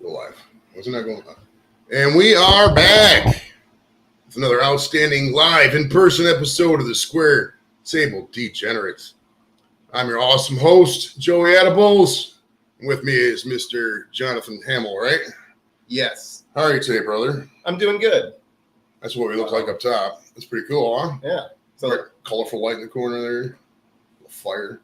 Go live. Wasn't that going on? And we are back with another outstanding live in-person episode of the Square Table Degenerates. I'm your awesome host, Joey Adibles. With me is Mr. Jonathan Hammel, right? Yes. How are you today, brother? I'm doing good. That's what we look like up top. That's pretty cool, huh? Yeah. So like colorful light in the corner there. Fire.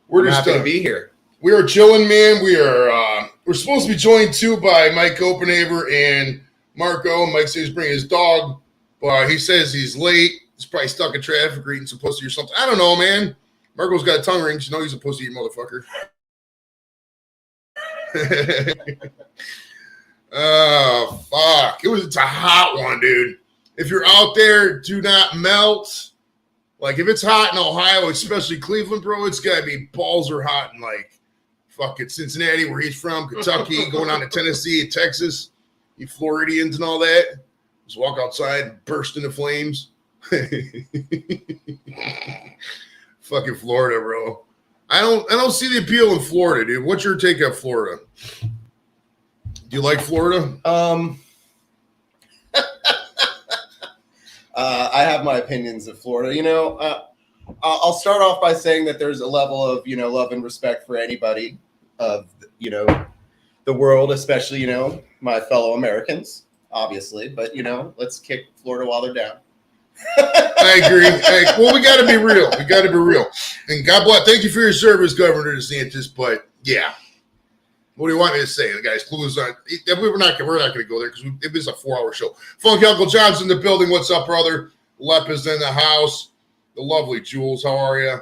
We're just happy to be here. We are chilling, man. We're supposed to be joined too by Mike Copenhaver and Marco. Mike says he's bringing his dog, but he says he's late. He's probably stuck in traffic or eating some pussy or something. I don't know, man. Marco's got tongue rings. You know he's a pussy eating motherfucker. Oh, fuck. It's a hot one, dude. If you're out there, do not melt. Like, if it's hot in Ohio, especially Cleveland, bro, it's got to be balls are hot in, like, fucking Cincinnati, where he's from, Kentucky, going on to Tennessee, Texas, you Floridians and all that. Just walk outside, burst into flames. Fucking Florida, bro. I don't see the appeal in Florida, dude. What's your take on Florida? Do you like Florida? I have my opinions of Florida. You know, I'll start off by saying that there's a level of, love and respect for anybody of, the world, especially, my fellow Americans, obviously. But, let's kick Florida while they're down. I agree. Well, we got to be real. And God bless. Thank you for your service, Governor DeSantis. But, yeah. What do you want me to say? The guy's clues on. We're not going to go there because it was a 4-hour show. Funky Uncle John's in the building. What's up, brother? Lep is in the house. The lovely Jules, how are you?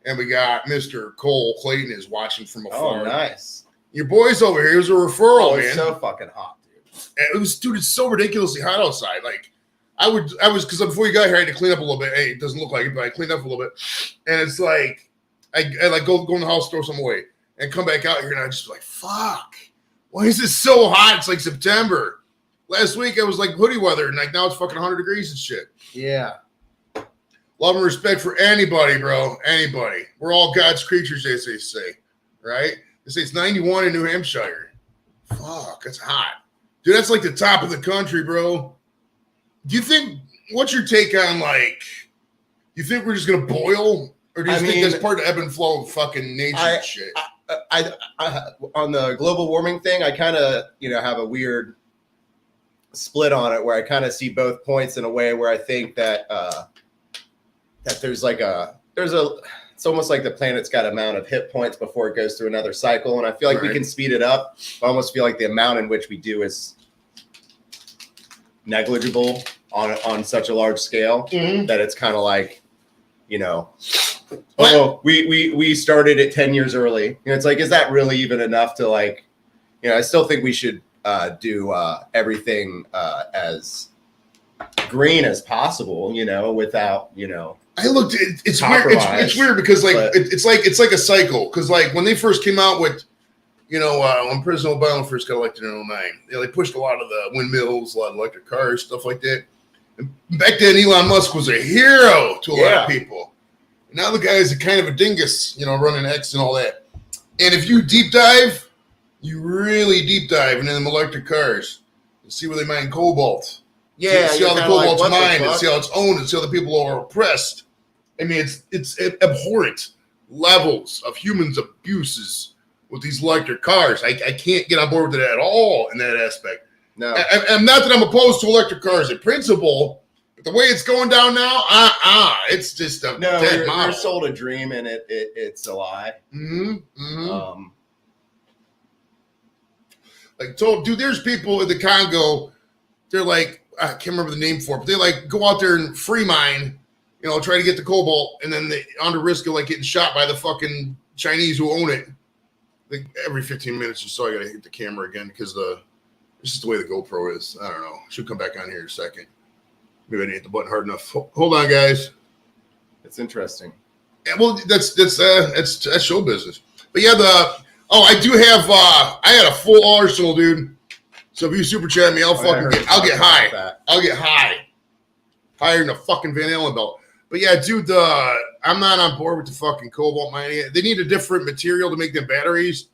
And we got Mr. Cole Clayton is watching from afar. Oh, nice. Your boy's over here. It was a referral, man. It's so fucking hot, dude. It's so ridiculously hot outside. Like, I was because before you got here, I had to clean up a little bit. Hey, it doesn't look like it, but I cleaned up a little bit. And it's like, I like go in the house, throw some away. And come back out here, and I just like, fuck. Why is this so hot? It's like September. Last week, I was like hoodie weather, and like now it's fucking 100 degrees and shit. Yeah. Love and respect for anybody, bro. Anybody. We're all God's creatures, as they say, right? They say it's 91 in New Hampshire. Fuck, that's hot. Dude, that's like the top of the country, bro. Do you think, what's your take on, like, you think we're just going to boil? Or do you think that's part of the ebb and flow of fucking nature and shit? I on the global warming thing, I kind of, have a weird split on it where I kind of see both points in a way where I think that that it's almost like the planet's got an amount of hit points before it goes through another cycle. And I feel like we can speed it up. I almost feel like the amount in which we do is negligible on such a large scale that it's kind of like, we started it 10 years early. It's like, is that really even enough to like, I still think we should do everything as green as possible, without, I looked. It's weird. It's weird because it's like a cycle. Because like when they first came out with, when President Obama first got elected in 2009, they pushed a lot of the windmills, a lot of electric cars, stuff like that. And back then, Elon Musk was a hero to a lot of people. Now the guy is kind of a dingus, running X and all that. And if you deep dive, you really deep dive into them electric cars and see where they mine cobalt. Yeah, see how the cobalt's mined, and see how it's owned, and see how the people are oppressed. I mean, it's abhorrent levels of humans' abuses with these electric cars. I can't get on board with it at all in that aspect. No, I'm not that I'm opposed to electric cars in principle. The way it's going down now, it's just a dead model. You're sold a dream, and it's a lie. Dude, there's people in the Congo. They're like, I can't remember the name for it, but they like go out there and free mine, try to get the cobalt, and then they under risk of like getting shot by the fucking Chinese who own it. Like every 15 minutes or so, I gotta hit the camera again because it's just the way the GoPro is. I don't know. Should come back on here in a second. Maybe I didn't hit the button hard enough. Hold on, guys. It's interesting. Yeah, well, that's show business. But yeah, I do have. I had a full arsenal, dude. So if you super chat me, I'll get high. I'll get high, higher than a fucking Van Allen belt. But yeah, dude, I'm not on board with the fucking cobalt mining. They need a different material to make them batteries.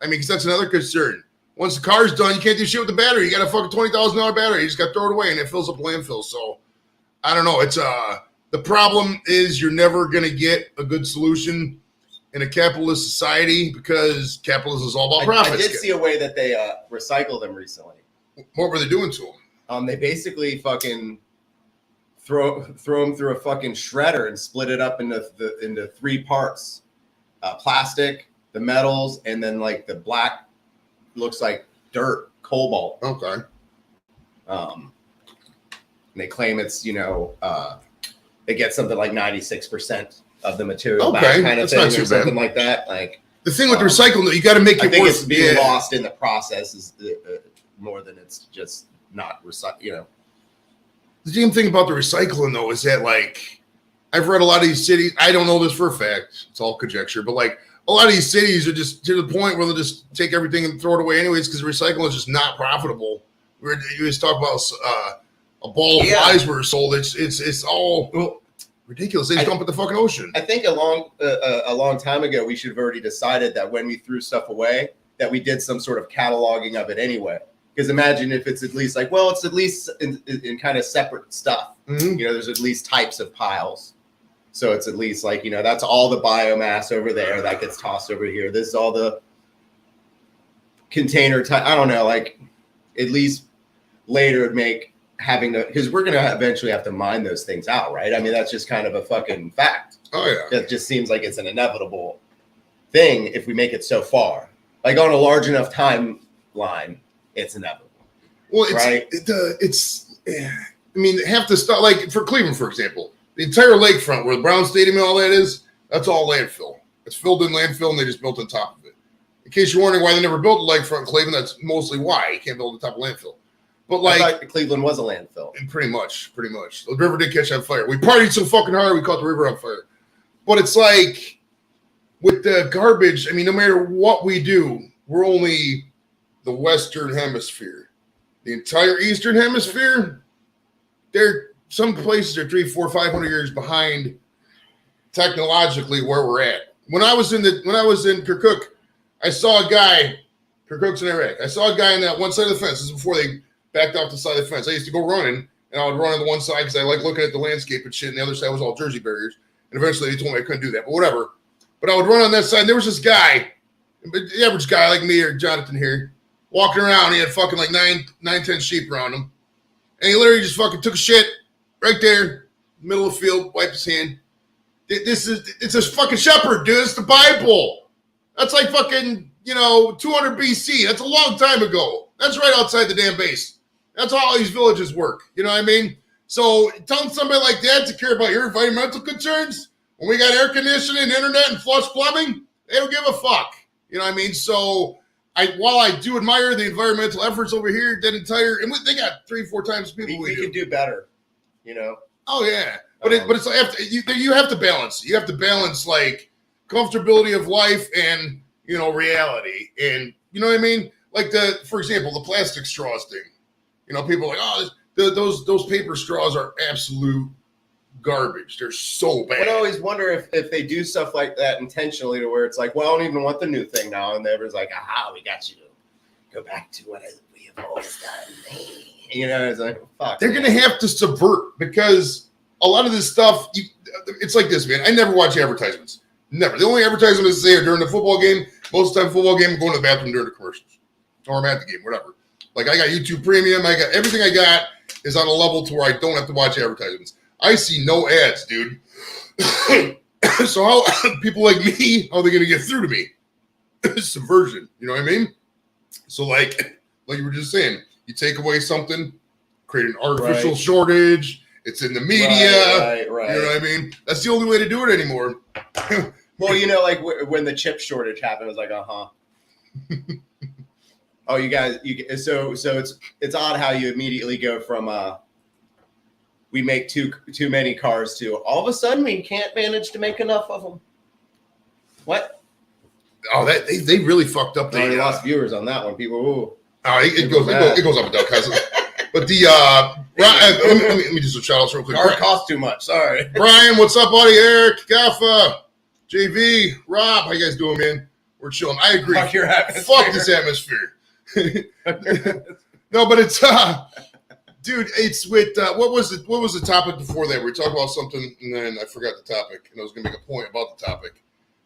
I mean, because that's another concern. Once the car's done, you can't do shit with the battery. You got a fucking $20,000 battery. You just got to throw it away, and it fills up landfill. So I don't know. It's the problem is you're never going to get a good solution in a capitalist society because capitalism is all about profits. I did see a way that they recycle them recently. What were they doing to them? They basically fucking throw them through a fucking shredder and split it up into 3 parts: plastic, the metals, and then like the black looks like dirt, cobalt. Okay. And they claim it's they get something like 96% of the material back, kind of thing, or something like that. Like the thing with the recycling, though, you got to make it. I think worth, it's being lost in the process is more than it's just not recycle. The damn thing about the recycling, though, is that like I've read a lot of these cities. I don't know this for a fact. It's all conjecture, but like a lot of these cities are just to the point where they'll just take everything and throw it away anyways because recycling is just not profitable. You just talk about a ball of flies were sold. It's all ridiculous. They just dump it in the fucking ocean. I think a long time ago we should have already decided that when we threw stuff away that we did some sort of cataloging of it anyway. Because imagine if it's at least like, well, it's at least in kind of separate stuff. Mm-hmm. There's at least types of piles. So it's at least like, that's all the biomass over there that gets tossed over here. This is all the container type. I don't know, like at least later because we're going to eventually have to mine those things out, right? I mean, that's just kind of a fucking fact. Oh, yeah. That just seems like it's an inevitable thing if we make it so far. Like on a large enough timeline, it's inevitable. Well, right? I mean, half the stuff, like for Cleveland, for example, the entire lakefront where the Brown Stadium and all that is, that's all landfill. It's filled in landfill, and they just built on top of it. In case you're wondering why they never built a lakefront in Cleveland, that's mostly why. You can't build on top of landfill. But like, I thought Cleveland was a landfill. And pretty much. The river did catch on fire. We partied so fucking hard, we caught the river on fire. But it's like, with the garbage, I mean, no matter what we do, we're only the Western Hemisphere. The entire Eastern Hemisphere, some places are 300, 400, 500 years behind technologically where we're at. When I was in Kirkuk, I saw a guy. Kirkuk's in Iraq. I saw a guy on that one side of the fence. This is before they backed off the side of the fence. I used to go running, and I would run on the one side because I like looking at the landscape and shit, and the other side was all Jersey barriers. And eventually they told me I couldn't do that, but whatever. But I would run on that side, and there was this guy, the average guy like me or Jonathan here, walking around. He had fucking like 10 sheep around him. And he literally just fucking took a shit right there, middle of the field, wiped his hand. It's a fucking shepherd, dude. It's the Bible. That's like fucking, 200 BC. That's a long time ago. That's right outside the damn base. That's how all these villages work. You know what I mean? So telling somebody like that to care about your environmental concerns when we got air conditioning, internet, and flush plumbing, they don't give a fuck. You know what I mean? So while I do admire the environmental efforts over here, they got 3-4 times the people we do. Could do better, Oh yeah, but it's like you have to balance. You have to balance like comfortability of life and reality, and you know what I mean. Like for example, the plastic straws thing. People are like, those paper straws are absolute garbage. They're so bad. I always wonder if they do stuff like that intentionally to where it's like, well, I don't even want the new thing now, and everyone's like, aha, we got you. Go back to what we have always done. It's like, fuck. They're gonna have to subvert because a lot of this stuff. It's like this, man. I never watch advertisements. Never. The only advertisements they say are during the football game. Most of the time, football game, I'm going to the bathroom during the commercials, or I'm at the game, whatever. Like I got YouTube Premium. I got everything I got is on a level to where I don't have to watch advertisements. I see no ads, dude. So how people like me, how are they going to get through to me? Subversion, you know what I mean? So like you were just saying, you take away something, create an artificial shortage. It's in the media. Right. You know what I mean? That's the only way to do it anymore. Well, like when the chip shortage happened, it was like, Oh, you guys, so it's odd how you immediately go from we make too many cars to all of a sudden we can't manage to make enough of them. What? Oh, that they really fucked up. They lost viewers on that one. People, ooh. Oh, it goes up and down, cousin. But let me do some shout outs real quick. Car costs too much. Sorry, Brian. What's up, buddy? Eric, Gaffa, JV, Rob. How you guys doing, man? We're chilling. I agree. Fuck your atmosphere. Fuck this atmosphere. No, but it's dude, it's with what was the topic before that? We talked about something, and then I forgot the topic, and I was gonna make a point about the topic,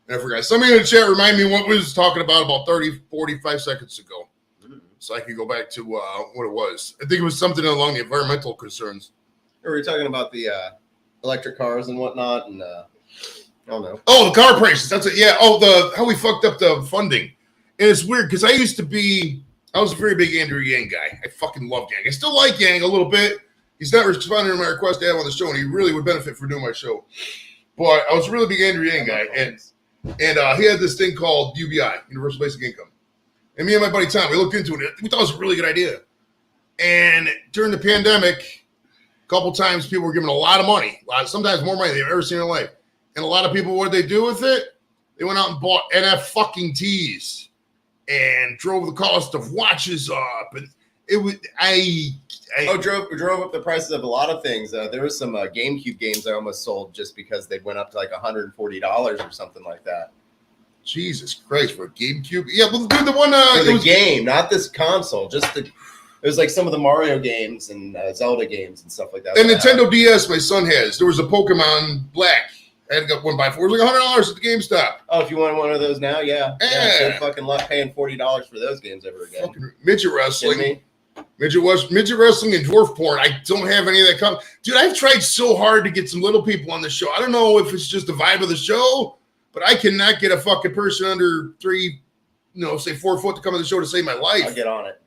and I forgot. Somebody in the chat remind me what we was talking about 30, 45 seconds ago, so I can go back to what it was. I think it was something along the environmental concerns. Or we were talking about the electric cars and whatnot, and I don't know. Oh, the car prices. That's it. Yeah. Oh, how we fucked up the funding, and it's weird because I was a very big Andrew Yang guy. I fucking loved Yang. I still like Yang a little bit. He's not responding to my request to have him on the show, and he really would benefit from doing my show. But I was a really big Andrew Yang guy, and he had this thing called UBI, Universal Basic Income. And me and my buddy Tom, we looked into it. We thought it was a really good idea. And during the pandemic, a couple times people were giving a lot of money, sometimes more money than they've ever seen in their life. And a lot of people, what did they do with it? They went out and bought NFTs. And drove the cost of watches up, and it was drove up the prices of a lot of things. There was some GameCube games I almost sold just because they went up to like $140 or something like that. Jesus Christ, for a GameCube? Yeah, well, dude, the one for the game, not this console. It was like some of the Mario games and Zelda games and stuff like that. And Nintendo DS, my son has. There was a Pokemon Black. I had to get one by $4. It was like $100 at the GameStop. Oh, if you want one of those now, yeah. So fucking love paying $40 for those games ever again. Fucking midget wrestling. Midget wrestling and dwarf porn. I don't have any of that. Dude, I've tried so hard to get some little people on the show. I don't know if it's just the vibe of the show, but I cannot get a fucking person under 3, say 4 foot to come on the show to save my life. I'll get on it.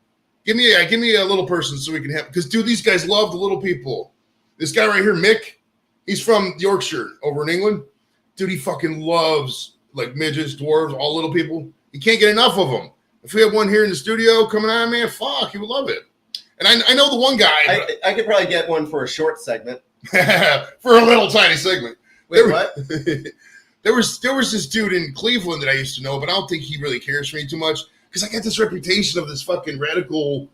Give me a little person so we can have, because dude, these guys love the little people. This guy right here, Mick. He's from Yorkshire over in England. Dude, he fucking loves like midgets, dwarves, all little people. He can't get enough of them. If we have one here in the studio coming on, man, fuck, he would love it. And I know the one guy. I could probably get one for a short segment. For a little tiny segment. Wait, what? There was this dude in Cleveland that I used to know, but I don't think he really cares for me too much because I got this reputation of this fucking radical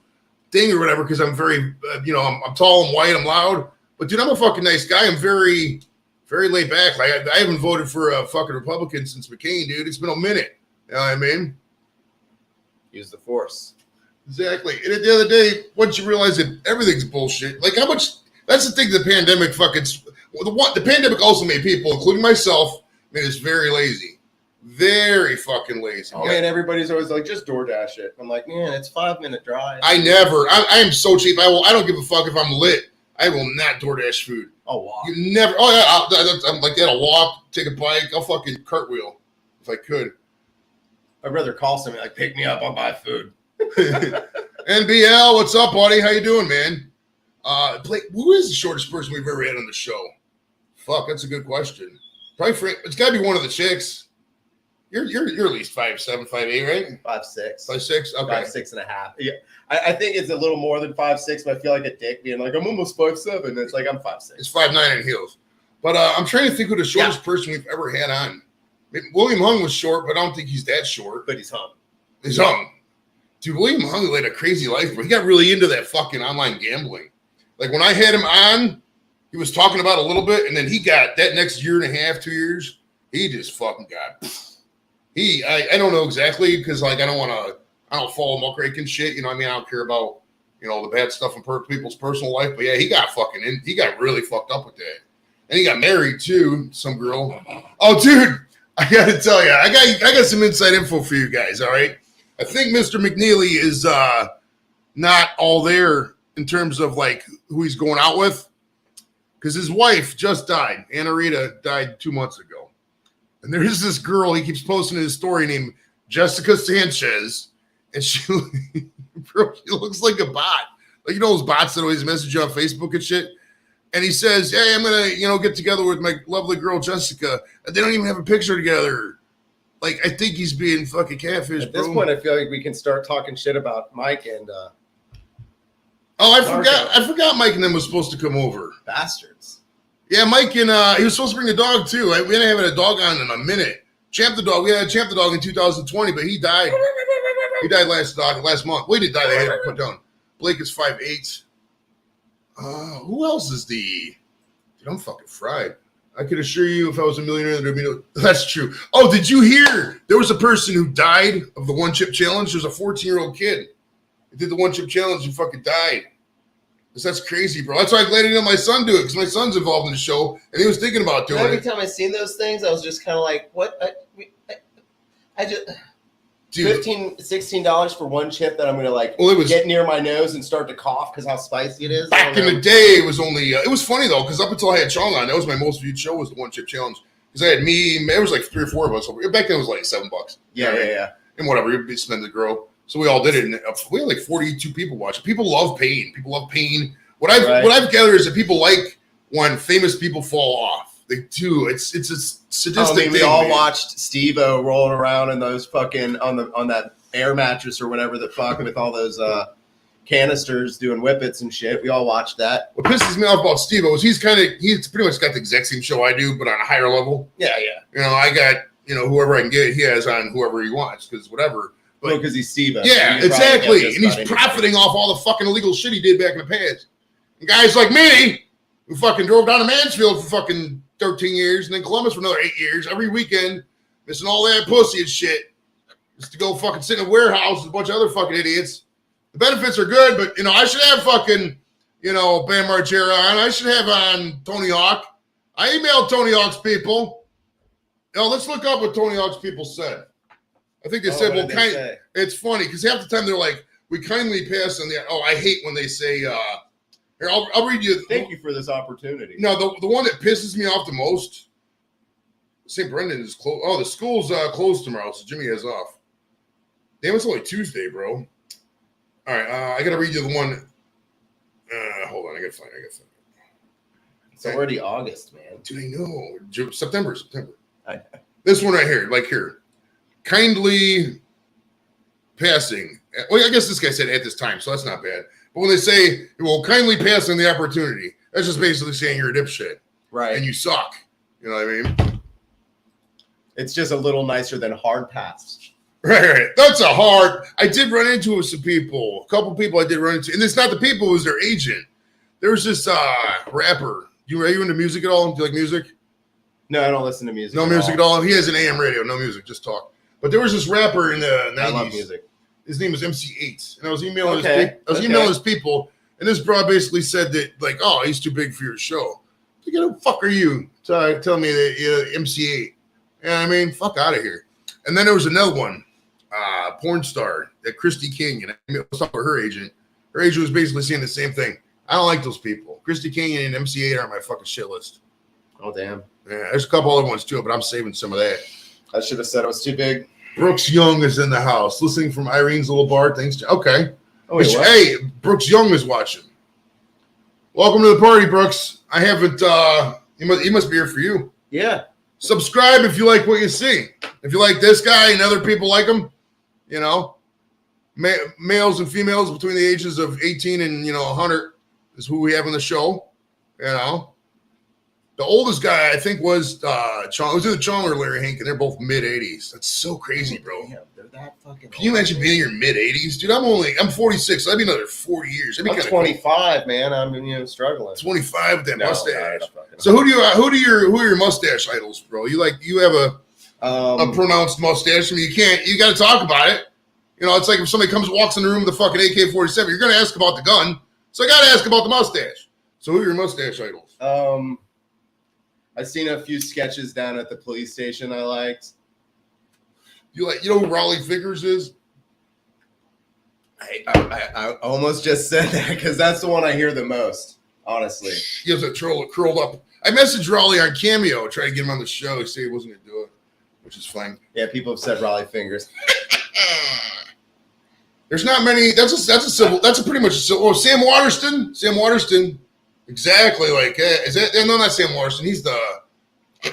thing or whatever because I'm very, I'm tall, I'm white, I'm loud. But dude, I'm a fucking nice guy. I'm very, very laid back. Like I haven't voted for a fucking Republican since McCain, dude. It's been a minute. You know what I mean? Use the force. Exactly. And at the other day, once you realize that everything's bullshit, like how much? That's the thing. The pandemic the pandemic also made people, including myself, made us very lazy, very fucking lazy. Oh man, everybody's always like, just DoorDash it. I'm like, man, it's 5-minute drive. I am so cheap. I don't give a fuck if I'm lit. I will not DoorDash food. I'll walk. You never. Oh yeah, I'm like that. I'll walk, take a bike. I'll fucking cartwheel if I could. I'd rather call somebody like, pick me up. I'll buy food. NBL, what's up, buddy? How you doing, man? Blake, who is the shortest person we've ever had on the show? Fuck, that's a good question. Probably it's got to be one of the chicks. You're at least 5'7", 5'8", right? 5'6". 5'6". Okay. 5'6.5". Yeah, I think it's a little more than 5'6", but I feel like a dick being like, I'm almost 5'7". It's like I'm 5'6". It's 5'9" in heels. But I'm trying to think who the shortest person we've ever had on. William Hung was short, but I don't think he's that short. But he's hung. He's hung. Dude, William Hung led a crazy life, but he got really into that fucking online gambling. Like when I had him on, he was talking about it a little bit, and then he got that next year and a half, 2 years, he just fucking got. I don't know exactly because like I don't follow muckraking shit. You know what I mean? I don't care about the bad stuff in people's personal life. But yeah, he got he got really fucked up with that, and he got married too, some girl. Oh, dude, I gotta tell you, I got some inside info for you guys. All right, I think Mr. McNeely is not all there in terms of like who he's going out with, because his wife just died. Anna Rita died 2 months ago. And there is this girl he keeps posting in his story named Jessica Sanchez, and she looks like a bot. Like those bots that always message you on Facebook and shit. And he says, "Hey, I'm gonna get together with my lovely girl Jessica," and they don't even have a picture together. Like I think he's being fucking catfish. At this point, I feel like we can start talking shit about Mike and. I forgot Mike and them was supposed to come over. Bastards. Yeah, Mike and he was supposed to bring a dog too. We didn't have a dog on in a minute. Champ the dog. We had Champ the dog in 2020, but he died. He died last month. Well, he did die. They had him put down. Blake is 5'8". Who else is Dude, I'm fucking fried. I could assure you, if I was a millionaire, there'd be no. That's true. Oh, did you hear? There was a person who died of the one chip challenge. There's a 14-year-old kid He did the one chip challenge and fucking died. That's crazy, bro. That's why I'm glad I didn't let my son do it because my son's involved in the show and he was thinking about doing it. Every time I seen those things, I was just kind of like, what? I just $15-$16 for one chip that I'm gonna get near my nose and start to cough because how spicy it is. Back in the day, it was only it was funny though because up until I had Chong on, that was my most viewed show was the one chip challenge because I had me. There was like 3 or 4 of us. Back then it was like $7. Yeah. And whatever, you'd spend the grow. So we all did it, and we had like 42 people watching. People love pain. What I've gathered is that people like when famous people fall off. They do. It's a sadistic thing. We all watched Steve-O rolling around in those fucking on that air mattress or whatever the fuck with all those canisters doing whippets and shit. We all watched that. What pisses me off about Steve-O is he's pretty much got the exact same show I do, but on a higher level. Yeah. I got whoever I can get. He has on whoever he wants because whatever. Because he's Steve-O. Yeah, exactly. And he's profiting off all the fucking illegal shit he did back in the past. And guys like me, who fucking drove down to Mansfield for fucking 13 years and then Columbus for another 8 years, every weekend, missing all that pussy and shit, just to go fucking sit in a warehouse with a bunch of other fucking idiots. The benefits are good, but, I should have fucking, Bam Margera on. I should have on Tony Hawk. I emailed Tony Hawk's people. Let's look up what Tony Hawk's people said. I think they said, it's funny because half the time they're like, we kindly pass on the, I hate when they say, here, I'll read you. Thank you for this opportunity. No, the one that pisses me off the most, St. Brendan is closed. Oh, the school's closed tomorrow, so Jimmy has off. Damn, it's only Tuesday, bro. All right, I got to read you the one. Hold on, I got to find it. It's already August, man. Dude, I know. September. This one right here, here. Kindly passing. Well, I guess this guy said at this time, so that's not bad. But when they say, well, kindly pass on the opportunity, that's just basically saying you're a dipshit. Right. And you suck. You know what I mean? It's just a little nicer than hard pass. Right. That's a hard. I did run into it with some people. A couple people I did run into. And it's not the people, it was their agent. There was this rapper. Are you into music at all? Do you like music? No, I don't listen to music. No music at all? He has an AM radio. No music, just talk. But there was this rapper in the 90s. I love music. His name was MC8. And I was emailing his people. And this broad basically said that, he's too big for your show. Like, who the fuck are you? Tell me that you're MC8. You know what I mean? Fuck out of here. And then there was another one, porn star, that Christy King. And I was talking to her agent. Her agent was basically saying the same thing. I don't like those people. Christy King and MC8 are on my fucking shit list. Oh, damn. Yeah, there's a couple other ones too, but I'm saving some of that. I should have said it was too big. Brooks Young is in the house, listening from Irene's little bar. Thanks. Okay. Oh, wait, hey, Brooks Young is watching. Welcome to the party, Brooks. I haven't. He must be here for you. Yeah. Subscribe if you like what you see. If you like this guy and other people like him, males and females between the ages of 18 and 100 is who we have on the show. The oldest guy, I think, was Chong. It was either Chong or Larry Hank, and they're both mid-80s. That's so crazy, bro. Damn, they're that fucking Can you imagine being in your mid-80s? Dude, I'm 46, so that'd be another 4 years. I'm 25, man. I'm struggling. 25 with that mustache. So who are your mustache idols, bro? You have a pronounced mustache. I mean, you got to talk about it. It's like if somebody walks in the room with a fucking AK-47, you're going to ask about the gun. So I got to ask about the mustache. So who are your mustache idols? I've seen a few sketches down at the police station I liked. You know who Raleigh Figures is? I almost just said that because that's the one I hear the most, honestly. He has a troll curled up. I messaged Raleigh on Cameo, trying to get him on the show. He said he wasn't going to do it, which is fine. Yeah, people have said Raleigh Fingers. There's not many. That's a pretty much a civil. Oh, Sam Waterston. Exactly. Is that? No, not Sam Waterston. He's the.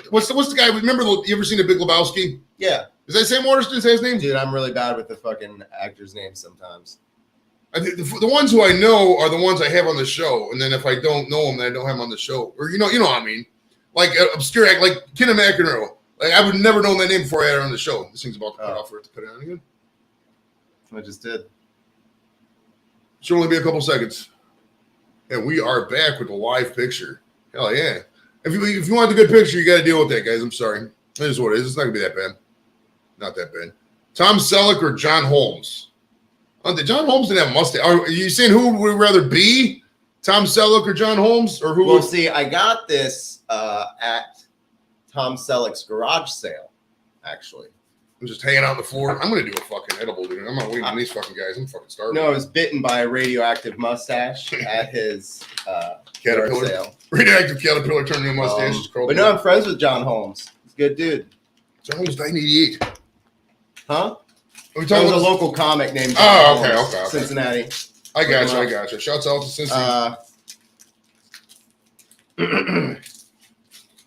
What's the guy? Remember? You ever seen The Big Lebowski? Yeah. Is that Sam Waterston? Is that his name? Dude, I'm really bad with the fucking actors' names sometimes. I think the ones who I know are the ones I have on the show, and then if I don't know them, then I don't have them on the show. Or you know what I mean? Like obscure act, like Kenna McEnroe. I would never known that name before I had her on the show. This thing's about to cut off for it to put it on again. I just did. Should only be a couple seconds. And we are back with a live picture. Hell yeah. If you want the good picture, you got to deal with that, guys. I'm sorry. It is what it is. It's not going to be that bad. Not that bad. Tom Selleck or John Holmes? John Holmes didn't have a mustache. Are you saying who would we rather be? Tom Selleck or John Holmes? Or who? Well, see, I got this at Tom Selleck's garage sale, actually. I'm just hanging out on the floor. I'm going to do a fucking edible, dude. I'm not waiting on these fucking guys. I'm fucking starving. No, I was bitten by a radioactive mustache at his caterpillar sale. Radioactive caterpillar turned into a mustache. But no, I'm friends with John Holmes. He's a good dude. John Holmes died in 88. Huh? There was a local comic named John Holmes, okay. Cincinnati. I got you. Shouts out to Cincinnati.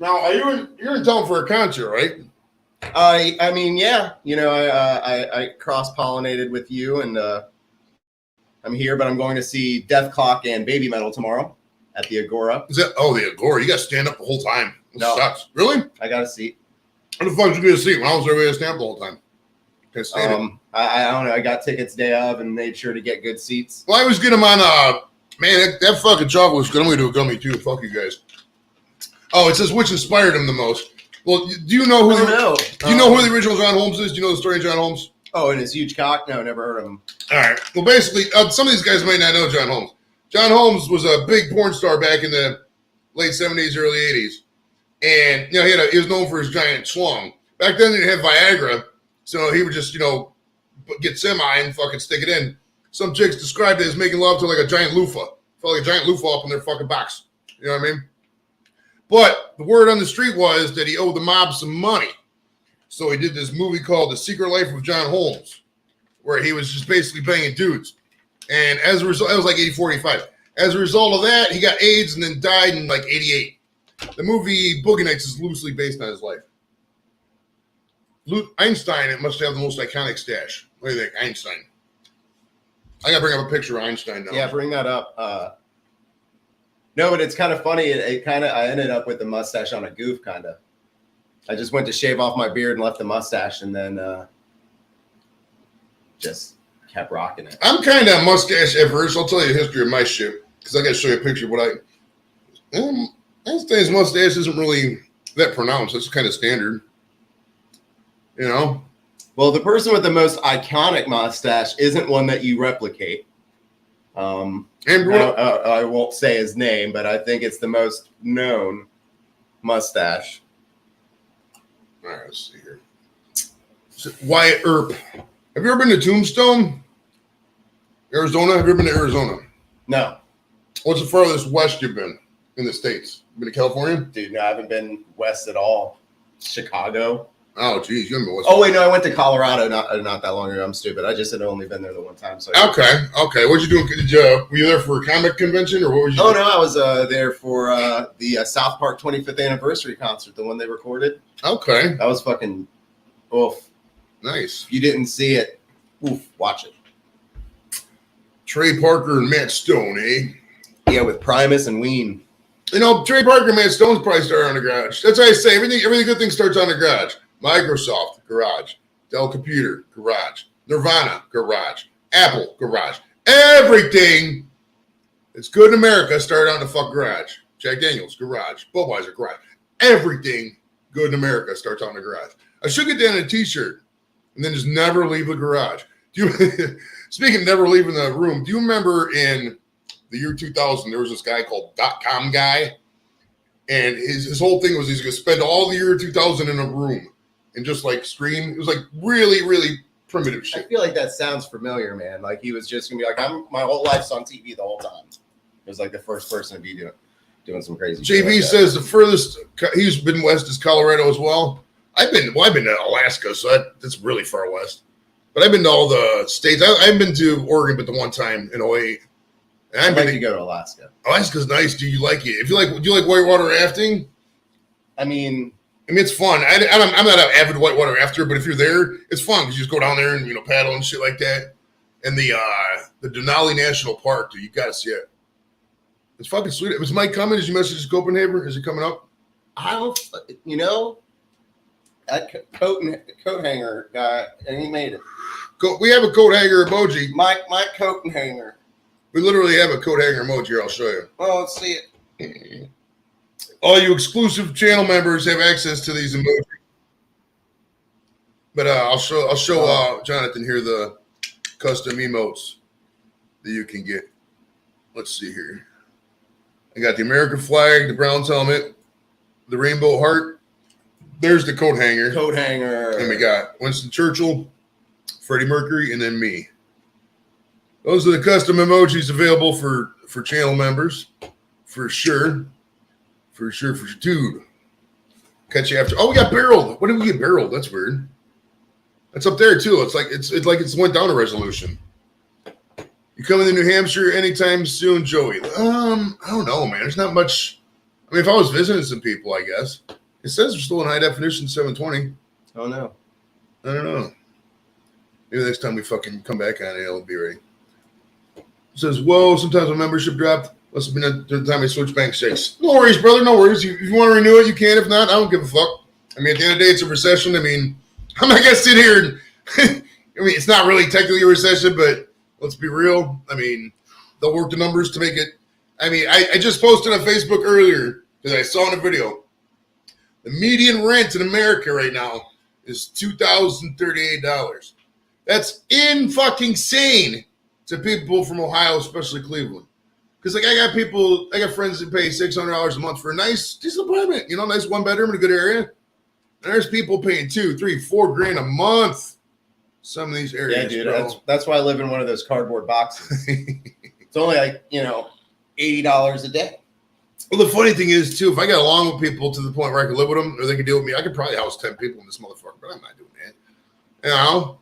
Now, you're in town for a concert, right? I mean, yeah. You know, I cross-pollinated with you, and I'm here, but I'm going to see Death Clock and Baby Metal tomorrow at the Agora. Is that? Oh, the Agora. You got to stand up the whole time. It sucks. Really? I got a seat. What the fuck did you get a seat? When I was there, we had to stand up the whole time. I don't know. I got tickets day of and made sure to get good seats. Well, I always get them on. Man, that fucking chocolate was good. I'm going to do a gummy too. Fuck you guys. Oh, it says which inspired him the most. Well, do you know who? Do you know who the original John Holmes is? Do you know the story of John Holmes? Oh, and his huge cock? No, never heard of him. All right. Well, basically, some of these guys might not know John Holmes. John Holmes was a big porn star back in the late 70s, early 80s. And, you know, he was known for his giant schlong. Back then, they didn't have Viagra. So he would just, you know, get semi and fucking stick it in. Some chicks described it as making love to like a giant loofah. Felt like a giant loofah up in their fucking box. You know what I mean? But the word on the street was that he owed the mob some money. So he did this movie called The Secret Life of John Holmes, where he was just basically banging dudes. And as a result, that was like 84, 85. As a result of that, he got AIDS and then died in like 88. The movie Boogie Nights is loosely based on his life. Einstein, it must have the most iconic stash. What do you think, Einstein? I gotta bring up a picture of Einstein now. Yeah, bring that up. No, but it's kind of funny. I ended up with the mustache on a goof, kind of. I just went to shave off my beard and left the mustache, and then just kept rocking it. I'm kind of mustache averse. I'll tell you the history of my shit because I got to show you a picture of what Einstein's mustache isn't really that pronounced. It's kind of standard, you know. Well, the person with the most iconic mustache isn't one that you replicate. I won't say his name, but I think it's the most known mustache. All right, let's see here. Wyatt Earp. Have you ever been to Tombstone, Arizona? Have you ever been to Arizona? No. What's the farthest west you've been in the States? You been to California? Dude, no, I haven't been west at all. Chicago. Oh, geez, you haven't been west. Oh, wait, no, I went to Colorado not that long ago. I'm stupid. I just had only been there the one time. So okay. What'd you do? Were you there for a comic convention or what were you doing? No, I was there for the South Park 25th anniversary concert, the one they recorded. Okay. That was fucking oof. Nice. If you didn't see it, oof, watch it. Trey Parker and Matt Stone, eh? Yeah, with Primus and Ween. You know, Trey Parker and Matt Stone's probably started on the garage. That's why I say every good thing starts on the garage. Microsoft, garage. Dell Computer, garage. Nirvana, garage. Apple, garage. Everything that's good in America started on the fuck garage. Jack Daniels, garage. Budweiser, garage. Everything good in America starts on the garage. I should get that in a t-shirt and then just never leave the garage. Speaking of never leaving the room, do you remember in the year 2000, there was this guy called .com guy, and his whole thing was he's going to spend all the year 2000 in a room and just like scream. It was like really, really primitive shit. I feel like that sounds familiar, man. Like he was just going to be like, my whole life's on TV the whole time. It was like the first person to be doing some crazy shit. JB says the furthest he's been west is Colorado as well. I've been to Alaska, so that's really far west. But I've been to all the states. I haven't been to Oregon, but the one time in 08. I'd like to go to Alaska. Alaska's nice. Do you like it? Do you like whitewater rafting? I mean, it's fun. I'm not an avid whitewater rafter, but if you're there, it's fun because you just go down there and paddle and shit like that. And the Denali National Park, dude, you gotta see it. It's fucking sweet. Was Mike coming? Did you message Copenhagen? Is he coming up? I don't. That coat hanger guy, and he made it. We have a coat hanger emoji. Mike coat hanger. We literally have a coat hanger emoji here. I'll show you. Oh, let's see it. All you exclusive channel members have access to these emojis. But I'll show Jonathan here the custom emotes that you can get. Let's see here. I got the American flag, the Browns helmet, the rainbow heart. There's the coat hanger. Coat hanger. And we got Winston Churchill, Freddie Mercury, and then me. Those are the custom emojis available for channel members. For sure. Dude. Catch you after. Oh, we got barreled. When did we get barreled? That's weird. That's up there too. It's like it's went down a resolution. You coming to New Hampshire anytime soon, Joey? I don't know, man. There's not much. I mean, if I was visiting some people, I guess. It says we're still in high definition 720. Oh no. I don't know. Maybe next time we fucking come back on it, it'll be ready. It says, whoa, sometimes my membership dropped. Must have been the time I switched bank shakes. No worries, brother. No worries. If you want to renew it, you can. If not, I don't give a fuck. I mean, at the end of the day, it's a recession. I mean, I'm not going to sit here and I mean, it's not really technically a recession, but let's be real. I mean, they'll work the numbers to make it. I mean, I just posted on Facebook earlier because I saw in a video. The median rent in America right now is $2,038. That's fucking insane to people from Ohio, especially Cleveland. Because like I got friends that pay $600 a month for a nice, decent apartment, nice one bedroom in a good area. And there's people paying $2, $3, $4 grand a month. Some of these areas. Yeah, dude. That's why I live in one of those cardboard boxes. It's only like $80 a day. Well, the funny thing is too, if I got along with people to the point where I could live with them or they could deal with me, I could probably house 10 people in this motherfucker, but I'm not doing that.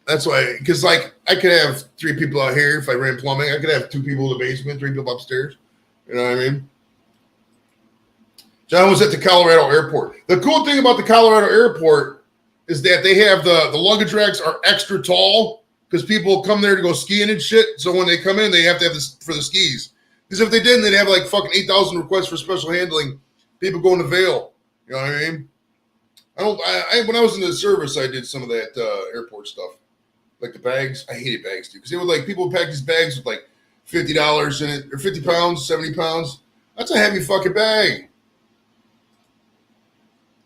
That's why, because like I could have 3 people out here if I ran plumbing. I could have 2 people in the basement, 3 people upstairs. You know what I mean? John was at the Colorado airport. The cool thing about the Colorado airport is that they have the luggage racks are extra tall because people come there to go skiing and shit. So when they come in, they have to have this for the skis. Because if they didn't, they'd have like fucking 8,000 requests for special handling. People going to Vail. You know what I mean? When I was in the service, I did some of that airport stuff. Like the bags. I hated bags, dude. Because they would like, people would pack these bags with like $50 in it, or 50 pounds, 70 pounds. That's a heavy fucking bag.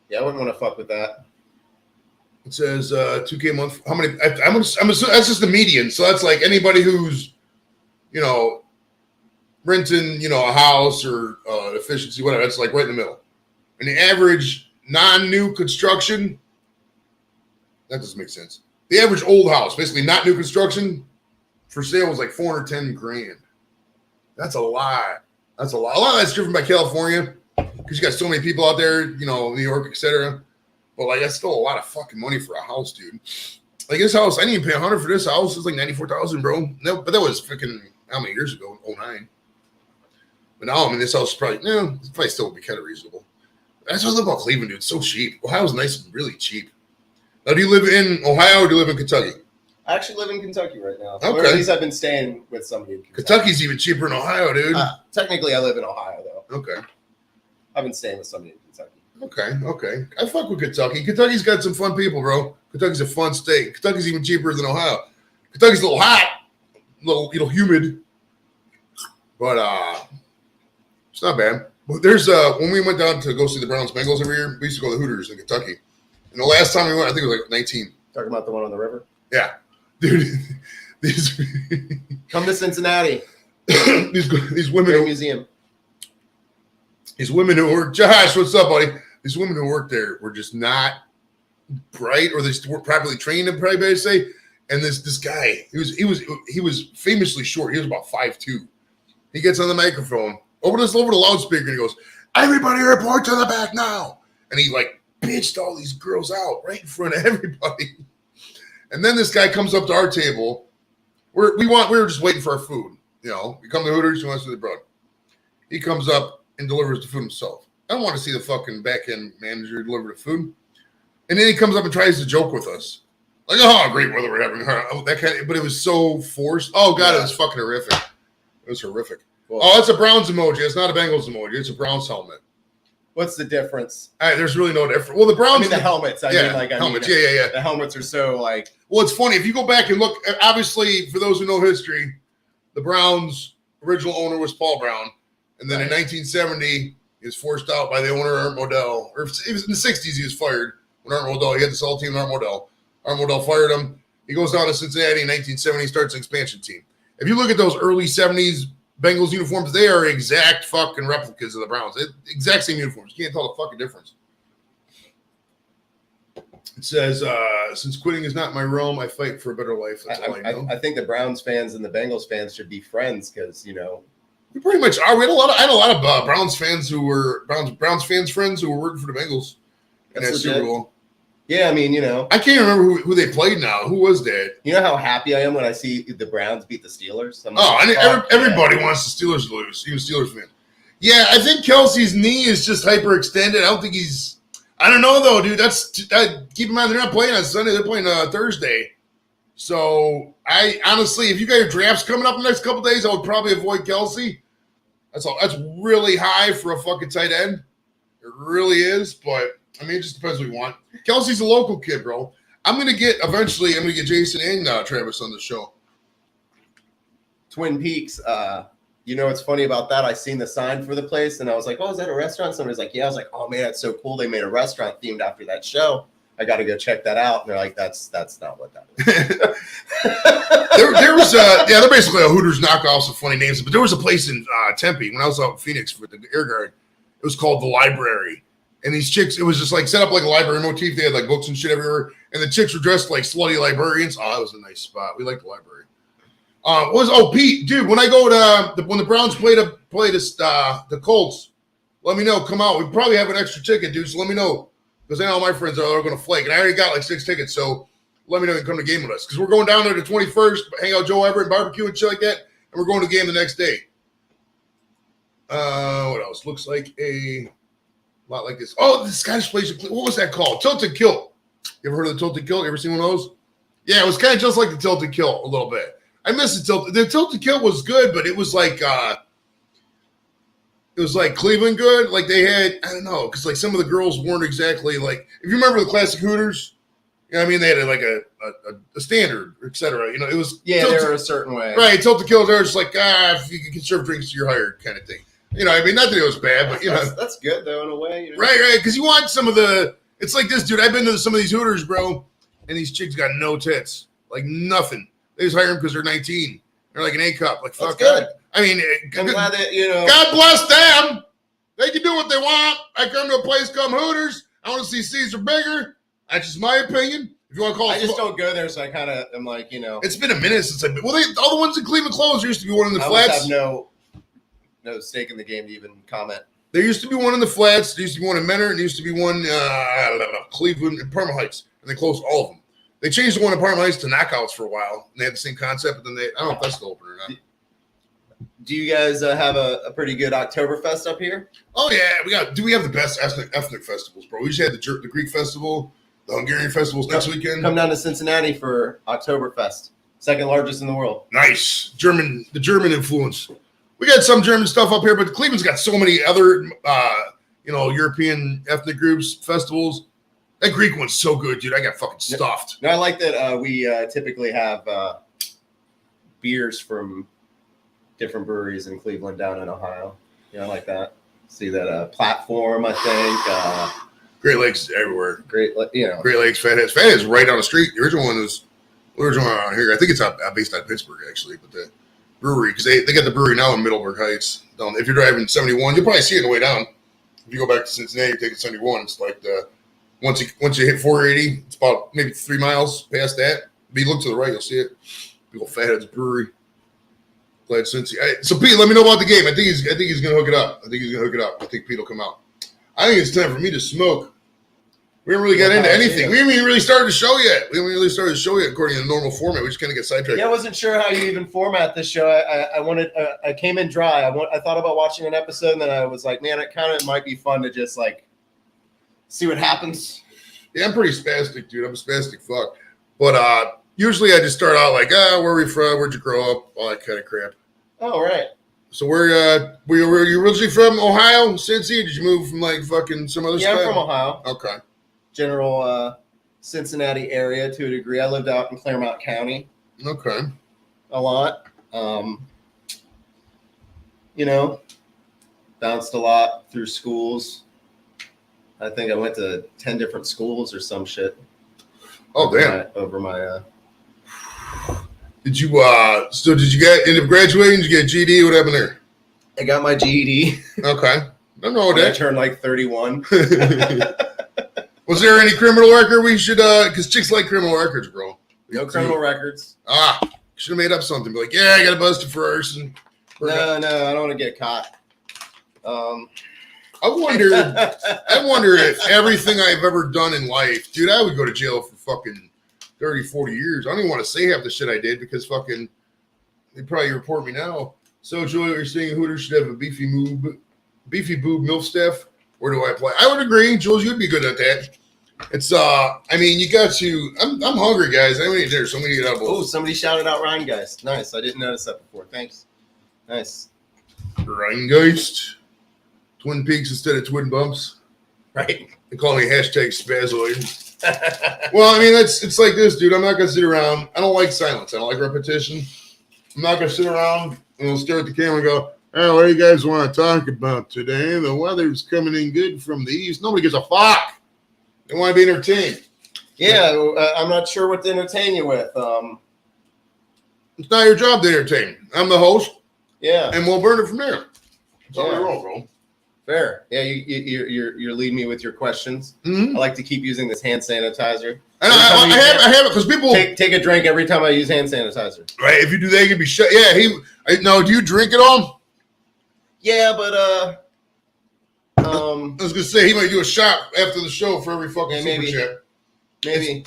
Yeah, I wouldn't want to fuck with that. It says $2K a month. How many? I'm assuming that's just the median. So that's like anybody who's, renting, a house or efficiency, whatever. That's like right in the middle. And the average non-new construction, that doesn't make sense. The average old house, basically not new construction, for sale was like $410 grand. That's a lot. A lot of that's driven by California because you got so many people out there, New York, etc. But like that's still a lot of fucking money for a house, dude. Like this house, I didn't even pay $100 for this house. It's like $94,000, bro. No, but that was freaking how many years ago? 09. But now, I mean, this house is probably still would be kind of reasonable. That's what I love about Cleveland, dude. It's so cheap. Ohio's nice and really cheap. Now, do you live in Ohio or do you live in Kentucky? I actually live in Kentucky right now. Okay. Or at least I've been staying with somebody in Kentucky. Kentucky's even cheaper than Ohio, dude. Technically, I live in Ohio, though. Okay. I've been staying with somebody in Kentucky. Okay. I fuck with Kentucky. Kentucky's got some fun people, bro. Kentucky's a fun state. Kentucky's even cheaper than Ohio. Kentucky's a little hot, a little humid, but it's not bad. But there's when we went down to go see the Browns Bengals every year, we used to go to Hooters in Kentucky. And the last time we went, I think it was like 19. Talking about the one on the river? Yeah. Dude, come to Cincinnati. these women. Great museum. These women who work, Josh, what's up, buddy? These women who work there were just not bright, or they weren't properly trained, I'm probably better to say. And this guy, he was famously short. He was about 5'2". He gets on the microphone over the loudspeaker and he goes, "Everybody report to the back now." And he like bitched all these girls out right in front of everybody. And then this guy comes up to our table. We were just waiting for our food. We come to Hooters, he wants to the bread. He comes up and delivers the food himself. I don't want to see the fucking back end manager deliver the food. And then he comes up and tries to joke with us. Like, oh, great weather we're having. That kind of, but it was so forced. Oh, God, It was fucking horrific. It was horrific. Well, oh, it's a Browns emoji. It's not a Bengals emoji. It's a Browns helmet. What's the difference? There's really no difference. Well, the Browns. The helmets. Helmets. Yeah. The helmets are so like. Well, it's funny. If you go back and look, obviously, for those who know history, the Browns' original owner was Paul Brown. And then in 1970, he was forced out by the owner, Art Modell. Or it was in the 60s, he was fired. When Art Modell, he had to sell the team to Art Modell. Art Modell fired him. He goes down to Cincinnati in 1970, starts an expansion team. If you look at those early 70s Bengals uniforms, they are exact fucking replicas of the Browns. Exact same uniforms. You can't tell the fucking difference. It says, since quitting is not my realm, I fight for a better life. That's all I know. I think the Browns fans and the Bengals fans should be friends because, you know. We pretty much are. I had a lot of Browns fans who were Browns fans friends who were working for the Bengals in that Super Bowl. Yeah, I mean, you know. I can't remember who they played now. Who was that? You know how happy I am when I see the Browns beat the Steelers? Everybody wants the Steelers to lose. Even Steelers fans. Yeah, I think Kelsey's knee is just hyperextended. I don't think he's – I don't know, though, dude. Keep in mind, they're not playing on Sunday. They're playing Thursday. So, I honestly, if you got your drafts coming up in the next couple days, I would probably avoid Kelsey. That's really high for a fucking tight end. It really is, but – I mean, it just depends what you want. Kelsey's a local kid, bro. Eventually, I'm going to get Jason and Travis on the show. Twin Peaks. You know what's funny about that? I seen the sign for the place, and I was like, oh, is that a restaurant? Somebody's like, yeah. I was like, oh, man, that's so cool. They made a restaurant themed after that show. I got to go check that out. And they're like, that's not what that is. there was they're basically a Hooters knockoffs of funny names. But there was a place in Tempe when I was out in Phoenix for the Air Guard. It was called The Library. And these chicks, it was just like set up like a library motif. They had like books and shit everywhere. And the chicks were dressed like slutty librarians. Oh, that was a nice spot. We liked the library. Pete, dude, when I go to when the Browns play the Colts, let me know. Come out. We probably have an extra ticket, dude. So let me know. Because I know my friends are going to flake. And I already got like 6 tickets. So let me know you can come to the game with us. Because we're going down there the 21st, hang out Joe Everett and barbecue and shit like that. And we're going to the game the next day. What else? Looks like a lot like this. Oh, the Scottish place. What was that called? Tilted Kilt. You ever heard of the Tilted Kilt? You ever seen one of those? Yeah, it was kind of just like the Tilted Kilt a little bit. I miss the Tilted. The Tilted Kilt was good, but it was like Cleveland good. Like they had, I don't know, because like some of the girls weren't exactly like. If you remember the classic Hooters, you know what I mean, they had like a standard, etc. You know, it was they were a certain way, right? Tilted Kilt, they're just like if you can serve drinks, you're hired, kind of thing. You know, I mean, not that it was bad, but, you know. That's good, though, in a way. You know? Right, because you want some of the – it's like this, dude. I've been to some of these Hooters, bro, and these chicks got no tits. Like, nothing. They just hire them because they're 19. They're like an A-cup. Like, fuck good. I mean, I'm glad that, you know. God bless them. They can do what they want. I come to a place called Hooters. I want to see Caesar bigger. That's just my opinion. If you want to call it – I just don't go there, so I kind of am like, you know. It's been a minute since I've been – well, all the ones in Cleveland closed. There used to be one in the flats. I have no stake in the game to even comment. There used to be one in the flats. There used to be one in Menor. There used to be one Cleveland and Parma Heights, and they closed all of them. They changed the one in Parma Heights to Knockouts for a while, and they had the same concept, but then I don't know if that's still open or not. Do you guys have a pretty good Oktoberfest up here? Oh yeah, we have the best ethnic festivals, bro. We just had the Greek festival, the Hungarian festivals next weekend. Come down to Cincinnati for Oktoberfest, second largest in the world. Nice, the German influence. We got some German stuff up here, but Cleveland's got so many other, European ethnic groups, festivals. That Greek one's so good, dude. I got fucking stuffed. No, I like that we typically have beers from different breweries in Cleveland down in Ohio. I like that. See that platform, I think. Great Lakes everywhere. Great Lakes, Fatheads. Fatheads right down the street. The original one was around here. I think it's based out of Pittsburgh, actually, but the brewery, because they got the brewery now in Middleburg Heights. If you're driving 71, you'll probably see it on the way down. If you go back to Cincinnati, you're taking 71. It's like once you hit 480, it's about maybe 3 miles past that. If you look to the right, you'll see it. Big old Fatheads Brewery. Glad Cincy. So Pete, let me know about the game. I think he's gonna hook it up. I think Pete will come out. I think it's time for me to smoke. We haven't really got into anything. We haven't even really started the show yet. According to the normal format. We just kind of get sidetracked. Yeah, I wasn't sure how you even format this show. I came in dry. I thought about watching an episode, and then I was like, man, it kind of might be fun to just like see what happens. Yeah, I'm pretty spastic, dude. I'm a spastic fuck. But usually I just start out like, where are we from? Where'd you grow up? All that kind of crap. Oh, right. So were you originally from Ohio, Cincy? Did you move from like fucking some other spot? Yeah, I'm from Ohio. Okay. General Cincinnati area to a degree. I lived out in Claremont County. Okay. A lot. Bounced a lot through schools. I think I went to 10 different schools or some shit. Oh, damn. Over my Did you end up graduating? Did you get a GED? What happened there? I got my GED. Okay. I don't know that. I turned like 31. Was there any criminal record we should, because chicks like criminal records, bro. No criminal records. Should have made up something. Be like, yeah, I got busted for arson. No, I don't want to get caught. I wonder if everything I've ever done in life, dude, I would go to jail for fucking 30, 40 years. I don't even want to say half the shit I did because fucking they'd probably report me now. So, Joey, you're saying Hooters should have a beefy boob MILF staff? Where do I apply? I would agree. Jules, you'd be good at that. It's, I mean, you got to, I'm hungry, guys. I haven't eaten dinner, so I'm going to get out of both. Oh, somebody shouted out Rheingeist. Nice. I didn't notice that before. Thanks. Nice. Rheingeist. Twin Peaks instead of Twin Bumps. Right. They call me #Spazoid. Well, I mean, it's like this, dude. I'm not going to sit around. I don't like silence. I don't like repetition. I'm not going to sit around and stare at the camera and go, oh, what do you guys want to talk about today? The weather's coming in good from the east. Nobody gives a fuck. They want to be entertained. Yeah, I'm not sure what to entertain you with. It's not your job to entertain. I'm the host. Yeah. And we'll burn it from there. That's all we roll, bro. Fair. Yeah, you're leading me with your questions. Mm-hmm. I like to keep using this hand sanitizer. And I have it because people take a drink every time I use hand sanitizer. Right. If you do that, you can be shut. Yeah. No. Do you drink it all? Yeah, but I was gonna say he might do a shot after the show for every fucking super chat. Maybe.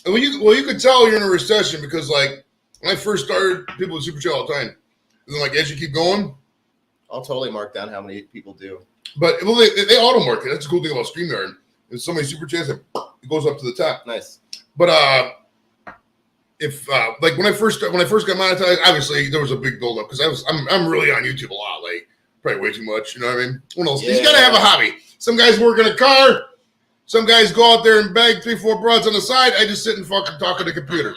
Well, you could tell you're in a recession because like when I first started, people would super chat all the time. And then like as you keep going, I'll totally mark down how many people do. But well, they auto mark it. That's the cool thing about StreamYard. If somebody super chats it goes up to the top. Nice. But if like when I first got monetized, obviously there was a big buildup because I'm really on YouTube a lot, like probably way too much. You know what I mean? One of those things. You gotta have a hobby. Some guys work in a car. Some guys go out there and bag 3-4 broads on the side. I just sit and fucking talk on the computer.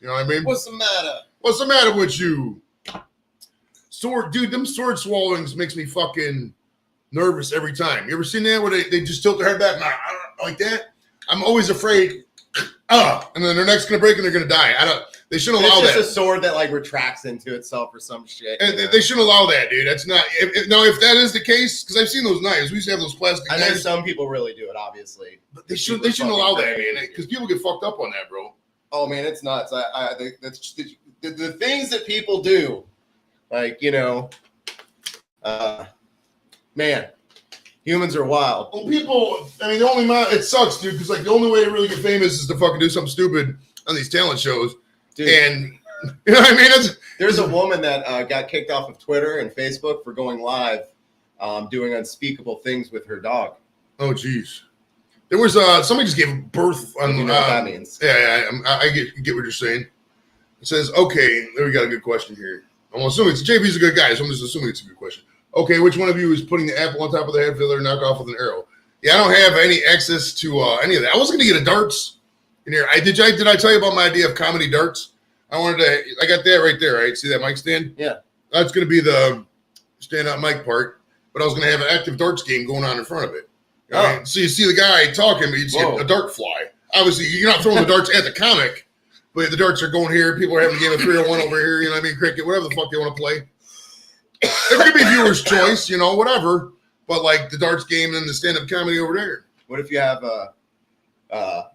You know what I mean? What's the matter? What's the matter with you? Dude, them sword swallowings makes me fucking nervous every time. You ever seen that where they just tilt their head back like that? I'm always afraid. And then their neck's gonna break and they're gonna die. They shouldn't allow that. It's just a sword that like retracts into itself or some shit. And they shouldn't allow that, dude. That's not. If that is the case, because I've seen those knives. We used to have those plastic knives. I know some people really do it, obviously. But they shouldn't allow that, man. Because people get fucked up on that, bro. Oh man, it's nuts. That's the things that people do. Like, man, humans are wild. Well, people, I mean, it sucks, dude, because like the only way to really get famous is to fucking do something stupid on these talent shows. Dude. And you know what I mean? There's a woman that got kicked off of Twitter and Facebook for going live, doing unspeakable things with her dog. Oh, geez. There was somebody just gave birth on. You know what that means? Yeah, I get what you're saying. It says, okay, there we got a good question here. I'm assuming JP's a good guy, so I'm just assuming it's a good question. Okay, which one of you is putting the apple on top of the head for their knockoff with an arrow? Yeah, I don't have any access to any of that. I wasn't gonna get a darts in here. Did I tell you about my idea of comedy darts? I got that right there, right? See that mic stand? Yeah. That's gonna be the stand-up mic part, but I was gonna have an active darts game going on in front of it. Right? So you see the guy talking, but you see a dart fly. Obviously, you're not throwing the darts at the comic. But the darts are going here. People are having a game of 301 over here. You know what I mean? Cricket, whatever the fuck they want to play. It could be viewer's choice, whatever. But like the darts game and the stand-up comedy over there. What if you have no.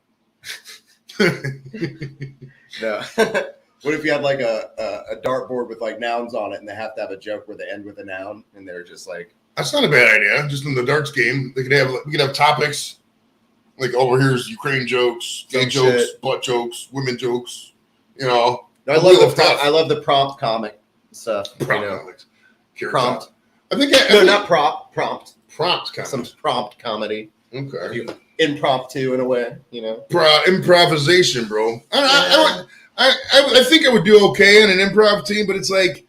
What if you had like a dartboard with like nouns on it and they have to have a joke where they end with a noun and they're just like. That's not a bad idea. Just in the darts game, we could have topics. Like over here's Ukraine jokes, gay jokes, butt jokes, women jokes. I love the prompt comic stuff. Comics. Prompt. I think not prompt. Prompt comedy. Some prompt comedy. Okay. Impromptu in a way, improvisation, bro. I think I would do okay in an improv team, but it's like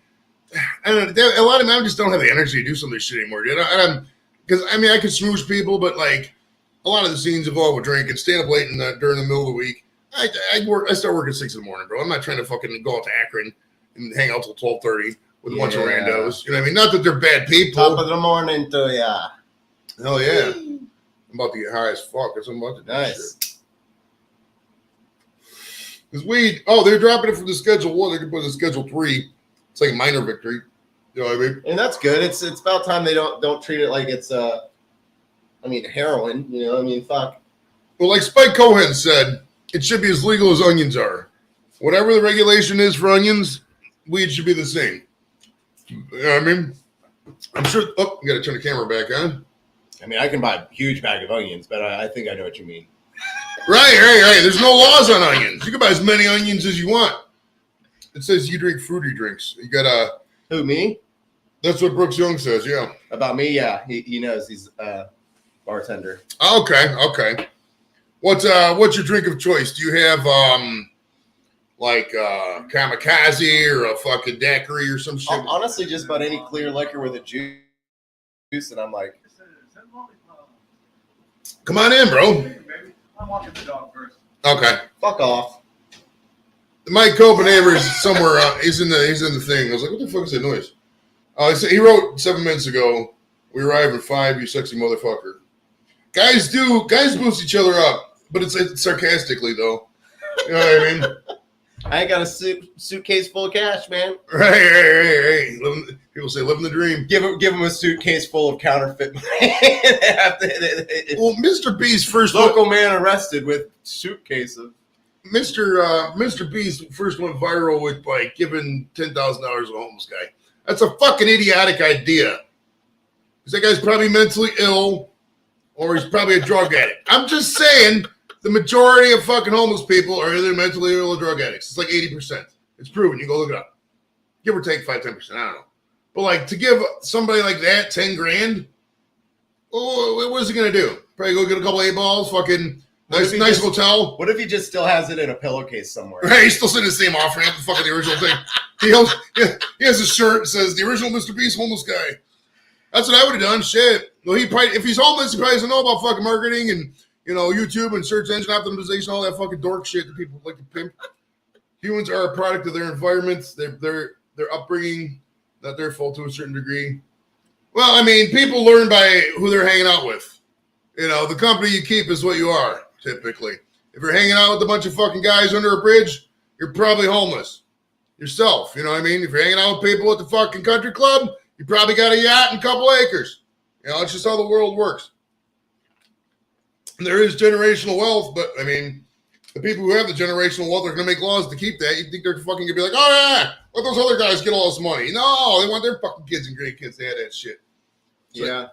I don't know. A lot of them I just don't have the energy to do some of this shit anymore, dude. Because I could smooch people, but like. A lot of the scenes involve with drinking, stand up late during the middle of the week. I start working at 6 a.m, bro. I'm not trying to fucking go out to Akron and hang out till 12:30 with a bunch of randos. You know what I mean? Not that they're bad people. Top of the morning to ya. Hell yeah. I'm about to get high as fuck. That's what I'm about to do. Nice. Because they're dropping it from the Schedule 1. They're going to put it in Schedule 3. It's like a minor victory. You know what I mean? And that's good. It's about time they don't treat it like it's heroin. You know, I mean, fuck. Well, like Spike Cohen said, it should be as legal as onions are. Whatever the regulation is for onions, weed should be the same. You know what I mean? I'm sure. Oh, you got to turn the camera back on. I mean, I can buy a huge bag of onions, but I think I know what you mean. Right. There's no laws on onions. You can buy as many onions as you want. It says you drink fruity drinks. You got Who, me? That's what Brooks Young says, yeah. About me, yeah. He knows. He's a bartender. Okay. What's your drink of choice? Do you have kamikaze or a fucking daiquiri or some shit? Honestly, just about any clear liquor with a juice, and I'm like, come on in, bro. I'm walking the dog first. Okay. Fuck off. Mike Copenhaver is somewhere. He's in the thing. I was like, what the fuck is that noise? He wrote 7 minutes ago. We arrive in 5. You sexy motherfucker. Guys boost each other up, but it's sarcastically though. You know what I mean? I ain't got a suitcase full of cash, man. Right. People say living the dream. Give him a suitcase full of counterfeit money. Well, Mr. B's first local man arrested with suitcase of. Mr. B's first went viral with like giving $10,000 to a homeless guy. That's a fucking idiotic idea. Because that guy's probably mentally ill, or he's probably a drug addict. I'm just saying. The majority of fucking homeless people are either mentally ill or drug addicts. It's like 80%. It's proven. You go look it up. Give or take 5-10%. I don't know. But like to give somebody like that $10,000, what is he gonna do? Probably go get a couple of 8-balls, fucking nice hotel. What if he just still has it in a pillowcase somewhere? Right, he's still sitting in the same off ramp, the fucking the original thing. He has a shirt that says the original Mr. Beast homeless guy. That's what I would have done. Shit. Well, if he's homeless, he probably doesn't know about fucking marketing and. You know, YouTube and search engine optimization, all that fucking dork shit that people like to pimp. Humans are a product of their environments, their upbringing, not their fault to a certain degree. Well, I mean, people learn by who they're hanging out with. You know, the company you keep is what you are, typically. If you're hanging out with a bunch of fucking guys under a bridge, you're probably homeless. Yourself, you know what I mean? If you're hanging out with people at the fucking country club, you probably got a yacht and a couple acres. You know, it's just how the world works. There is generational wealth, but I mean, the people who have the generational wealth are going to make laws to keep that. You think they're fucking going to be like, oh yeah, let those other guys get all this money. No, they want their fucking kids and grandkids to have that shit. So, yeah.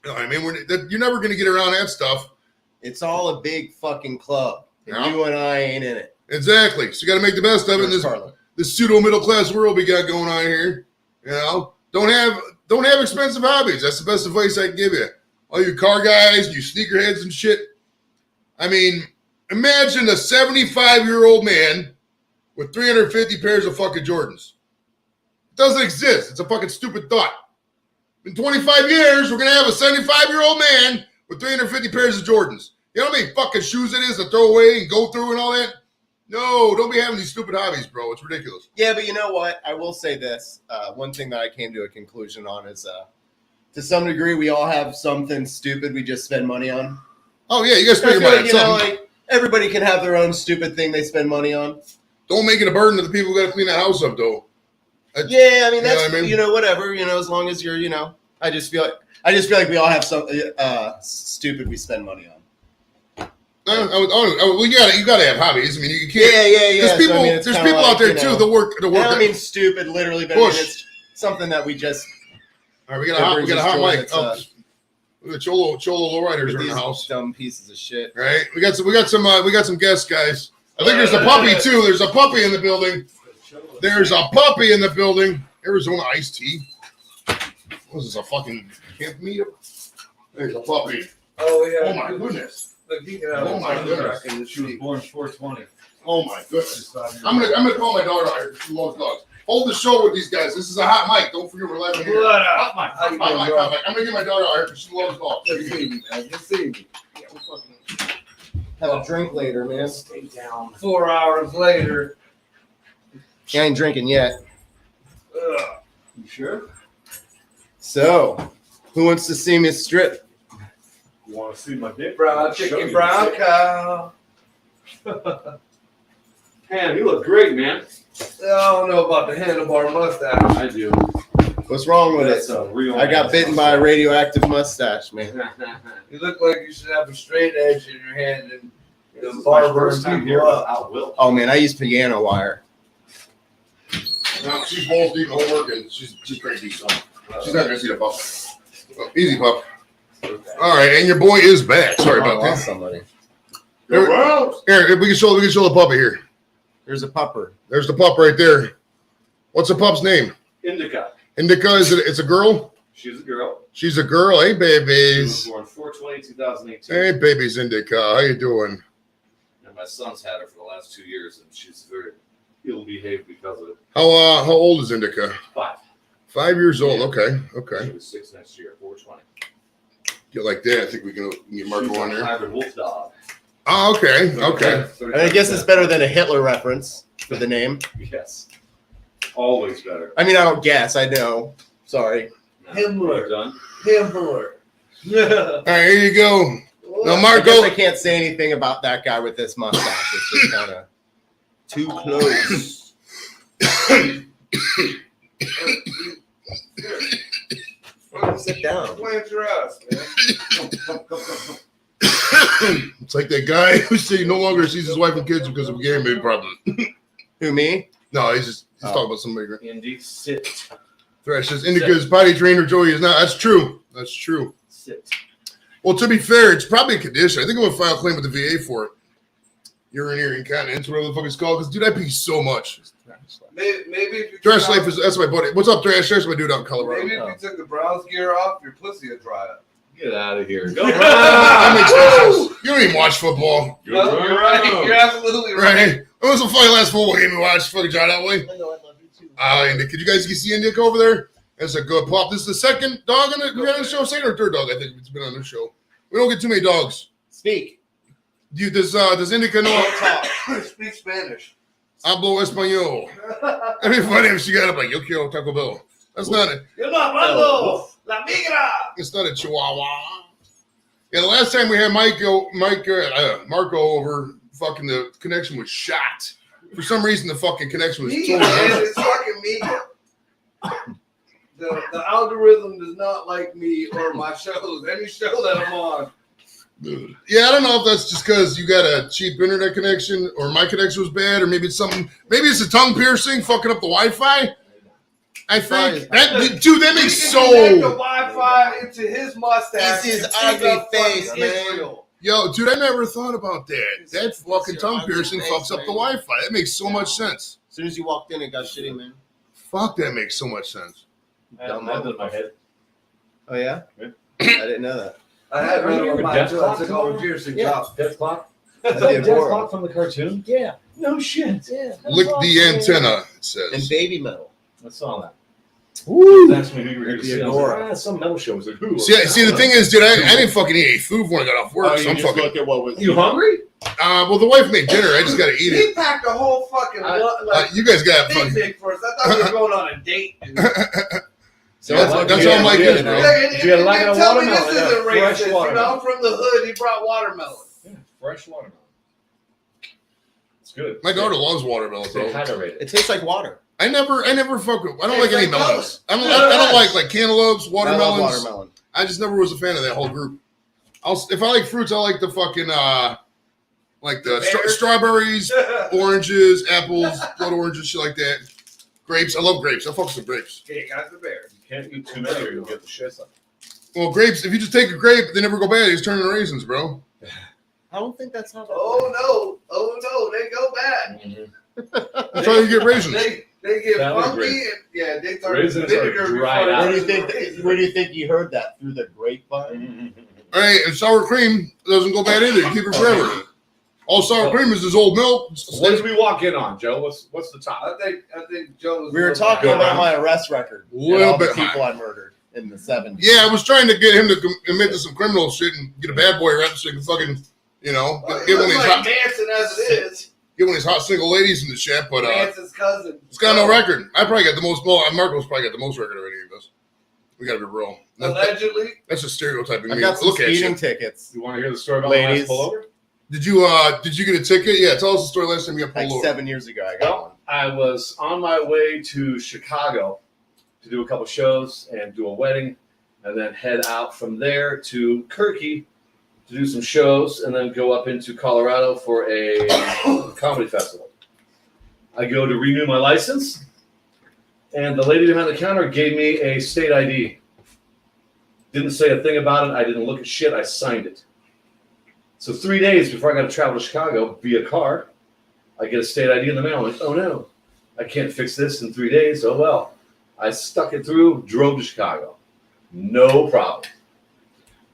You know, I mean, you're never going to get around that stuff. It's all a big fucking club. And you and I ain't in it. Exactly. So you got to make the best of it in this pseudo middle class world we got going on here. You know, don't have expensive hobbies. That's the best advice I can give you. All you car guys, you sneakerheads and shit. I mean, imagine a 75-year-old man with 350 pairs of fucking Jordans. It doesn't exist. It's a fucking stupid thought. In 25 years, we're going to have a 75-year-old man with 350 pairs of Jordans. You know how many fucking shoes it is to throw away and go through and all that? No, don't be having these stupid hobbies, bro. It's ridiculous. Yeah, but you know what? I will say this. One thing that I came to a conclusion on is to some degree, we all have something stupid we just spend money on. Oh, yeah, you guys spend your money on something. Like, everybody can have their own stupid thing they spend money on. Don't make it a burden to the people who got to clean that house up, though. Yeah, I mean, that's, whatever, as long as you're, I just feel like we all have some stupid we spend money on. Well, you gotta have hobbies. I mean, you can't. Yeah. There's people out there too that work. I don't mean stupid, literally, but I mean, it's something that we just. All right, we got a hot mic. The Cholo lowriders are in the house. Dumb pieces of shit. Right. We got some guests, guys. I think there's a puppy too. There's a puppy in the building. Arizona iced tea. What is this? A fucking camp meet? There's a puppy. Oh yeah. Oh my goodness. Look, he can have Oh my goodness. She was born 420. Oh my goodness. I'm gonna call my daughter out here. She loves dogs. Hold the show with these guys. This is a hot mic. Don't forget we're live here. Hot mic. I'm gonna get my daughter out here because she loves dogs. Good seeing you, man. Good seeing you. Yeah, we'll fucking have a drink later, man. Stay down. 4 hours later. I ain't drinking yet. You sure? So, who wants to see me strip? You want to see my dick? Brown chicken, brown cow. Ham, you look great, man. I don't know about the handlebar mustache. I do. What's wrong with That's it? a real. I got bitten by a radioactive mustache, man. You look like you should have a straight edge in your hand and This the is my barber first time and here people up. without Will. Oh man, I use piano wire. No, she's balls deep in homework and she's crazy. So she's not gonna see the pup. Oh, easy pup. All right, and your boy is back. Sorry about lost that. somebody. Here, we can show the puppy here. There's a pupper. There's the pup right there. What's the pup's name? Indica. Indica. It's a girl. She's a girl. She's a girl. Hey, She babies. was born 4/20/2018. Hey, babies, Indica. How you doing? And my son's had her for the last 2 years, and she's very ill-behaved because of it. How old is Indica? 5. 5 years old. Yeah. Okay. She Okay. was 6 next year. 4/20. Get like that. I think we can get Marco She's on a there. hybrid wolf dog. Oh, okay. Okay. I guess it's better than a Hitler reference for the name. Yes. Always better. I mean, I don't guess. I know. Sorry. Himmler. Done. Himmler. All right, here you go. Now, I Marco. guess I can't say anything about that guy with this mustache. It's just kind of too close. Sit down. Plant your ass, man. It's like that guy who said he no longer sees his wife and kids because of a gambling problem. Who, me? No, he's talking about somebody. Indy, sit. Thresh says Indica's potty trainer Joey is not. That's true. That's true. Sit. Well, to be fair, it's probably a condition. I think I'm gonna file a claim with the VA for it. Urinary incontinence, whatever the fuck it's called. Because dude, I pee so much. Maybe if you Thrash took Life is that's my buddy. What's up, Thrash? Thrash my dude out in Colorado. Maybe if you took the Browns gear off, your pussy would dry up. Get out of here. Go. That makes no sense. You don't even watch football, No, you're right. You're absolutely right. right? When was the fucking last football game you watched? Fucking John that way. I know, I love you too. And could you guys see Indica over there? That's a good pop. This is the second dog on the show, second or third dog. I think it's been on the show. We don't get too many dogs. Speak. Does Indica know? Speak Spanish. Hablo español. That'd be funny if she got up like, yo quiero Taco Bell. That's not it. You're not hablando. La migra. It's not a chihuahua. Yeah, the last time we had Marco over, fucking the connection was shot. For some reason, the fucking connection was Migra, totally man, it's fucking migra. The algorithm does not like me or my shows. Any show that I'm on. Yeah, I don't know if that's just because you got a cheap internet connection or my connection was bad, or maybe it's something. Maybe it's a tongue piercing fucking up the Wi-Fi. I think that dude, that makes He can connect the so. Wi-Fi into his mustache. It's his and take ugly up fucking face, man. Israel. Yo, dude, I never thought about that. That fucking your tongue ugly piercing face, fucks up the man. Wi-Fi. That makes so much sense. As soon as you walked in, it got shitty, man. Fuck, that makes so much sense. I had that in my head. Oh, yeah? Yeah. I didn't know that. I had Are you one of a mine deaf too. I clock took all the tomorrow? piercing Yeah, off. Death Clock. That'd Is be that Death adorable. Clock from the cartoon? Yeah. No shit. Yeah. Lick the antenna, it And says. baby metal. I saw that. Woo. That's when you were here to see. I was like, some metal show. I was like, who? See, the thing is, dude, I didn't fucking eat any food when I got off work. Oh, So you I'm just fucking. look at what was. You hungry? Well, the wife made dinner. I just got to eat it. He packed a whole fucking You guys got fucking. picnic for us. I thought we were going on a date. So That's all my kids, bro. Did you like a tell me watermelon? this isn't Yeah, fresh racist. You know, watermelon. I'm from the hood. He brought watermelon. Yeah, fresh watermelon. It's good. My daughter loves watermelon, Stay bro. hydrated. It tastes like water. I never fuck with. I don't like Tastes any like melons. I don't like cantaloupes, I love watermelons. watermelon. I just never was a fan of that whole group. If I like fruits, I like the fucking like the Pears? strawberries, oranges, apples, blood oranges, shit like that. Grapes, I love grapes. I fuck with some grapes. Okay, got the bear. You can't eat too many or you'll get the shits up. Well, grapes. If you just take a grape, they never go bad. They just turn into raisins, bro. I don't think that's how that Oh no, they go bad. That's how you get raisins. They get That was funky great. and yeah, they turn Raisins are vinegar dried before out. Where do they you turn think? raisins. Where do you think you heard that? Through the grapevine? All right, and sour cream doesn't go bad either. You keep it forever. All sour cream is old milk. What did we walk in on, Joe? What's the top? I think Joe was. We were talking about my arrest record. And Little all the bit people high. I murdered in the 70s. Yeah, I was trying to get him to commit to some criminal shit and get a bad boy rap so he can fucking, He get one of looks these like hot, Manson as it is. get one of these hot single ladies in the shit. But Manson's cousin. it's got no record. I probably got the most. Well, Marco's probably got the most record of any of us. We got to be real. Allegedly. That's a stereotyping I me. got some Look at speeding you. tickets. You want to hear the story about Ladies. the last pullover? Did you get a ticket? Yeah, tell us the story last time you got pulled over. 7 years ago, I got one. I was on my way to Chicago to do a couple shows and do a wedding, and then head out from there to Kirky to do some shows, and then go up into Colorado for a comedy festival. I go to renew my license, and the lady behind the counter gave me a state ID. Didn't say a thing about it. I didn't look at shit. I signed it. So 3 days before I got to travel to Chicago via car, I get a state ID in the mail. I'm like, oh no, I can't fix this in 3 days. Oh well. I stuck it through, drove to Chicago. No problem.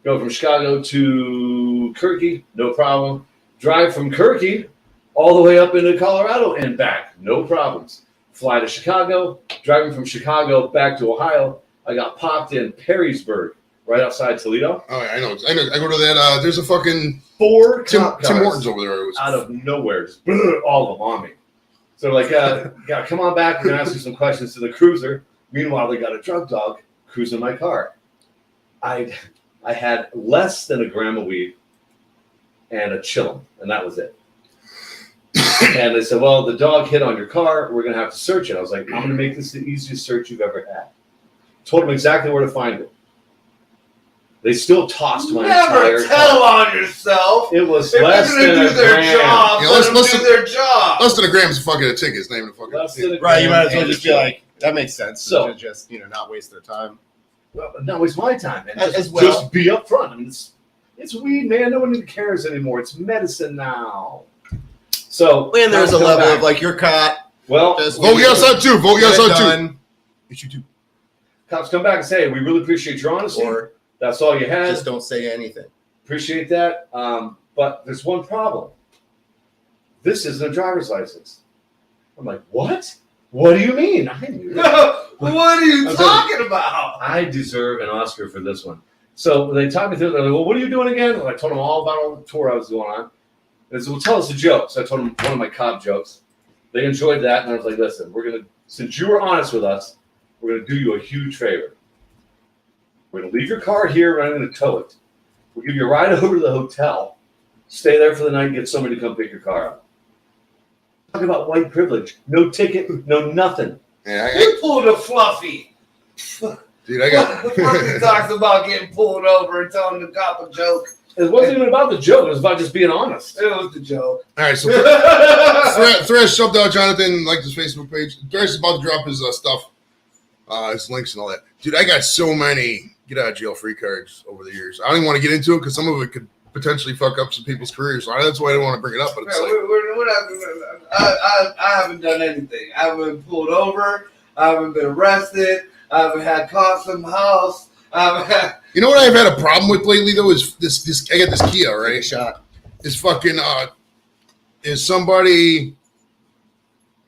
Go from Chicago to Kirky, no problem. Drive from Kirky all the way up into Colorado and back, no problems. Fly to Chicago, driving from Chicago back to Ohio. I got popped in Perrysburg, right outside Toledo. Oh, I know. I go to that. There's a fucking 4 Tim cars Hortons over there. out of nowhere, just all of them on me. So like, come on back. We're gonna ask you some questions to the cruiser. Meanwhile, they got a drug dog cruising my car. I had less than a gram of weed and a chillum, and that was it. And they said, well, the dog hit on your car. We're going to have to search it. I was like, I'm going to make this the easiest search you've ever had. Told them exactly where to find it. They still tossed my entire Never tell on yourself. It was if less they're than gonna a do their gram. job, Yeah, let them do their job. Less than a gram is fucking a ticket. It's not even a fucking Less ticket. than a Right, you might as well gram just and be a like, that makes sense. So- To just, not waste their time. Well, no, it's my time, man. As Just, well. just be up front. I mean, it's weed, man. No one even cares anymore. It's medicine now. So And there's a come level back. of like, you're caught. Well, Just Vote yes on two. Vote yes on two. done, It's you too. cops come back and say, we really appreciate your honesty. or That's all you had. just don't say anything. Appreciate that. But there's one problem. This isn't a driver's license. I'm like, what? What do you mean? I knew that. What are you I'm talking about? I deserve an Oscar for this one. So they talked me through it. They're like, well, what are you doing again? And I told them all about the tour I was going on. They said, well, tell us a joke. So I told them one of my cop jokes. They enjoyed that. And I was like, listen, since you were honest with us, we're going to do you a huge favor. We're going to leave your car here and I'm going to tow it. We'll give you a ride over to the hotel. Stay there for the night and get somebody to come pick your car up. Talk about white privilege. No ticket, no nothing. Yeah, You pulled a Fluffy. dude, I got. Fluffy talks about getting pulled over and telling the cop a joke. It wasn't even about the joke. It was about just being honest. It was the joke. All right, so Thresh shoved out Jonathan, liked his Facebook page. Thresh is about to drop his stuff, his links and all that. Dude, I got so many get out of jail free cards over the years. I don't even want to get into it because some of it could potentially fuck up some people's careers. So that's why I don't want to bring it up. But it's like, I haven't done anything. I haven't been pulled over. I haven't been arrested. I haven't had cops in the house. you know what I've had a problem with lately though is this. I got this Kia, Take a right? shot. Is fucking is somebody.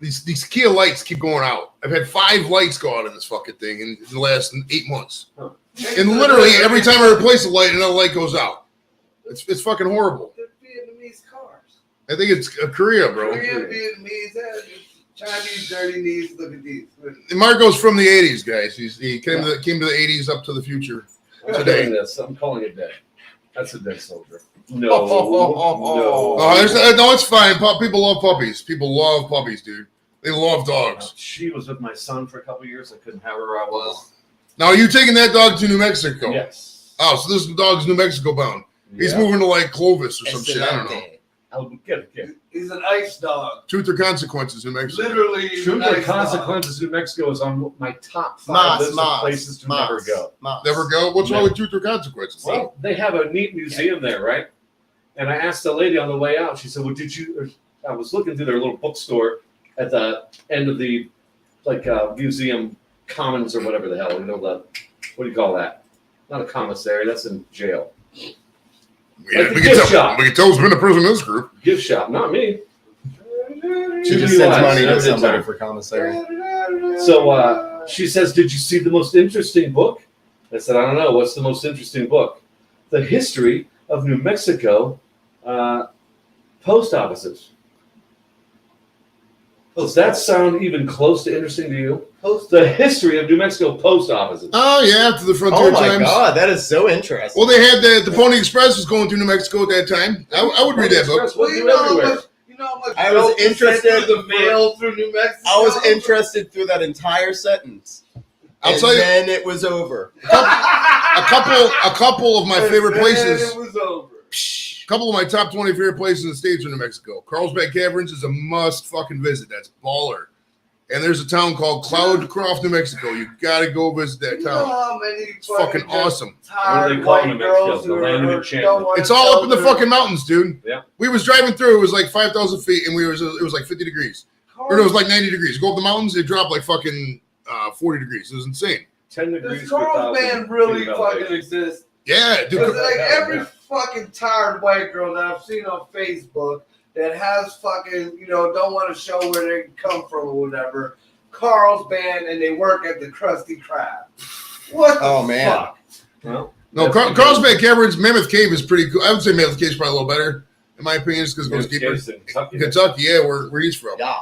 These Kia lights keep going out. I've had 5 lights go out in this fucking thing in the last 8 months. And literally every time I replace a light, another light goes out. It's fucking horrible. They're Vietnamese cars. I think it's Korea, bro. Korean, Vietnamese, Chinese, dirty knees. Look at these. And Marco's from the 80s, guys. He came to the 80s up to the future. I'm Today. doing this. I'm calling it dead. That's a dead soldier. No. No, it's fine. People love puppies. People love puppies, dude. They love dogs. She was with my son for a couple of years. I couldn't have her where I was. Now, are you taking that dog to New Mexico? Yes. Oh, so this dog's New Mexico bound. He's Yeah. moving to like Clovis or some shit. I don't know. I'll get it. He's an ice dog. Truth or Consequences, New Mexico. Literally, he's Truth an or ice dog. Consequences, New Mexico is on my top 5 list of places to never go. Never go. What's wrong Never. with Truth or Consequences? Well, they have a neat museum there, right? And I asked the lady on the way out. She said, "Well, did you?" I was looking through their little bookstore at the end of the museum commons or whatever the hell. You know what do you call that? Not a commissary. That's in jail. Yeah, Like the gift shop. we can tell who's been to prison in this group. Gift shop, not me. She just sends money to somebody for commissary. So she says, "Did you see the most interesting book?" I said, "I don't know. What's the most interesting book?" The history of New Mexico post offices. Does that sound even close to interesting to you? The history of New Mexico post offices. Oh yeah, after the frontier times. Oh my god, that is so interesting. Well, they had the Pony Express was going through New Mexico at that time. I would read that book. Well, you know how much I was interested through the mail through New Mexico. I was interested through that entire sentence. I'll tell you. Then it was over. A couple of my favorite places. It was over. A couple of my top 20 favorite places in the States are New Mexico. Carlsbad Caverns is a must fucking visit. That's baller. And there's a town called Cloudcroft, New Mexico. You gotta go visit that town. You know how many it's fucking awesome. What do they call New Mexico? The land of enchantment. It's all up in the fucking mountains, dude. Yeah. We was driving through. It was like 5,000 feet, and it was like 50 degrees. Or it was like 90 degrees. Go up the mountains, it dropped like fucking 40 degrees. It was insane. 10 degrees. Does Carlsbad really fucking exist? Yeah, dude. Like every fucking tired white girl that I've seen on Facebook that has fucking, don't want to show where they come from or whatever, Carlsbad, and they work at the Krusty Krab. What the fuck? Well, no, Carlsbad Caverns, Mammoth Cave is pretty cool. I would say Mammoth Cave is probably a little better, in my opinion, just because it goes deeper. Kentucky, yeah, where he's from. Yeah.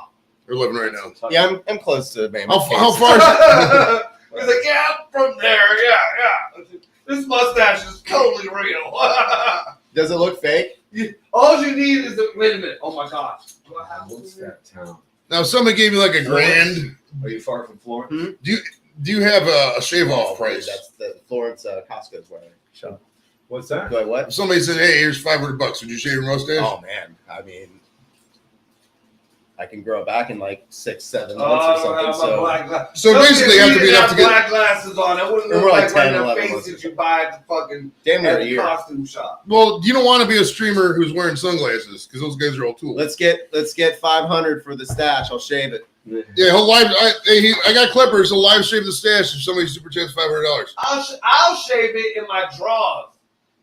We're living right now. Yeah, I'm close to Mammoth Cave. How far is it? He's like, yeah, I'm from there. Yeah. This mustache is totally real. Does it look fake? All you need is wait a minute. Oh my gosh. What's that town? Now, if somebody gave you like a grand. Are you far from Florence? Do you have a shave off price? That's the Florence Costco's wearing. Shut up. What's that? Like what? If somebody said, "Hey, here's $500. Would you shave your mustache?" Oh man, I mean, I can grow it back in like 6-7 months or something. So basically, you have to be enough to get black glasses on. It wouldn't look like one of the faces you buy at the fucking costume shop. Well, you don't want to be a streamer who's wearing sunglasses because those guys are all tools. Let's get 500 for the stash. I'll shave it. Yeah, he'll live. I got clippers. He'll live shave the stash if somebody super chats $500. I'll shave it in my drawers.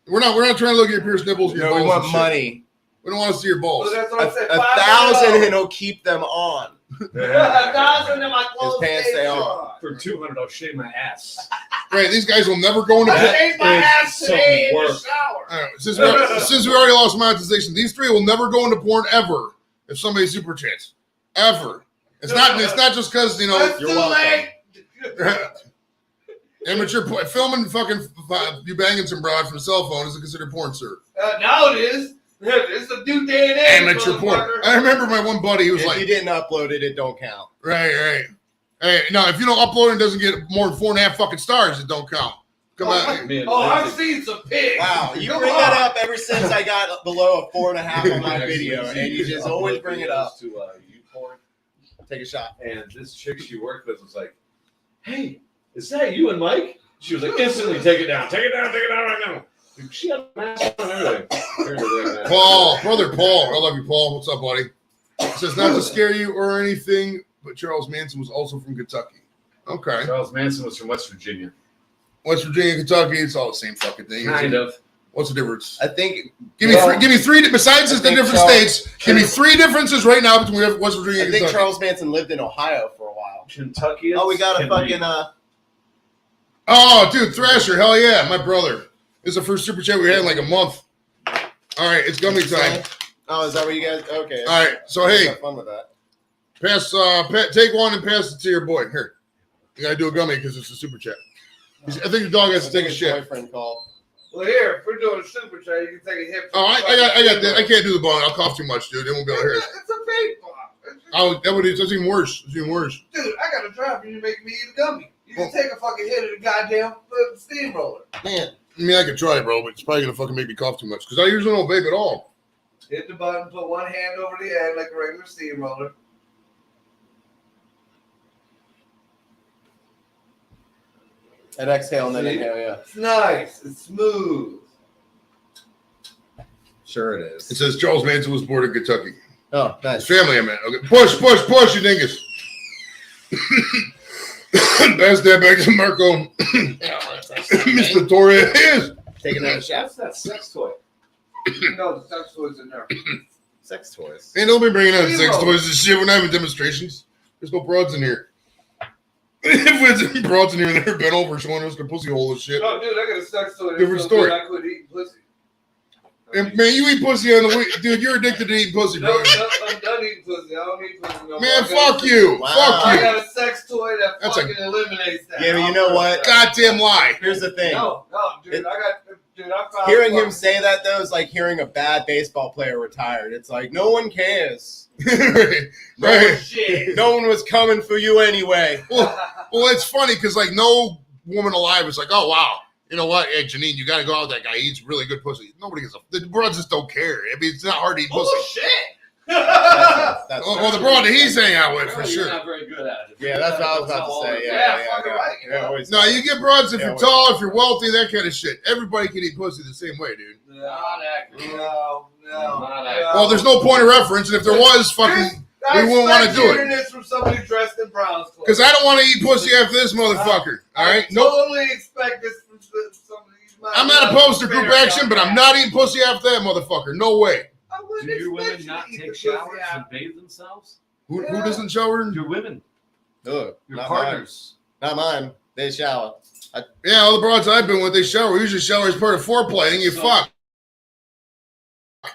We're not trying to look at your pierced nipples. No, we want money. We don't want to see your balls. Well, that's what I said. 1,000 and he'll keep them on. 1,000 and my clothes His pants stay on. For 200, I'll shave my ass. Right, these guys will never go into. I shaved my ass today in the shower. All right, since we already lost monetization, these three will never go into porn ever if somebody super chats. Ever. It's not just because you're welcome. Amateur filming fucking you banging some broad from a cell phone isn't considered porn, sir. Now it is. It's a new day and age. Amateur porn. I remember my one buddy. He was if you didn't upload it, it don't count. Right. Hey, no, if you don't upload it, it doesn't get more than 4.5 fucking stars. It don't count. Come on. I've seen some pigs. Wow, you bring that up ever since I got below a 4.5 on my video, and you just always bring it up. To YouPorn. Take a shot. And this chick she worked with was like, "Hey, is that you and Mike?" She was like, "Instantly, take it down right now." She had a mask on and everything. Paul, brother Paul. I love you, Paul. What's up, buddy? It says not to scare you or anything, but Charles Manson was also from Kentucky. Okay. Charles Manson was from West Virginia. West Virginia, Kentucky, it's all the same fucking thing. Kind of. What's the difference? I think. Give me three. Besides the different states, give me three differences right now between West Virginia and Kentucky. I think Charles Manson lived in Ohio for a while. Kentucky. Oh, we got a fucking. Oh, dude, Thrasher, hell yeah, my brother. This is the first super chat we had in like a month. All right, it's gummy time. Oh, is that what you guys? Okay. All right, so hey, have fun with that. Take one and pass it to your boy. Here, you gotta do a gummy because it's a super chat. I think the dog has to take a shit. Boyfriend called. Well, here, if we're doing a super chat, you can take a hit. Oh, I got that. I can't do the bong. I'll cough too much, dude. They won't be able to hear it. It's a vape bomb. Oh, that's even worse. It's even worse. Dude, I got a drive and you make me eat a gummy. You can take a fucking hit of the goddamn steamroller. Man. I mean, I could try, bro, but it's probably gonna fucking make me cough too much because I usually don't vape at all. Hit the button, put one hand over the end like a regular steamroller. And exhale and then inhale, yeah. It's nice. It's smooth. Sure it is. It says Charles Manson was born in Kentucky. Oh, nice. His family, I meant. Okay. Push, you dingus. Pass that back to Marco. Mr. Torres. Take another shot. What's that sex toy? No, the sex toys in there. Sex toys. Ain't nobody bringing out sex toys and shit. We're not having demonstrations. There's no broads in here. If there's broads in here, they're bent over showing us their pussy hole and shit. Oh, dude, I got a sex toy. Different story. I quit eating pussy. And, man, you eat pussy on the week, dude. You're addicted to eating pussy, bro. No, I'm done eating pussy. I don't eat pussy no more. Man, fuck you. Wow. Fuck I you. got a sex toy that That's fucking eliminates that. Yeah, but you know what? Goddamn lie. Here's the thing. No, dude. I found Hearing him say that though is like hearing a bad baseball player retired. It's like no one cares. Right. Shit. No one was coming for you anyway. Well, it's funny because like no woman alive is like, oh wow, you know what? Hey, Janine, you got to go out with that guy. He eats really good pussy. Nobody gives a. The broads just don't care. I mean, it's not hard to eat pussy. Bullshit. That's Well, the broad that he's hanging out with for You're sure. not very good at it. Yeah, that's what I was about to say. Yeah, fucking right. Yeah, always. No, you get broads if Yeah, you're well- tall, if you're wealthy, that kind of shit. Everybody can eat pussy the same way, dude. Not accurate. No. Not accurate. Well, there's no point of reference, and if there was, fucking, we wouldn't want to do it. This from somebody dressed in Browns clothes. Because I don't want to eat pussy after this motherfucker. All right, I no, totally expect this from somebody. I'm not opposed to group action, but I'm not eating pussy after that motherfucker. No way. Do your women not take showers and bathe themselves? Who doesn't shower? Your women, Ugh, your not partners. Mine. Not mine. They shower. Yeah, all the broads I've been with, they shower. We usually shower as part of foreplay, and you So- fuck.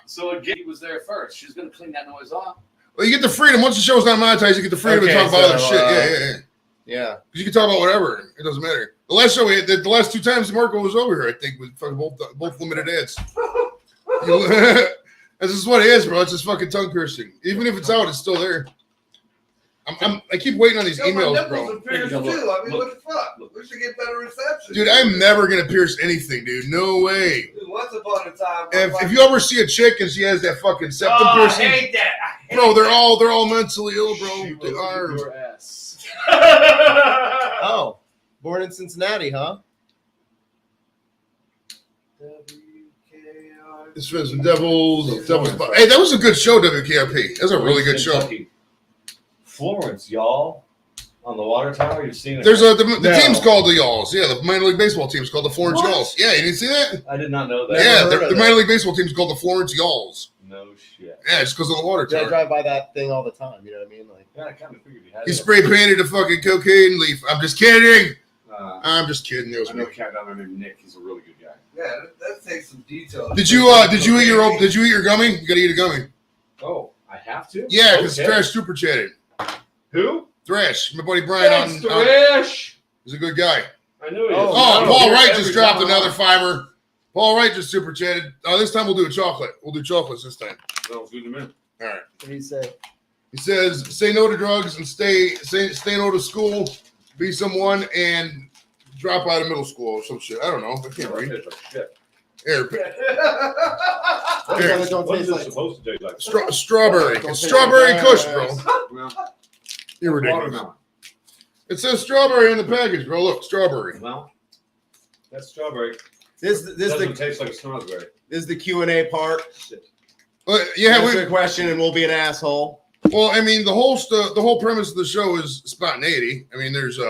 So again, he was there first. She's gonna clean that noise off. Well, you get the freedom. Once the show's not monetized, you get the freedom to Okay, talk about other so, shit. Yeah. Yeah. Because you can talk about whatever. It doesn't matter. The last show, the last two times Marco was over here, I think, with fucking both limited ads. This is what it is, bro. It's just fucking tongue piercing. Even if it's out, it's still there. I keep waiting on these emails, bro. Too. I mean, what the fuck? We should get better reception. Dude, I'm never gonna pierce anything, dude. No way. Dude, once upon a time. If you ever see a chick and she has that fucking septum I piercing, hate that. I hate bro, they're that. all mentally ill, She bro. They will are. eat your ass. Oh, born in Cincinnati, huh? This was the Devils. Hey, that was a good show, WKRP. That's a really good show. Kentucky. Florence, y'all, on the water tower. You've seen it. There's the No. team's called the Y'alls. Yeah, the minor league baseball team's called the Florence What? Y'alls. Yeah, you didn't see that? I did not know that. Never Yeah, heard of the that. minor league baseball team's called the Florence Y'alls. No shit. Yeah, it's because of the water I tower. drive by that thing all the time. You know what I mean? Like, Yeah, I kind of figured you had He it. spray painted a fucking cocaine leaf. I'm just kidding. Uh, I'm just kidding. It was I know me. a cat down there named Nick. He's a really good guy. Yeah, that takes some detail. Did you eat your gummy? You gotta eat a gummy. Oh, I have to? Yeah, because Okay. Thrash super chatted. Who? Thrash, my buddy Brian Thanks, on Thresh. he's a good guy. I knew he Oh, is. Oh, I don't Paul hear Wright every just dropped time. another $5. Paul Wright just super chatted. This time we'll do a chocolate. We'll do chocolates this time. Sounds good to me. All right. what do you say? He says, "Say no to drugs and stay no to school. Be someone and drop out of middle school or some shit. I don't know. I can't read. Tastes like shit. Here, What Here. if it don't What is taste it like? supposed to taste like? strawberry. Don't It's taste strawberry like kush, that. bro. Well, You're ridiculous. watermelon. It says strawberry in the package, bro. Look, strawberry. Well, that's strawberry. This Doesn't taste like a strawberry. this is the Q&A part. Shit. Yeah, Answer a question and we'll be an asshole. well, I mean, the whole premise of the show is spontaneity. I mean, there's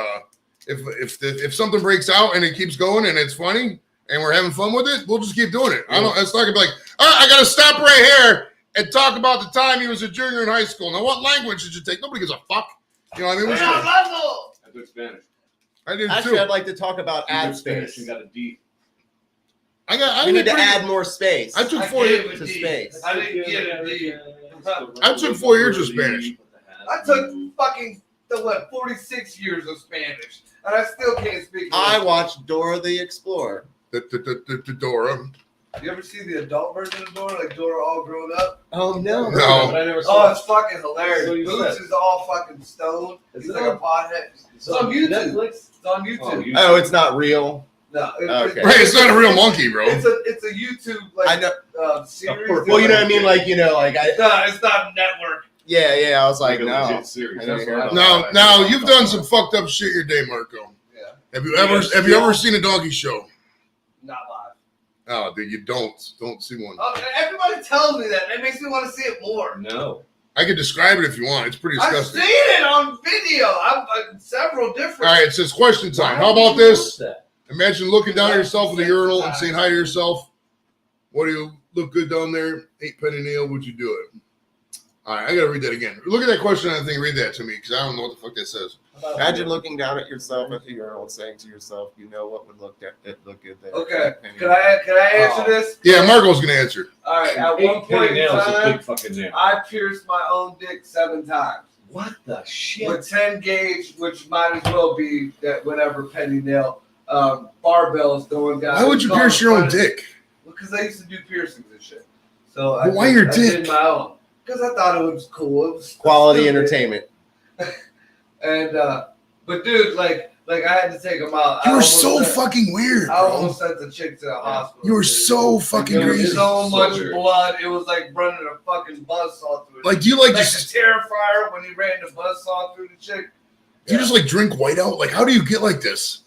if something breaks out and it keeps going and it's funny and we're having fun with it, we'll just keep doing it. I don't. It's not gonna be like, all right, I gotta stop right here and talk about the time he was a junior in high school. Now, what language did you take? Nobody gives a fuck. You know what I mean? I took Spanish. I did Actually, too. I'd like to talk about I ad took Spanish space. and got a D. I We need to pretty- add more space. I took I 4 gave years. it to D. space. I didn't get a D. I took 4 years of Spanish. I took fucking 46 years of Spanish, and I still can't speak. I watched Dora the Explorer. The Dora. You ever see the adult version of Dora, like Dora all grown up? Oh no! No. But I never Oh, saw it's fucking hilarious. So you Boots said. is all fucking stoned. Is He's it like a on- pothead. It's So on YouTube. Netflix? It's on YouTube. Oh, it's not real. No, Okay. Right, it's not a real monkey, bro. It's a YouTube I like know. series. Well, you know what I mean. Like I. No, it's not network. Yeah. I was like, no. Legit series. I That's didn't what hear I about thought. Now you've done some fucked up shit your day, Marco. Yeah, Have you ever seen a donkey show? not live. Oh, dude, you don't see one. Oh, everybody tells me that. It makes me want to see it more. No. I can describe it if you want. It's pretty I've disgusting. seen it on video. I've several different. All right, it says question time. How about this? Imagine looking down at yourself in the urinal and saying hi to yourself. What do you look good down there? 8 penny nail. Would you do it? All right, I gotta read that again. Look at that question on the thing. Read that to me because I don't know what the fuck that says. Imagine looking down at yourself at the urinal, saying to yourself, "You know what would look good there." Okay, can I answer this? Yeah, Marco's gonna answer. All right. At one point in nail is a time, big fucking nail. I pierced my own dick 7 times What the shit? with 10 gauge, which might as well be that whatever penny nail barbells going down. Why would you pierce your own dick? Because I used to do piercings and shit. So But why your I dick? did my own. Because I thought it was cool. It was Quality stupid. entertainment. And but dude, like I had to take him out. You were so fucking weird, I bro. almost sent the chick to the hospital. You were dude. so fucking There was crazy. so much weird. blood. It was like running a fucking buzzsaw through it. Like, do you like like just the Terrifier when he ran the buzzsaw through the chick. do you just like drink whiteout? Like, how do you get like this?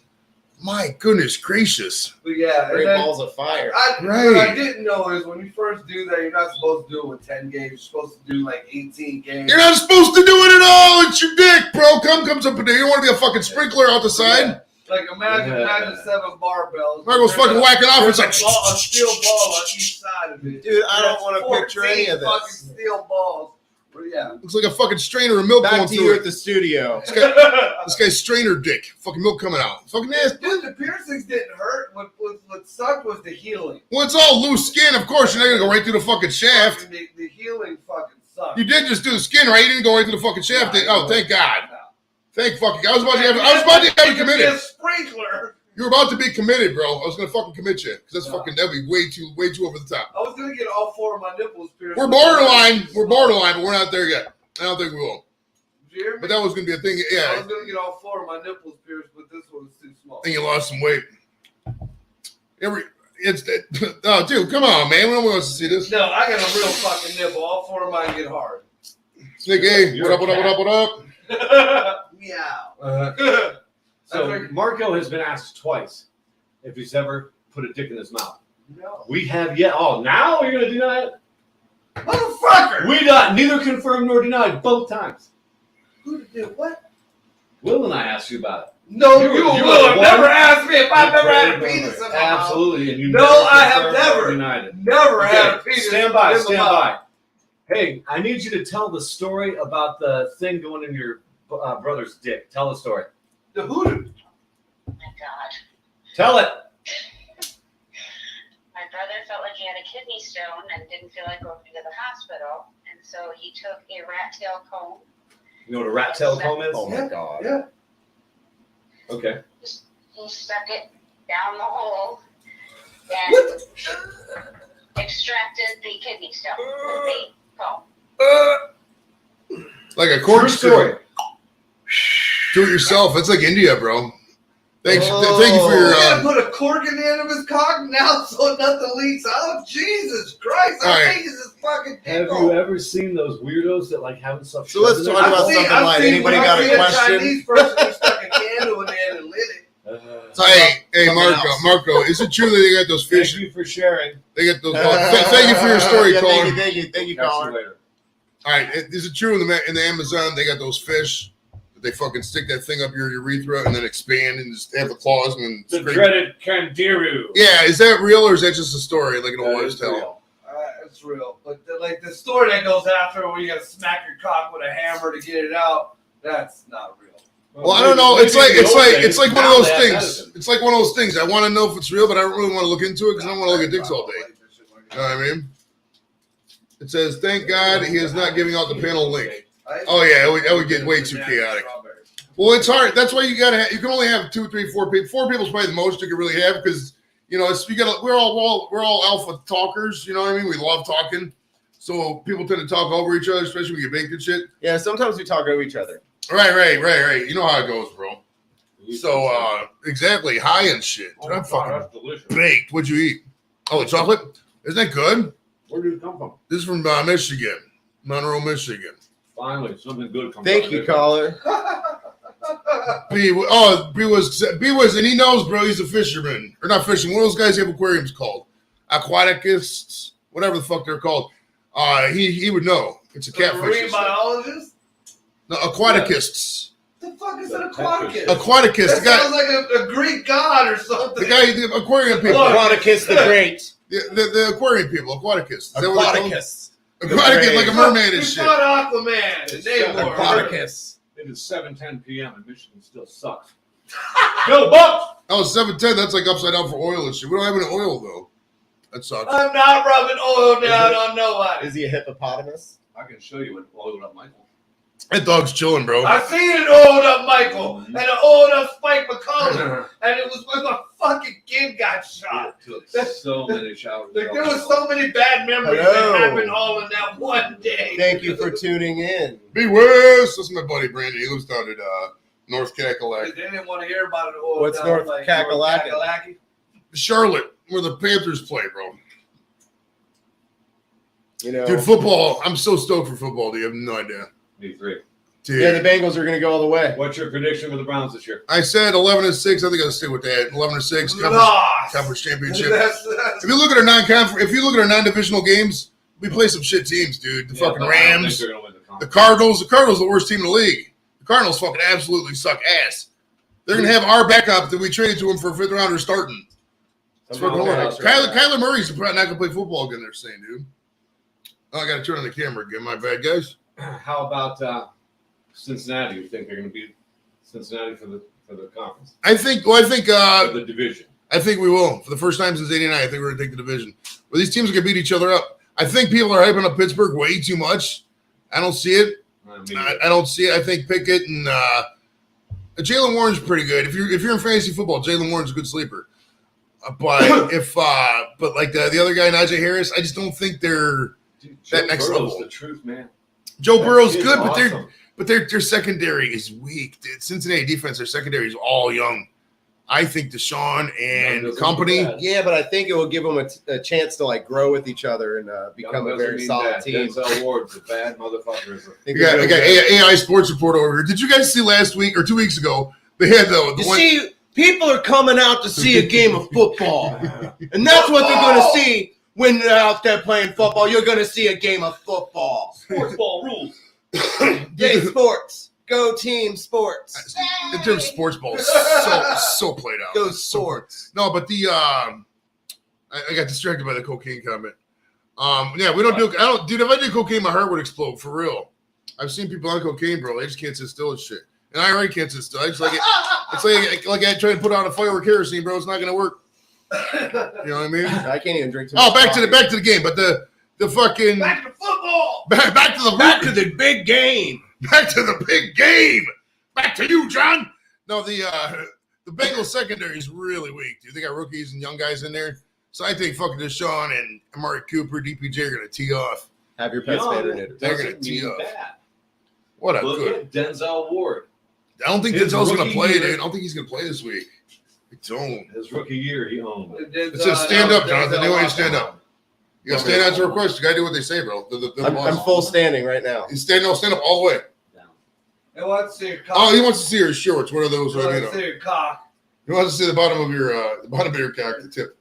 My goodness gracious! But yeah, Great and then balls of fire. what Right. I didn't know is when you first do that, you're not supposed to do it with 10 gauge. You're supposed to do like 18 gauge. You're not supposed to do it at all. It's your dick, bro. Cum comes up in there. You don't want to be a fucking sprinkler out the side. Yeah. Like imagine 7 barbells. Marco's fucking whacking off. It's There's like a steel ball on each side of it. Dude, I don't That's want to picture any of 14 fucking this. steel balls. But yeah. looks like a fucking strainer of milk Back going to through you it. at the studio. This guy's strainer dick. Fucking milk coming out. Fucking nasty. Dude, the piercings didn't hurt. What sucked was the healing. Well, it's all loose skin. Of course, you're not gonna go right through the fucking shaft. Fucking the healing fucking sucked. You did just do the skin, right? You didn't go right through the fucking shaft. Oh, thank God. Thank fucking God. I was about to have you committed. A sprinkler. You were about to be committed, bro. I was gonna fucking commit you because that'd be way too over the top. I was gonna get all 4 of my nipples pierced. We're borderline, but we're not there yet. I don't think we will. Did you hear me? But that was gonna be a thing. I Yeah, was gonna get all 4 of my nipples pierced, but this one was too small. and you lost some weight. Oh, dude, come on, man. No one wants to see this. No, I got a real fucking nipple. All 4 of mine get hard. Snake, hey, what up? Meow. So Marco has been asked twice if he's ever put a dick in his mouth. No. We have yet. Oh, now you're gonna deny it? Motherfucker! We not neither confirmed nor denied both times. Who did what? Will and I asked you about it. No, You you were will have one- never asked me if I've never had a penis in my mouth. Absolutely, and you No, never I have confirmed nor never. denied it. Never Okay, had a penis. stand by, in my stand mouth. by. Hey, I need you to tell the story about the thing going in your brother's dick. Tell the story. The hoodoo. Oh my God. Tell it. My brother felt like he had a kidney stone and didn't feel like going to the hospital. And so he took a rat tail comb. You know what a rat tail comb is? Oh my God. Yeah. Okay. He stuck it down the hole and extracted the kidney stone with the comb. Like a True corkscrew. story. Do it yourself. It's like India, bro. Thank you for You're your. gonna put a cork in the end of his cock now so nothing leaks out? Jesus Christ! All How right. big is this fucking dick? Have you ever seen those weirdos that like having stuff? So let's shoved in talk their about mouth? something light. Anybody got a question? A Chinese person who stuck a candle in there and lit it. So, hey, Something Marco, else. Marco, is it true that they got those Thank fish? you for sharing. They got those. Thank you for your story, Yeah, caller. thank you, Catch you caller. later. All right, is it true in the Amazon they got those fish that they fucking stick that thing up your urethra and then expand and just have the claws and then The scrape? dreaded kangaroo. Yeah, is that real or is that just a story like an old That wives' is tale? real. It's real, but the story that goes after where you gotta smack your cock with a hammer to get it out, that's not real. Well, I don't know. It's like one of those Now they have things. medicine. It's like one of those things. I want to know if it's real, but I don't really want to look into it because I don't want to look at dicks all day. You know what I mean? It says, "Thank God he is not giving out the panel link." Oh yeah, that would get way too chaotic. Well, it's hard. That's why you gotta. You can only have 2, 3, 4 people. 4 people's probably the most you can really have because we're all alpha talkers. You know what I mean? We love talking, so people tend to talk over each other, especially when you baked and shit. Yeah, sometimes we talk over each other. Right. You know how it goes, bro. So exactly, high and shit. Dude, I'm fucking that's delicious. baked. What'd you eat? Oh, the chocolate. Isn't that good? Where did it come from? This is from Michigan, Monroe, Michigan. Finally, something good comes Thank out you, of it. caller. B was, and he knows, bro. He's a fisherman, or not fisherman. One of those guys who have aquariums called aquatics, whatever the fuck they're called. He would know. It's a catfish. Marine biologist? No, aquaticists. The fuck is an aquaticus? Aquaticus. That The guy. sounds like a Greek god or something. The aquarium people. Look. Aquaticus the Great. The aquarium people. Aquaticists. Is that what they're called? Aquaticus. Aquatic like a mermaid and He shit. fought Aquaman. And they were Aquaticus. It is 7:10 p.m. and Michigan still sucks. Go Bucks! Oh, 710. That's like upside down for oil and shit. We don't have any oil though. That sucks. I'm not rubbing oil down on nobody. Is he a hippopotamus? I can show you an oiled up Michael. That dog's chilling, bro. I seen an oiled up Michael and an oiled up Spike McCollum, and it was when my fucking kid got shot. It took so many showers. Like, there was so many bad memories Hello. that happened all in that one day. Thank you for tuning in. Be West. That's my buddy Brandon. He lives down at North Kakalak. They didn't want to hear about it. Oiled What's down, North like, Kakalaki? North Kakalaki. Charlotte, where the Panthers play, bro. You know, Dude, football. I'm so stoked for football, dude. You have no idea. Me three. Dude. yeah, the Bengals are going to go all the way. What's your prediction for the Browns this year? I said 11-6. I think I'll stick with that. 11-6. Lost. Conference championship. That's- If you look at our non-divisional games, we play some shit teams, dude. The fucking but I don't think Rams, they're gonna win the the conference. Cardinals. The Cardinals are the worst team in the league. The Cardinals fucking absolutely suck ass. They're gonna have our backup that we traded to him for a fifth rounder starting. That's fucking hilarious. Kyler Murray's probably not gonna play football again. They're saying, dude. Oh, I gotta turn on the camera again. My bad, guys. How about Cincinnati? You think they're going to beat Cincinnati for the conference? I think For the division. I think we will. For the first time since '89, I think we're gonna take the division. Well, these teams are gonna beat each other up. I think people are hyping up Pittsburgh way too much. I don't see it. I don't see it. I think Pickett and Jalen Warren's pretty good. If you're in fantasy football, Jalen Warren's a good sleeper. But but like the other guy, Najee Harris, I just don't think they're that next Burrow's level. the truth, man. Joe Burrow's That kid's good, awesome. but their secondary is weak. Dude, Cincinnati defense, their secondary is all young. I think Deshaun and Young doesn't company. mean bad. Yeah, but I think it will give them a chance to like grow with each other and become Young a doesn't very mean solid bad. team. Denzel Ward's a bad motherfucker. I think I they're got doing good. AI Sports Report over here. Did you guys see last week or 2 weeks ago? They had the You one. see, people are coming out to see a game of football, and that's what they're going to see when they're out there playing football. You're going to see a game of football. Sports ball rules. Yay, sports! Go team, sports! In terms of sports ball, so played out. Go So- sports! No, but I got distracted by the cocaine comment. Yeah, we don't do. I don't, dude. If I did cocaine, my heart would explode for real. I've seen people on cocaine, bro. They just can't sit still and shit. And I already can't sit still. It's like I try to put on a fire with kerosene, bro. It's not gonna work. You know what I mean? I can't even drink too Oh, much back to the game. But the fucking Back to football. back to the big game. back to the big game. Back to you, John. No, the Bengals secondary is really weak, dude. They got rookies and young guys in there. So I think fucking Deshaun and Amari Cooper, DPJ are gonna tee off. Have your pets spayed or Young neutered. They're gonna doesn't tee mean up. bad. What a Look good. at Denzel Ward. I don't think His Denzel's gonna rookie play, year- dude. I don't think he's gonna play this week. I don't. His rookie year, he owned it. It says stand up, Jonathan. They want you to stand up. You gotta stand out to request. You gotta do what they say, bro. I'm full standing right now. You stand up all the way. He wants to see your cock. Oh, he wants to see your shorts. What are those? He Right wants to see now? your cock. He wants to see the bottom of your cock, the tip.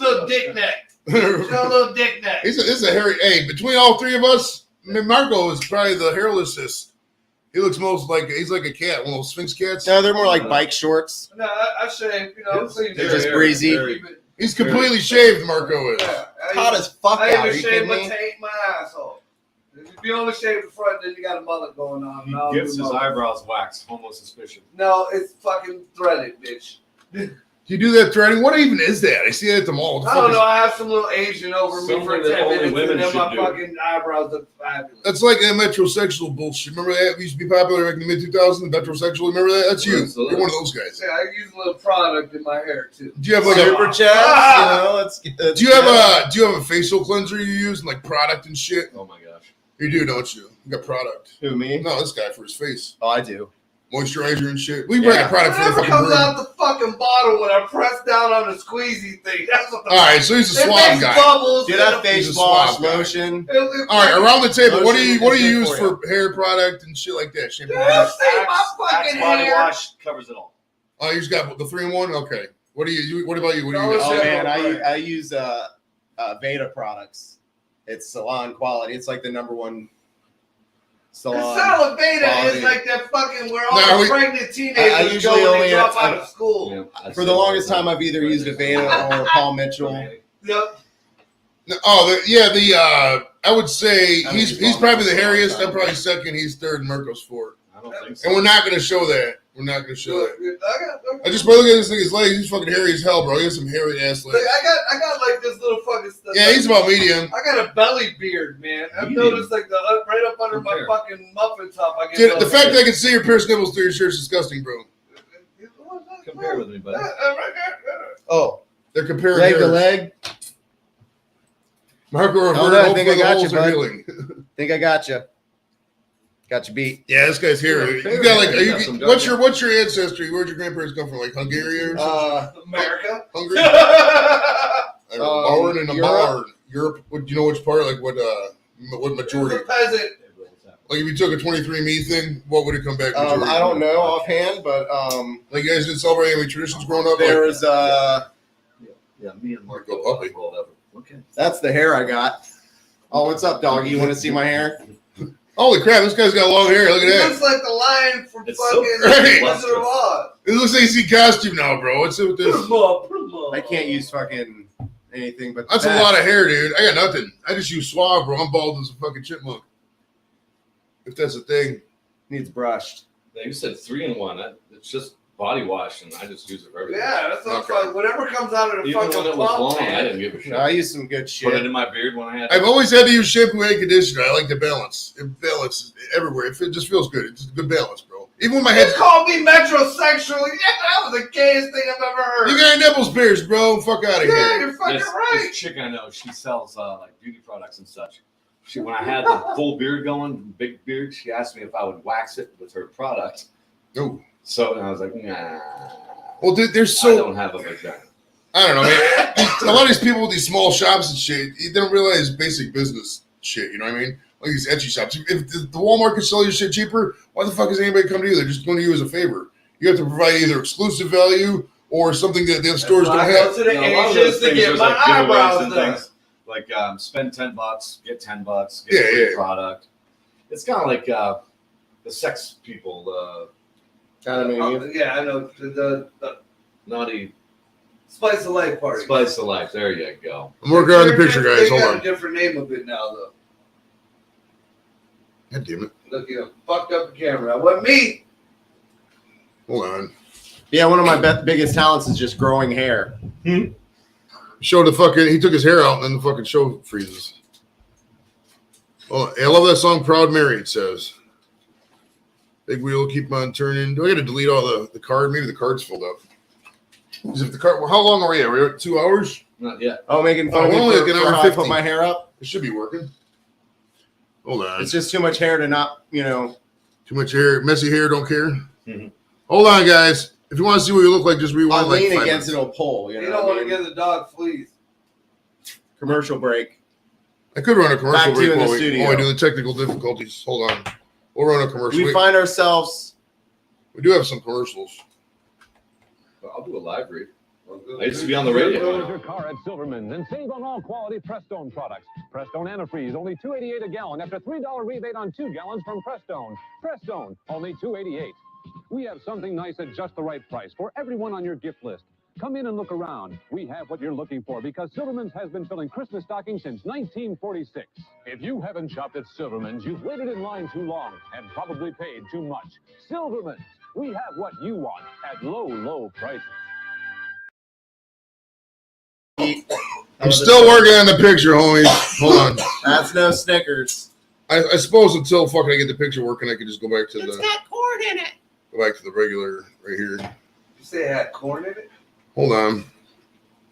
Little dick neck. Show a little dick neck. This is a hairy. Hey, between all three of us, I mean, Marco is probably the hairlessest. He looks most like he's like a cat, one of those Sphinx cats. No, they're more like bike shorts. No, I shave, clean They're hair. just breezy. He's completely shaved. Marco is. Yeah, Hot as fuck I out. Are even you shave kidding my me? taint, my asshole. If you only shave the front, then you got a mullet going on. He No, gets his mullet. eyebrows waxed. Homo suspicion. No, it's fucking threaded, bitch. Do you do that threading? What even is that? I see it at the mall. What the I fuck don't is- know. I have some little Asian over me Something for that 10 only minutes, women and then my should do. fucking eyebrows look fabulous. That's like that metrosexual bullshit. Remember that? It used to be popular back in the mid-2000s, metrosexual. Remember that? That's you. Absolutely. You're one of those guys. Yeah, I use a little product in my hair too. Do you have like Super a chats, you know. Let's do you have a facial cleanser you use and like product and shit? Oh my gosh. You do, don't you? You got product. Who, me? No, this guy for his face. Oh, I do. Moisturizer and shit. We bring a product for the Whatever fucking comes room. out the fucking bottle when I press down on the squeezy thing. That's what the All right, so he's a it swab makes guy. bubbles. Dude, and that the- He's face a wash, swab guy. lotion. it- All right, around the table, what do you Lotion is use good for hair product and shit like that? Shampoo. Dude, you see my fucking body hair. wash covers it all. Oh, you just got the 3-in-1. Okay. What do you? What about you? What do you Oh, use? Oh shit. man, I use Veda products. It's salon quality. It's like the number one The salon. Salivata quality. is like that fucking where all No, the we- pregnant I teenagers usually go when only they drop have- out of school. Yeah, For the longest time, I've either used a Veda or Paul Mitchell. Yep. I would say he's probably the hairiest. I'm probably second. He's third. And Mirko's fourth. I don't think so. And we're not going to show that. We're not going to show that. I just look at this nigga's legs. He's fucking hairy as hell, bro. He has some hairy ass legs. I got like this little fucking stuff. Yeah, he's about medium. I got a belly beard, man. I've noticed like right up under my fucking muffin top. I get Dude, the fact that I can see your pierced nipples through your shirt is disgusting, bro. Compare with me, buddy. Oh, they're comparing leg to hairs. leg. Marco, I think I got you, bud. Think I got you. Got you beat. Yeah, this guy's here. You got like, what's your ancestry? Where'd your grandparents come from? Like Hungary or something? America. Hungary. Barn in a barn. Europe. Do you know which part? Like what majority? Peasant. Like if you took a 23andMe thing, what would it come back? I don't know offhand, but like you guys didn't celebrate any traditions growing up. There was me and Mark go puppy. Okay. That's the hair I got. Oh, what's up, doggy? You want to see my hair? Holy crap! This guy's got long hair. Look at He that. looks like the lion from It's fucking so great. Wizard of Oz. It looks like AC costume now, bro. What's it with this? I can't use fucking anything but. That's a lot of hair, dude. I got nothing. I just use Suave, bro. I'm bald as a fucking chipmunk. If that's a thing. Needs brushed. Yeah, you said 3-in-1. It's just body wash, and I just use it for everything. Yeah, that's what Okay. I'm like. Whatever comes out of the Even fucking when it was plump, long, I man. didn't give a shit. No, I use some good shit. Put it in my beard when I had. I've always had to use shampoo and conditioner. I like the balance. It balances everywhere. It just feels good. It's a good balance, bro. Even when my You head. called me metrosexual. Yeah, that was the gayest thing I've ever heard. You got your nipples pierced, bro. Fuck out of Yeah, here. you're fucking this right. chick I know, she sells like beauty products and such. When I had the full beard going, big beard, she asked me if I would wax it with her product. No. So and I was like, nah. Well, dude, there's I so. don't have a vagina. I don't know, man. A lot of these people with these small shops and shit, they don't realize basic business shit. You know what I mean? Like these Etsy shops. If the Walmart can sell you shit cheaper, why the fuck is anybody come to you? They're just going to you as a favor. You have to provide either exclusive value or something that the other stores don't I have. go to the You know, a lot of Asians those to things, get there's my like giveaways eyebrows and done. things. Like spend $10, get $10, get a free product. It's kind of like the sex people, I mean, Yeah, I know. The naughty Spice of Life party. spice of life. There you go. I'm working on the picture, guys. They Hold got on. a different name of it now, though. God damn it. Look, you know, fucked up the camera. That wasn't me. Hold on. yeah, one of my biggest talents is just growing hair. Show the fucking. He took his hair out and then the fucking show freezes. Oh, I love that song, Proud Mary, it says. Big wheel, keep on turning. Do I got to delete all the card? Maybe the card's filled up. Because if the card, well, how long are we at? We're at 2 hours? Not yet. Oh, making fun Oh, of me only for, like an for hour how I 50. put my hair up. It should be working. Hold on. It's just too much hair to not, you know. Too much hair. Messy hair, don't care. Mhm. Hold on, guys. If you want to see what you look like, just I rewind like lean 5 against minutes. it, it'll pull. You You know don't what want I to mean? get the dog fleas. Commercial break. I could run a commercial Back to you in the while studio. we do the technical difficulties. Hold on. We'll run a commercial. We find ourselves. We do have some commercials. Well, I'll do a live read. I used to be on the radio. Your car at Silverman's and save on all quality Prestone products. Prestone antifreeze, only $2.88 a gallon after $3 rebate on 2 gallons from Prestone. Prestone, only $2.88. We have something nice at just the right price for everyone on your gift list. Come in and look around. We have what you're looking for because Silverman's has been filling Christmas stockings since 1946. If you haven't shopped at Silverman's, you've waited in line too long and probably paid too much. Silverman's, we have what you want at low, low prices. I'm still working on the picture, homies. Hold on. That's no Snickers. I suppose until fucking I get the picture working, I could just go back to It's the got corn in it. go back to the regular right here. You say it had corn in it? Hold on.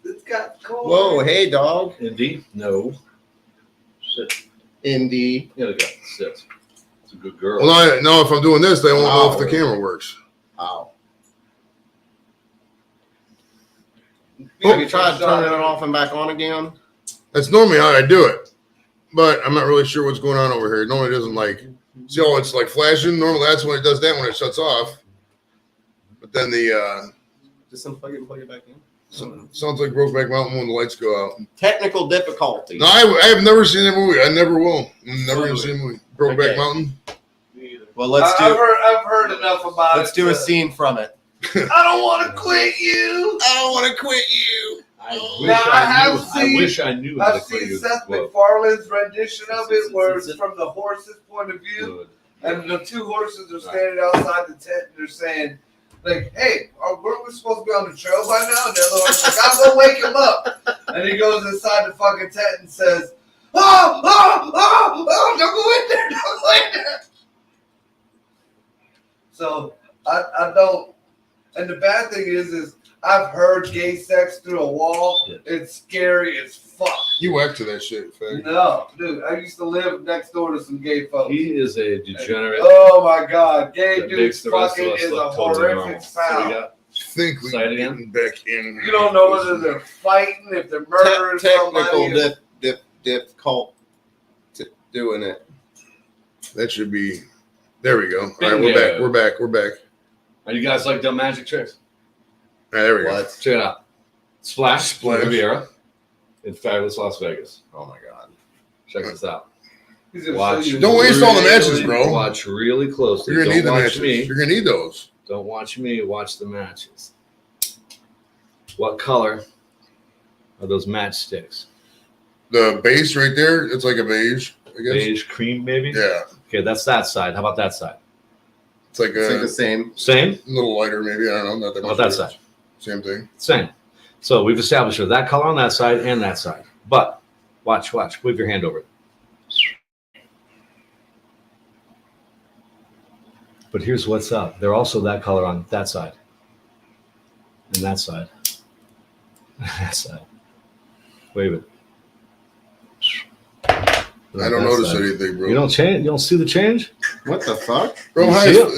It's got corn. Whoa, hey, dog. Indy? No. Sit. Indy. You gotta go. Sit. It's a good girl. Well, now if I'm doing this, they won't know if the camera works. Wow. Have you tried turning it off and back on again? That's normally how I do it, but I'm not really sure what's going on over here. Normally it doesn't like. See how it's like flashing? Normally that's when it does that when it shuts off. But then the Just unplug it and plug it back in. sounds like Brokeback Mountain when the lights go out. Technical difficulty. No, I have never seen that movie. I never will. I'm never gonna see a movie. Brokeback Okay. Mountain. Well, let's I've do heard enough about it. a scene from it. I don't want to quit you. I don't want to quit you. I wish I knew. I've seen Seth MacFarlane's rendition of it, where it's from the horse's point of view, and the two horses are standing outside the tent, and they're saying, like, "Hey, weren't we supposed to be on the trail by now?" And the other one's like, "I'll go wake him up." And he goes inside the fucking tent and says, "Oh, don't go in there, don't go in there." So I don't. And the bad thing is I've heard gay sex through a wall. Yeah. It's scary as fuck. You whacked to that shit, fag. No, dude. I used to live next door to some gay folks. He is a degenerate. Oh my god, gay dudes fucking is a horrific foul. Think we getting back in. You don't know whether they're fighting, if they're murdering somebody. Difficult doing it. That should be. There we go. All right, we're back. Are you guys like dumb magic tricks? All right, there we go. Check it out. Splash. Riviera in fabulous Las Vegas. Oh my god. Check this out. Watch. Don't waste all the matches, bro. Watch really closely. You're gonna need the matches. You're gonna need those. Don't watch me. Watch the matches. What color are those matchsticks? The base right there. It's like a beige. I guess. Beige cream, maybe. Yeah. Okay, that's that side. How about that side? It's like the same. Same? A little lighter, maybe. I don't know. Not that much. How about that side? Same thing. Same. So we've established that color on that side and that side. But watch. Wave your hand over it. But here's what's up. They're also that color on that side. And that side. That side. Wave it. I don't notice anything, bro. You don't change? You don't see the change? What the fuck? Bro, I see nothing.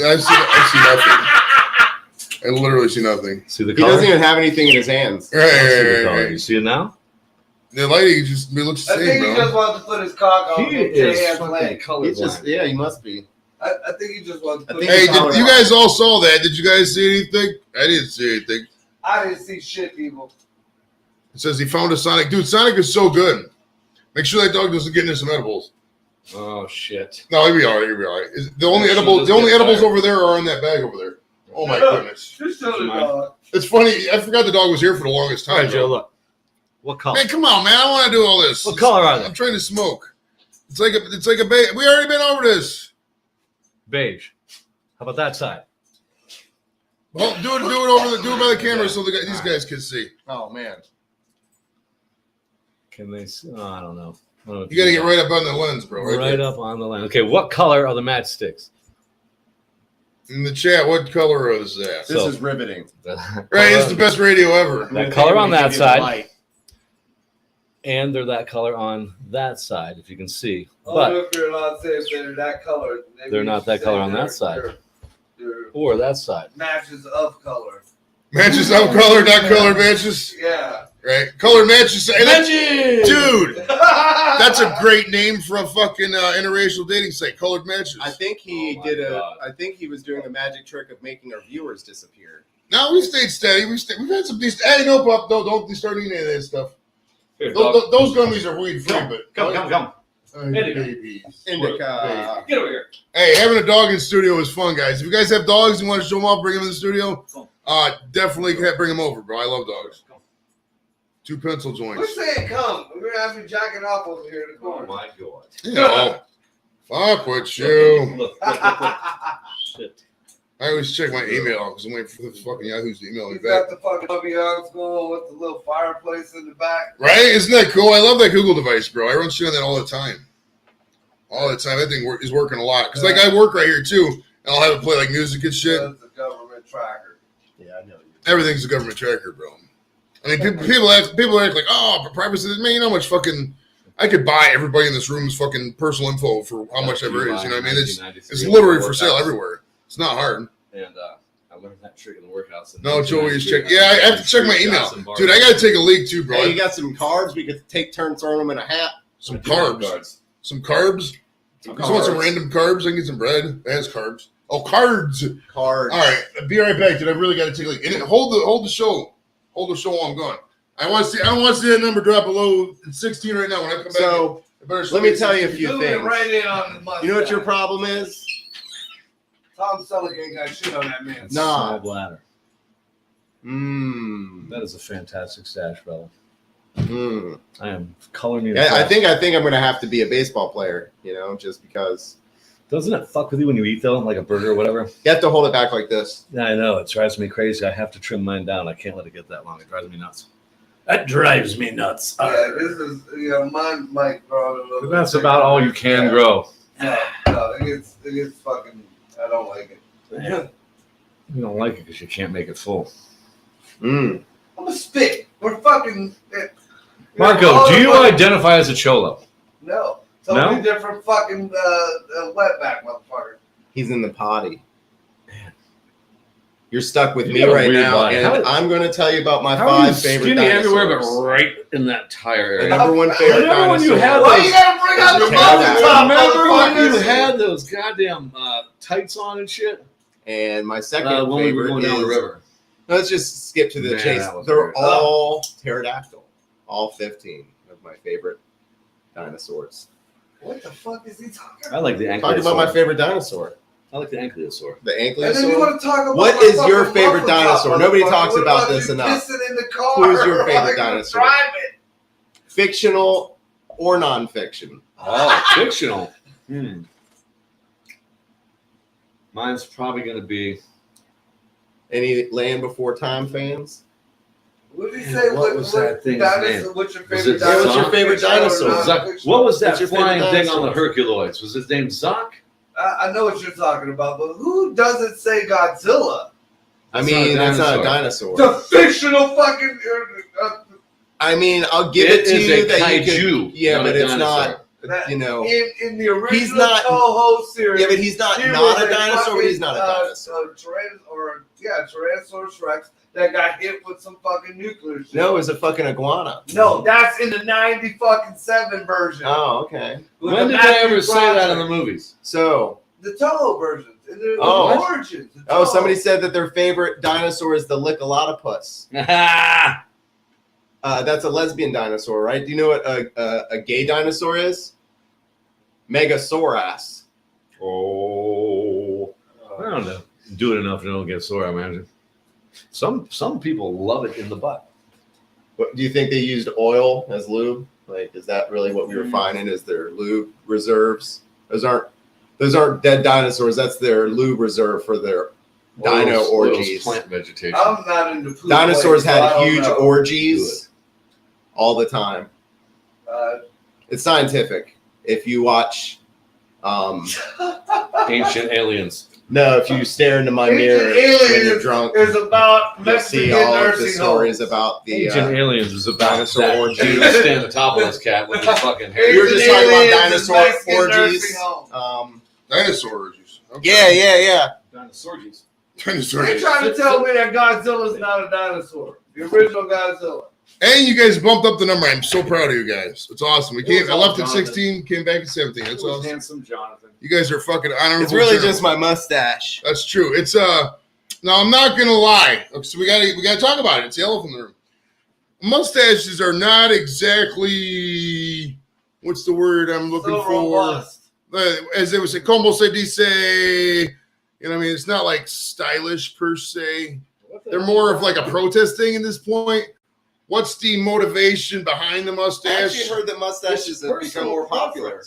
I literally see nothing. See the color? He doesn't even have anything in his hands. Right. You see it now? The lighting just looks the same, I think he just wants to put his cock on. He is fucking colorblind. Yeah, he must be. I think he just wants to put Hey, you guys all saw that. Did you guys see anything? I didn't see anything. I didn't see shit, people. It says he found a Sonic. Dude, Sonic is so good. Make sure that dog doesn't get into some edibles. Oh shit! No, he'll be all right. He'll be all right. The only edibles over there are in that bag over there. Oh my goodness! Just show the dog. It's funny. I forgot the dog was here for the longest time. All right, Joe. Look. What color? Man, come on, man! I don't want to do all this. What color are they? I'm trying to smoke. It's like a beige. We already been over this. Beige. How about that side? Well, do it by the camera so these guys can see. Oh man. Can they see? Oh, I don't know. You got to get right up on the lens, bro. Right up on the lens. Okay, what color are the matchsticks? In the chat, what color is that? This is riveting. Right, it's the best radio ever. That color on that side. And they're that color on that side, if you can see. But if you're allowed to say if they're that color. They're not that color on that side. Or that side. Matches of color. Matches of color, not color matches? Yeah. Right? Color matches. Dude, that's a great name for a fucking interracial dating site. Colored matches. I think I think he was doing the magic trick of making our viewers disappear. No, we stayed steady. We've had some decent. Hey, no, Pop, don't start eating any of that stuff. Here, those gummies are weed free, but come. Indica. Get over here. Hey, having a dog in the studio is fun, guys. If you guys have dogs and want to show them off, bring them in the studio. Definitely bring them over, bro. I love dogs. 2 pencil joints. We're saying come. We're gonna have you jacking off over here in the corner. Oh my god. Yeah. Fuck with you. Look. Shit. I always check my email because I'm waiting for this fucking Yahoo's to email me He's back. got the fucking ambiance going with the little fireplace in the back. Right? Isn't that cool? I love that Google device, bro. I run shit on that all the time. All the time. That thing is working a lot. Because, like, I work right here, too. And I'll have it play, like, music and shit. That's a government tracker. Yeah, I know. Everything's a government tracker, bro. I mean, people act like, oh, but privacy. Man, you know how much fucking... I could buy everybody in this room's fucking personal info for how much ever it is. You know what I mean? It's literally for sale everywhere. It's not hard. And I learned that trick in the workhouse. No, Joey is checking. Yeah, I have to check my email. Dude, I got to take a leak too, bro. Hey, you got some carbs? We could take turns throwing them in a hat. Some carbs. Some carbs? You just want some random carbs? I can get some bread. That has carbs. Oh, cards. Cards. All right. Be right back, dude. I really got to take a leak. And hold the show. Hold the show while I'm gone. I don't want to see that number drop below 16 right now. When I come back. So, let me tell you a few things. Right in on the mustache. You know what your problem is? Tom Selleck ain't got shit on that man. Nah. Bladder. Mm. That is a fantastic stash, brother. Mm. I am coloring you. Yeah, I think I'm gonna have to be a baseball player, just because. Doesn't it fuck with you when you eat though, like a burger or whatever? You have to hold it back like this. Yeah, I know. It drives me crazy. I have to trim mine down. I can't let it get that long. It drives me nuts. That drives me nuts. Yeah, this is mine might grow a little bit. That's about all you can grow. No, it gets fucking. I don't like it. Man. You don't like it because you can't make it full. Mm. I'm a spit. We're fucking. Marco, do you identify as a cholo? No. Totally different fucking wetback, motherfucker. He's in the potty. Man. You're stuck with You me got a right weird now, body. and I'm going to tell you about my How are you 5 favorite skinny dinosaurs. everywhere, but right in that tire The area? number 1 favorite Remember when you dinosaur. had Why you gotta bring out the Pterodactyl. mother top, Remember when you motherfuckers? had those goddamn tights on and shit? And my second When we were favorite going down the is. river. Let's just skip to the Man, chase. that was They're weird. all pterodactyl. All 15 of my favorite dinosaurs. What the fuck is he talking I about? like the Talk about my ankylosaur. favorite dinosaur. I like the ankylosaur. The And then you ankylosaur. want to talk about What my is your fucking favorite muffin top, dinosaur? Nobody motherfucker. talks What about you this enough. Pissing in the car. Who is your favorite while you're dinosaur? driving? Fictional or non-fiction? Oh, fictional. Mine's probably going to be. Any Land Before Time fans? What did he Yeah, say? what was that thing's dinosaur? name? What's your Was favorite it dinosaur? what's your favorite Fictional or dinosaur? non-fictional? What was that What's your favorite flying thing on the dinosaur? Herculoids? Was his name Zoc? I know what you're talking about, but who doesn't say Godzilla? I mean, that's not a dinosaur. The fictional fucking. I mean, I'll give it to is you a that you kaiju, can. Yeah, not but a it's dinosaur. not. In in the original He's not- Toho series. Yeah, but he's not he not was a dinosaur. But he's not a fucking, dinosaur. Tyrannosaurus Rex that got hit with some fucking nuclear shit. No, it's a fucking iguana. No, that's in the 90-fucking-7 version. Oh, okay. With When the did they Matthew ever say that in Broderick. the movies? So, The Toho version. The Oh. origins. the oh, Toho. somebody said that their favorite dinosaur is the Lickalotopus. That's a lesbian dinosaur, right? Do you know what a gay dinosaur is? Megasaurus. Oh, I don't know. Do it enough and it'll get sore, I imagine. Some people love it in the butt. What, do you think they used oil as lube? Like, is that really what we were finding as their lube reserves? Those aren't dead dinosaurs. That's their lube reserve for their dino Oil's orgies. plant vegetation. I'm not into poop Dinosaurs plates, so I had don't huge know. orgies all the time. Uh, It's scientific. If you watch, Ancient aliens. no, if you stare into my Ancient mirror when you're Aliens drunk, is about you'll Mexican see all of the nursing stories homes. about the. Ancient aliens is about dinosaur that orgy. dude standing on top of this cat with his fucking hair. You were just talking about Aliens is dinosaur Mexican orgies. nursing home. Dinosaurs. Yeah. Dinosaurs. Dinosaurs. They're trying to tell me that Godzilla's not a dinosaur. The original Godzilla. And you guys bumped up the number. I'm so proud of you guys. It's awesome. We It came. was I all left at Jonathan. 16, came back at 17. That's awesome. Handsome Jonathan. You guys are fucking honorable. It's really journalists. just my mustache. That's true. It's Now I'm not gonna lie. So we gotta talk about it. It's the elephant in the room. Mustaches are not exactly what's the word I'm looking So for. robust. As they would say, como se dice. You know, what I mean, it's not like stylish per se. They're more of like a protest thing at this point. What's the motivation behind the I mustache? actually heard that mustaches have become more popular.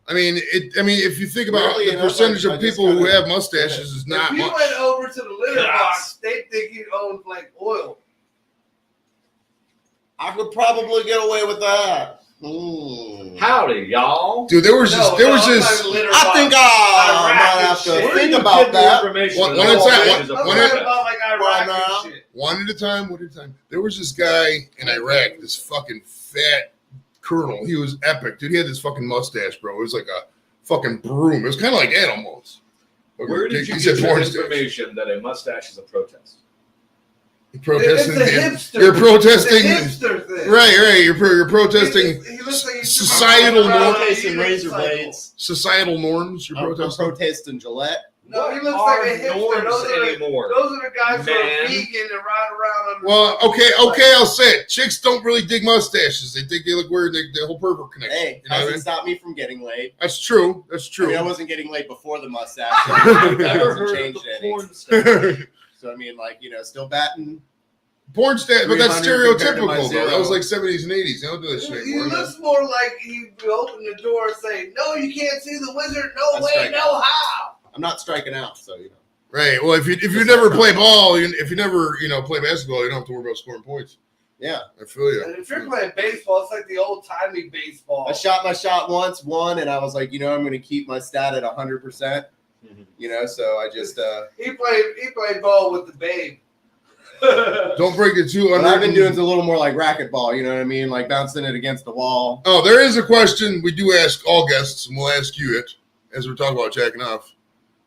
I mean, if you think about Weirdly the enough, percentage I of just people who kinda- have mustaches is not If you much. went over to the litter Yes. box, they think he owned like oil. I could probably get away with that. Howdy, y'all. Dude, there was this. I think I might have to Where think about that. One at a time, I'm one talking at- about like Iraq and shit. One at a time. There was this guy in Iraq, this fucking fat colonel. He was epic, dude. He had this fucking mustache, bro. It was like a fucking broom. It was kind of like animals. Where did you He get said your porn stars. information that a mustache is a protest? It's Protesting. a hipster. You're protesting. It's a hipster thing. Right. You're protesting He looks like he's societal running around Protesting on a razor unicycle. blades. societal norms. You're I'm protesting. protesting Gillette. No, he What looks are like a hipster. norms Those are anymore? the guys who are Man. vegan and ride around on. Well, okay, I'll say it. Chicks don't really dig mustaches. They think they look weird. The whole pervert connection. Hey, You know what I hasn't mean? stopped me from getting laid. That's true. I mean, I wasn't getting laid before the mustache. Never Hasn't heard of changed the any. porn star. So I mean, like, still batting Porn stat, but that's 300 compared to my stereotypical though. zero. That was like 70s and 80s. They don't do that shit He anymore. looks more like he opened the door and say, "No, you can't see the wizard. No That's way, right. no how." I'm not striking out, so you know. Right. Well, if you never play ball, if you never play basketball, you don't have to worry about scoring points. Yeah. I feel you. And if you're playing baseball, it's like the old timey baseball. I shot my shot once, won, and I was like, I'm going to keep my stat at 100%. So I just. He played ball with the babe. Don't break it too. But I've been doing a little more like racquetball. You know what I mean? Like bouncing it against the wall. Oh, there is a question we do ask all guests, and we'll ask you it as we're talking about jacking off.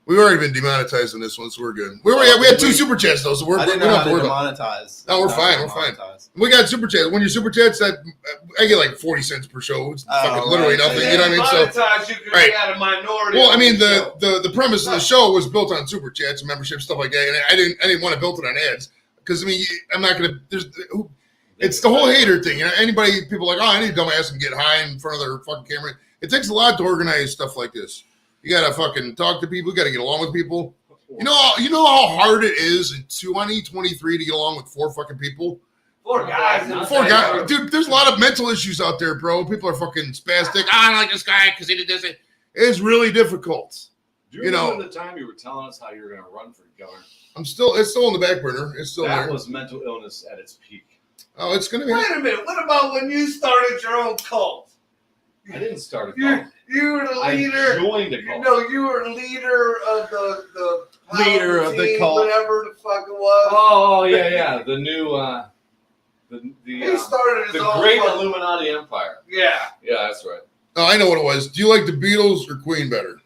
We've already been demonetized on this one, so we're good. We had 2 super chats though, so I didn't know how to demonetize. No, we're fine. We're fine. We got super chats. When you super chats, I get like 40 cents per show. It's fucking literally nothing. You know what I mean? So, You could add a minority. well, I mean, the premise of the show was built on super chats and membership stuff like that, and I didn't want to build it on ads because I mean, I'm not gonna. It's the whole hater thing. People are like, oh, I need a dumbass and get high in front of their fucking camera. It takes a lot to organize stuff like this. You gotta fucking talk to people. You gotta get along with people. You know how hard it is in 2023 to get along with 4 fucking people. 4 guys. 4 guys, dude. There's a lot of mental issues out there, bro. People are fucking spastic. I don't like this guy because he did this. It's really difficult. Do you remember the time you were telling us how you were going to run for governor? It's still in the back burner. It's still that there. was mental illness at its peak. Oh, it's gonna be. Wait a minute. What about when you started your own cult? I didn't start a cult. You were the leader. I joined a cult. No, you were leader of the Leader of the team, cult. whatever the fuck it was. Oh yeah. The new He started his the own great fucking- Illuminati empire. Yeah. Yeah, that's right. Oh, I know what it was. Do you like the Beatles or Queen better?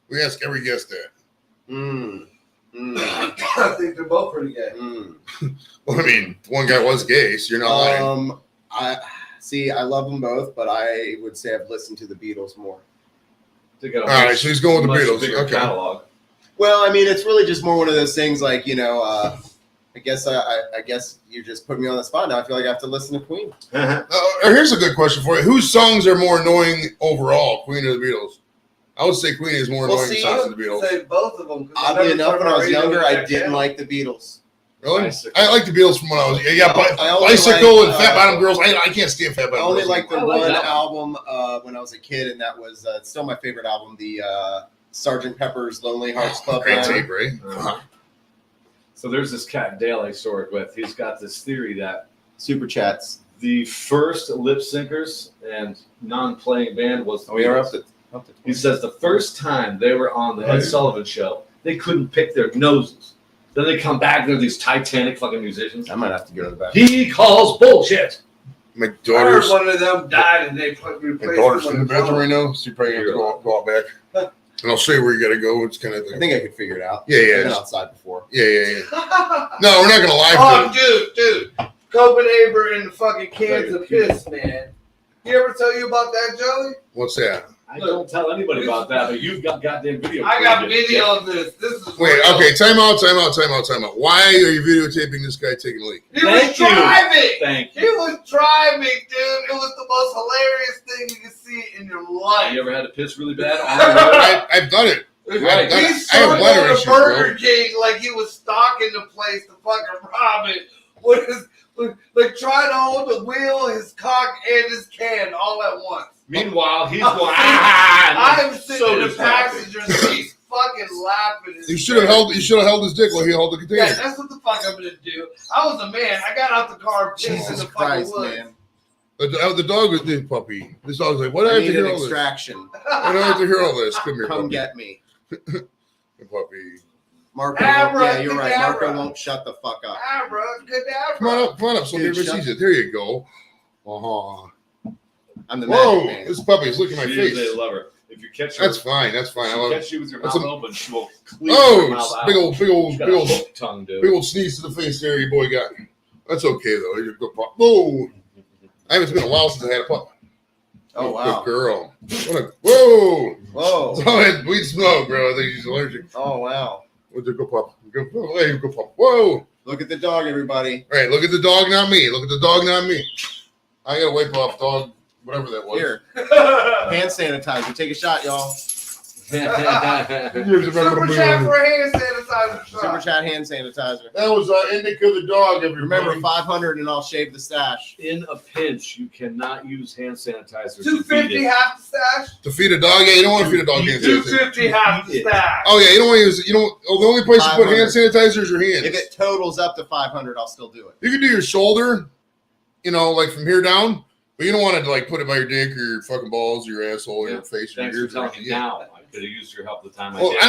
We ask every guest that. I think they're both pretty gay. Well, I mean, one guy was gay, so you're not lying. I love them both, but I would say I've listened to the Beatles more. All right, so he's going with the Beatles. Bigger Okay. catalog. Well, I mean, it's really just more one of those things like, I guess you just put me on the spot now. I feel like I have to listen to Queen. Here's a good question for you. Whose songs are more annoying overall, Queen or the Beatles? I would say Queen is more annoying songs than the Beatles. Say both of them. Oddly enough, when I was younger, I didn't like the Beatles. Really? Bicycle. I like the Beatles from when I was I only Bicycle like, and Fat Bottom Girls. I can't stand Fat I Bottom only Girls. liked the I like one that album when I was a kid, and that was still my favorite album, the Sgt. Pepper's Lonely Hearts Club Great Band. tape, right? So there's this cat Dale I saw it with. He's got this theory that Super chats. the first lip syncers and non-playing band was the We are Beatles. up to He says the first time they were on the Ed Sullivan Show, they couldn't pick their noses. Then they come back, they're these Titanic fucking musicians. I might have to go to the back. He calls bullshit. My I heard daughter's one of them died and they replaced in the him bathroom with right now, so you probably have to go out back. And I'll show you where you got to go. It's kind of I thing. think I could figure it out. Yeah. I've been outside before. Yeah. No, we're not gonna lie. Oh, dude. Copenhagen and the fucking cans of piss, man. You ever tell you about that, Joey? What's that? I don't tell anybody about that, but you've got goddamn video. I got footage. video of this. This is Wait, real. okay, time out. Why are you videotaping this guy taking a leak? He was driving. Thank He you. was driving, dude. It was the most hilarious thing you can see in your life. You ever had to piss really bad on the road? I've done it. Right. I He have started bladder going issues, to Burger bro. King like he was stalking the place to fucking rob it. With his, like trying to hold the wheel, his cock, and his can all at once. Meanwhile, he's I'm going. I'm sitting so in the distracted. passenger seat, fucking laughing. You should have held his dick while he held the container. Yeah, that's what the fuck I'm gonna do. I was a man. I got out the car and pissed in Jesus the fucking Christ, woods. man. The dog was the puppy. This dog's like, what do I I have to need hear an all this? extraction. I don't have to hear all this. Come here, Come puppy. get me. The puppy. Marco, Abra, yeah, you're right. cadabra. Marco won't shut the fuck up. Abra, cadabra. Come on up, so Dude, everybody shut- sees it. There you go. I'm the Whoa, magic man. this puppy's looking at my She face. is a lover. If you catch her, That's fine. I if love you it. catch you with your That's mouth a- open, she will clear your mouth Oh, out. big old, Hook tongue, dude. big old sneeze to the face there, your boy got. That's okay though. You're a good pup. Whoa, I haven't been a while since I had a pup. Oh, wow. Good girl. Whoa. Whoa. It's all that weed smoke, bro. I think she's allergic. Oh, wow. What's a good pup? Good pup. Hey, good pup. Whoa. Look at the dog, everybody. All right, look at the dog, not me. Look at the dog, not me. I gotta wipe off dog, whatever that was. Here. Hand sanitizer. Take a shot, y'all. Super chat for hand sanitizer. Super chat hand sanitizer. That was Indica the dog. Remember 500 and I'll shave the stash. In a pinch, you cannot use hand sanitizer. 250 half the stash. To feed a dog, yeah, you don't want to feed a dog hand sanitizer. 250 half the stash. Oh yeah, you don't want to use. You don't. Oh, the only place you put hand sanitizer is your hands. If it totals up to 500, I'll still do it. You can do your shoulder, like from here down, but you don't want to like put it by your dick or your fucking balls or your asshole or your face. Thanks or for telling me now. I could have used your help the time I well, did.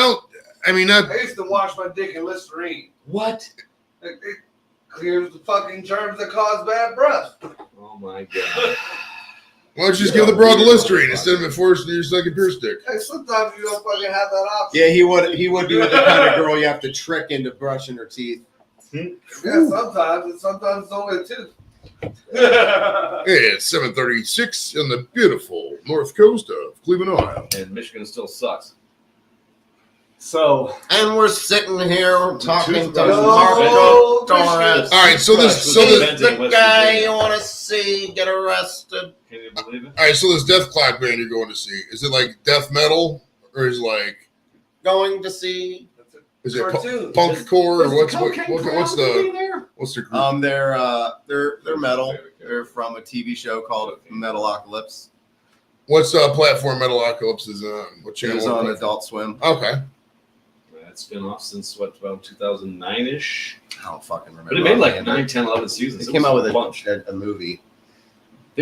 I used to wash my dick in Listerine. What? It clears the fucking germs that cause bad breath. Oh my god. Why don't you just give the broad the Listerine instead of forcing your second pierce stick? Hey, sometimes you don't fucking have that option. Yeah, he would be the kind of girl you have to trick into brushing her teeth. Yeah, sometimes. And sometimes it's only a tooth. It's 7:36 on the beautiful north coast of Cleveland, Ohio. And Michigan still sucks. So, And we're sitting here talking to No, Marco Torres. All right, so this The guy you want to see get arrested. can you believe it? all right, so this Death Clap band you're going to see, is it like death metal or is it like Going to see. is it Cartoon. punk core or what's What's the group? They're metal. They're from a TV show called Metalocalypse. What's platform Metalocalypse is on? What It channel? was on Adult Swim. Okay. It's been off since about 2009-ish. I don't fucking remember. But it made like 9, 10, 11 seasons. It came out with a bunch. a movie.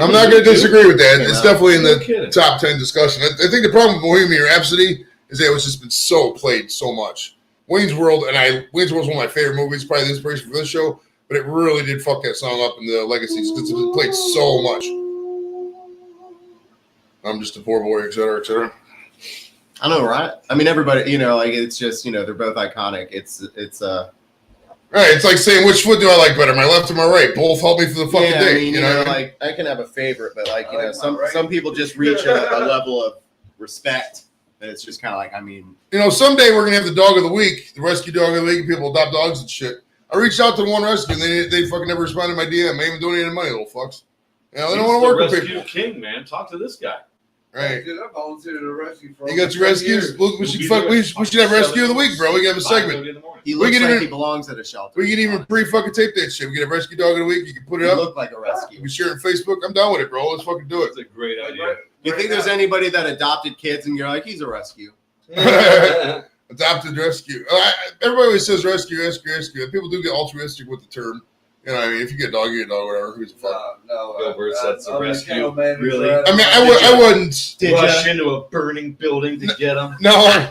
I'm not going to disagree with that. It's out. definitely in No the kidding. top 10 discussion. I think the problem with Bohemian Rhapsody is that it's just been so played so much. Wayne's World was one of my favorite movies, probably the inspiration for this show, but it really did fuck that song up in the legacies because it's been played so much. I'm just a poor boy, et cetera, et cetera. I know, right? I mean, everybody, it's just, they're both iconic. It's Right, it's like saying which foot do I like better, my left or my right? Both help me through the fucking day. I mean, like I can have a favorite, but some people just reach a level of respect that it's just kind of like, I mean, someday we're gonna have the dog of the week, the rescue dog of the week, and people adopt dogs and shit. I reached out to the one rescue, and they fucking never responded to my DM. I even donated money, little fucks. They don't want to work with people. Rescue king, man. Talk to this guy. Right. Dude, I volunteered to rescue for You got your rescues? We should have rescue of the week, bro. We can have a segment. he looks can like even- he belongs at a shelter. We can even pre-fucking tape that shit. We get a rescue dog of the week. You can put He it up. look like a You rescue. can share it on Facebook. I'm down with it, bro. Let's fucking do it. That's a great idea. You think there's anybody that adopted kids and you're like, he's a rescue? Adopted rescue. Everybody always says rescue. People do get altruistic with the term. I mean, if you get a dog, you get a dog, whatever. Who's the fuck? Gilbert says a I'm rescue. kennel man. Really? I mean, I wouldn't. Rush into a burning building to get him. No.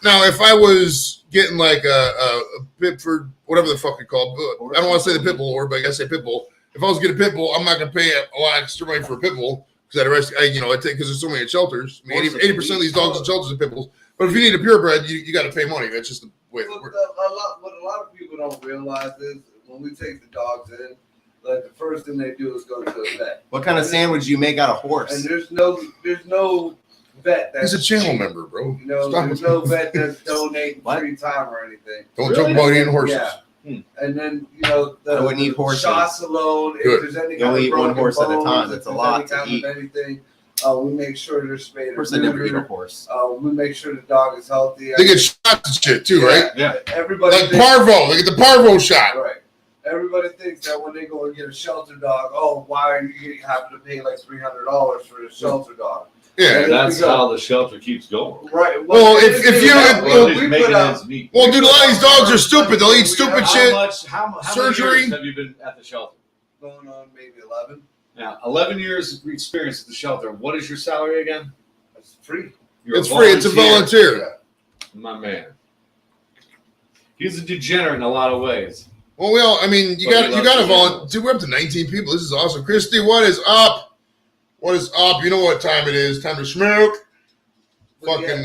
Now, if I was getting like a Pitford, whatever the fuck it's called, I don't want to say the pit bull, but I gotta say pit bull. If I was getting a pit bull, I'm not gonna pay a lot extra money for a pit bull because because there's so many at shelters. I mean, 80% of these dogs at shelters are pit bulls. But if you need a purebred, you got to pay money. That's just the way it works. What a lot of people don't realize is when we take the dogs in, like the first thing they do is go to a vet. What kind of sandwich do you make out of horse? And there's no vet that's He's a channel member, bro. There's no vet that's donating free time or anything. Don't joke about eating horses. Yeah. And then I wouldn't eat horses. shots alone. Good. If there's any You only kind of eat one broken horse at a bones, time. if That's a there's lot any to kind eat. of anything, we make sure they're spayed Of course, or I never eat a neutered. horse. We make sure the dog is healthy. They get shots and shit too, right? Yeah. Everybody Like thinks- parvo. They get the parvo shot. Right. Everybody thinks that when they go and get a shelter dog, why are you having to pay like $300 for the shelter dog? Yeah. That's how the shelter keeps going. Right. Well, if you- Well, we he's put making out, ends meet. Well, dude, a lot of these dogs are stupid. They'll eat stupid shit. How Surgery. many years have you been at the shelter? going on maybe 11. Now, 11 years of experience at the shelter. What is your salary again? It's free. You're It's free. It's a volunteer. My man. He's a degenerate in a lot of ways. Well, you But got we to love volunteer. Dude, we're up to 19 people. This is awesome. Christy, what is up? What is up? You know what time it is? Time to smoke. But Fucking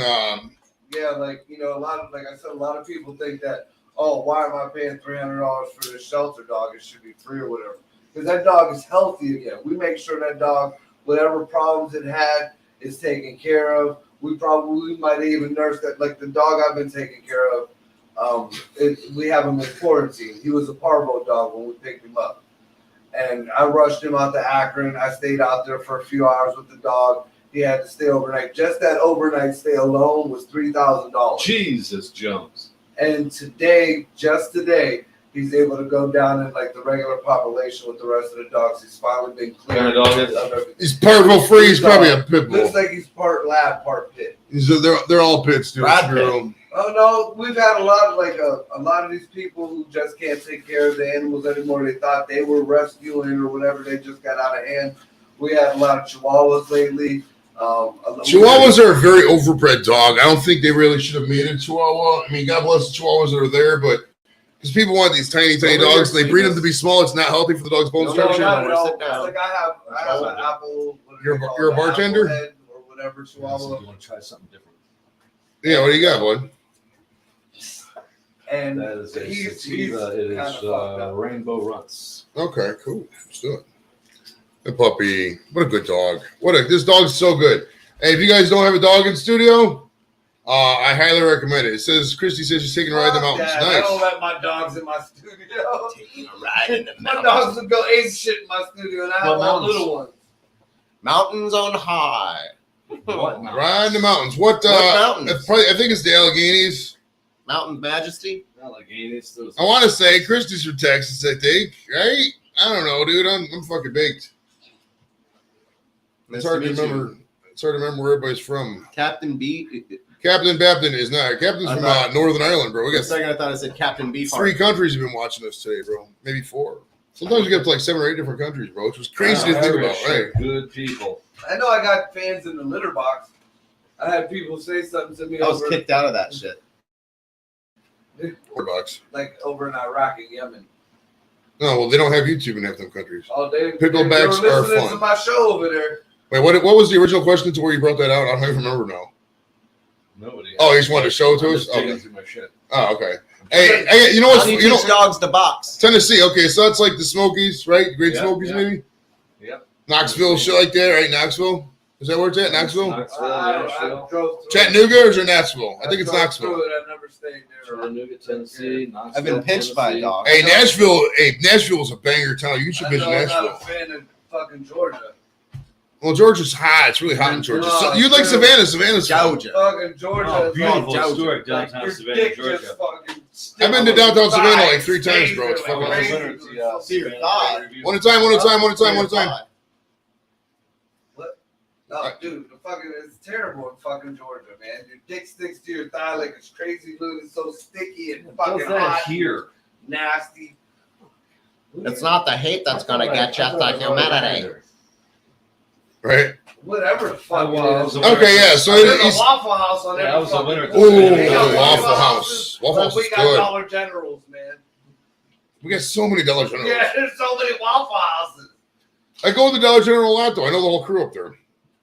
yeah, a lot of, like I said, a lot of people think that, why am I paying $300 for this shelter dog? It should be free or whatever. Because that dog is healthy again. We make sure that dog, whatever problems it had, is taken care of. We might even nurse that. Like the dog I've been taking care of, we have him in quarantine. He was a parvo dog when we picked him up. And I rushed him out to Akron. I stayed out there for a few hours with the dog. he had to stay overnight. Just that overnight stay alone was $3,000. Jesus Jones. And today, just today, he's able to go down in like the regular population with the rest of the dogs. He's finally been cleared. What kind of dog is He's Parvo free. He's probably a pit bull. Looks like he's part lab, part pit. They're all pits, dude. Oh no, we've had a lot of a lot of these people who just can't take care of the animals anymore. They thought they were rescuing or whatever. They just got out of hand. We had a lot of Chihuahuas lately. Chihuahuas are a very overbred dog. I don't think they really should have made a Chihuahua. I mean, God bless the Chihuahuas that are there, but because people want these tiny dogs, they breed them to be small. It's not healthy for the dog's bone structure. No. Like I have an apple. You're a bartender? Or whatever Chihuahua. You want to try something different? Yeah, what do you got, bud? And That is a he's sativa. It is fucked up. Rainbow Runts. Okay, cool. Let's do it. The puppy. What a good dog. This dog's so good. Hey, if you guys don't have a dog in studio, I highly recommend it. It says Christy says she's taking a ride in the mountains. Dad, Nice. I don't let my dogs in my studio. Taking a ride in the My mountains. dogs would go ape shit in my studio, and I have all little ones. Mountains on high. What? Ride in the mountains. What mountains? I think it's the Alleghenies. Mountain Majesty. Alleghenies. I want to say Christy's from Texas, I think, right? I don't know, dude. I'm fucking baked. It's hard to remember. It's hard to remember where everybody's from. Captain B. Captain Bapton is not. Captain's from Northern Ireland, bro. We For a got second, I thought it said Captain B. 3 countries have been watching us today, bro. Maybe 4. Sometimes we get up to like 7 or 8 different countries, bro. Which was crazy to think about, right? Good people. I know I got fans in the litter box. I had people say something to me I was kicked out of that shit. Box. like over in Iraq and Yemen. No, well, they don't have YouTube in half them countries. Oh, they were Picklebacks are listening to fun. my show over there. Wait, what was the original question to where you brought that out? I don't even remember now. Nobody. Oh, you just wanted to show it to I'm us? just digging Okay. through my shit. Oh, okay. Hey, you know How what's do you you know teach dogs to box? Tennessee? Okay, so that's like the Smokies, right? Great Yeah, Smokies, yeah. maybe. Yep. Knoxville, shit like that, right? Knoxville. Is that where it's at? Knoxville, Knoxville, drove through Chattanooga, or is it Nashville? I think it's drove Knoxville. through it. I've never stayed there. Chattanooga, Tennessee. I've been pinched by a dog. Hey, Nashville's a banger town. You should I visit know I'm not a Nashville. fan of fucking Georgia. Well, Georgia's hot. It's really hot in Georgia. No, So, you'd like dude. Savannah. Savannah's fun. Georgia. Fucking Georgia. Oh, is beautiful, like, historic like, downtown your Savannah, dick Georgia. just fucking I've been to downtown Savannah like 3 times, bro. It's fucking crazy. awesome. See your thigh. One at a time, one at a time, one at a time, one at a time. No, dude, the fucking it's terrible in fucking Georgia, man. Your dick sticks to your thigh like it's crazy glue. It's so sticky and fucking What's that hot, here? nasty. It's not the hate that's gonna get you, it's the humanity. Right? Whatever the fuck I was it is. aware. Okay, yeah. So There's a it's Waffle House on Yeah, every I was a fucking winner. corner. Ooh, We got Waffle House. Houses, Waffle but House we is got good. Dollar Generals, man. We got so many Dollar Generals. Yeah, there's so many Waffle Houses. I go to the Dollar General a lot, though. I know the whole crew up there.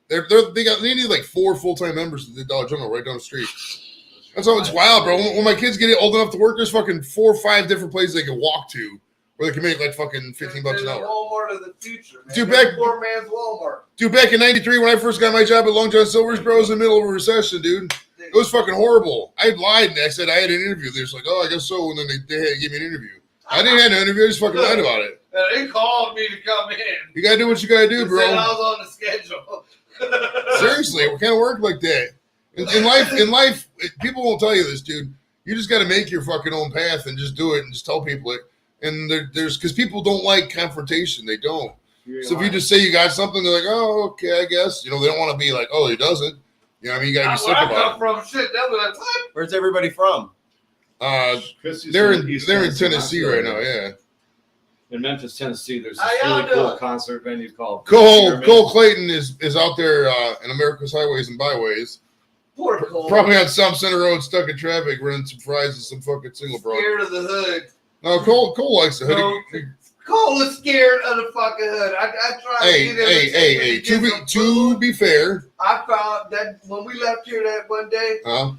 They need like 4 full-time members at the Dollar General right down the street. That's how it's wild, bro. When my kids get old enough to work, there's fucking 4 or 5 different places they can walk to where they can make like fucking $15 an There's hour. Walmart of the future, man. Dude, There's back- poor man's Walmart. Dude, back in '93 when I first got my job at Long John Silver's, bro, it was in the middle of a recession, dude. It was fucking horrible. I lied and I said I had an interview. They was like, oh, I guess so. And then they had to give me an interview. I didn't have an interview. I just fucking lied about it. And they called me to come in. You gotta do what you gotta do, They said I bro. was on the schedule. Seriously, we can't work like that. In life, people won't tell you this, dude. You just gotta make your fucking own path and just do it and just tell people it. And there's because people don't like confrontation. They don't. So if you just say you got something, they're like, oh, okay, I guess. You know, they don't want to be like, oh, he doesn't. You know what I mean? You gotta be Where simple I come about it. from, shit, they'll be like, what? Where's everybody from? Christy's They're from in East Tennessee right Knoxville. now, yeah. In Memphis, Tennessee, there's How this y'all really cool doing? concert venue called Cole Clayton is out there in America's highways and byways. Poor Cole. Probably on some center road stuck in traffic, running some fries and some fucking single bro. Scared of the hood. No, Cole likes the hood. No, Cole is scared of the fucking hood. I tried Hey, to get him to take me to get some to food. be fair, I found that when we left here that one day, I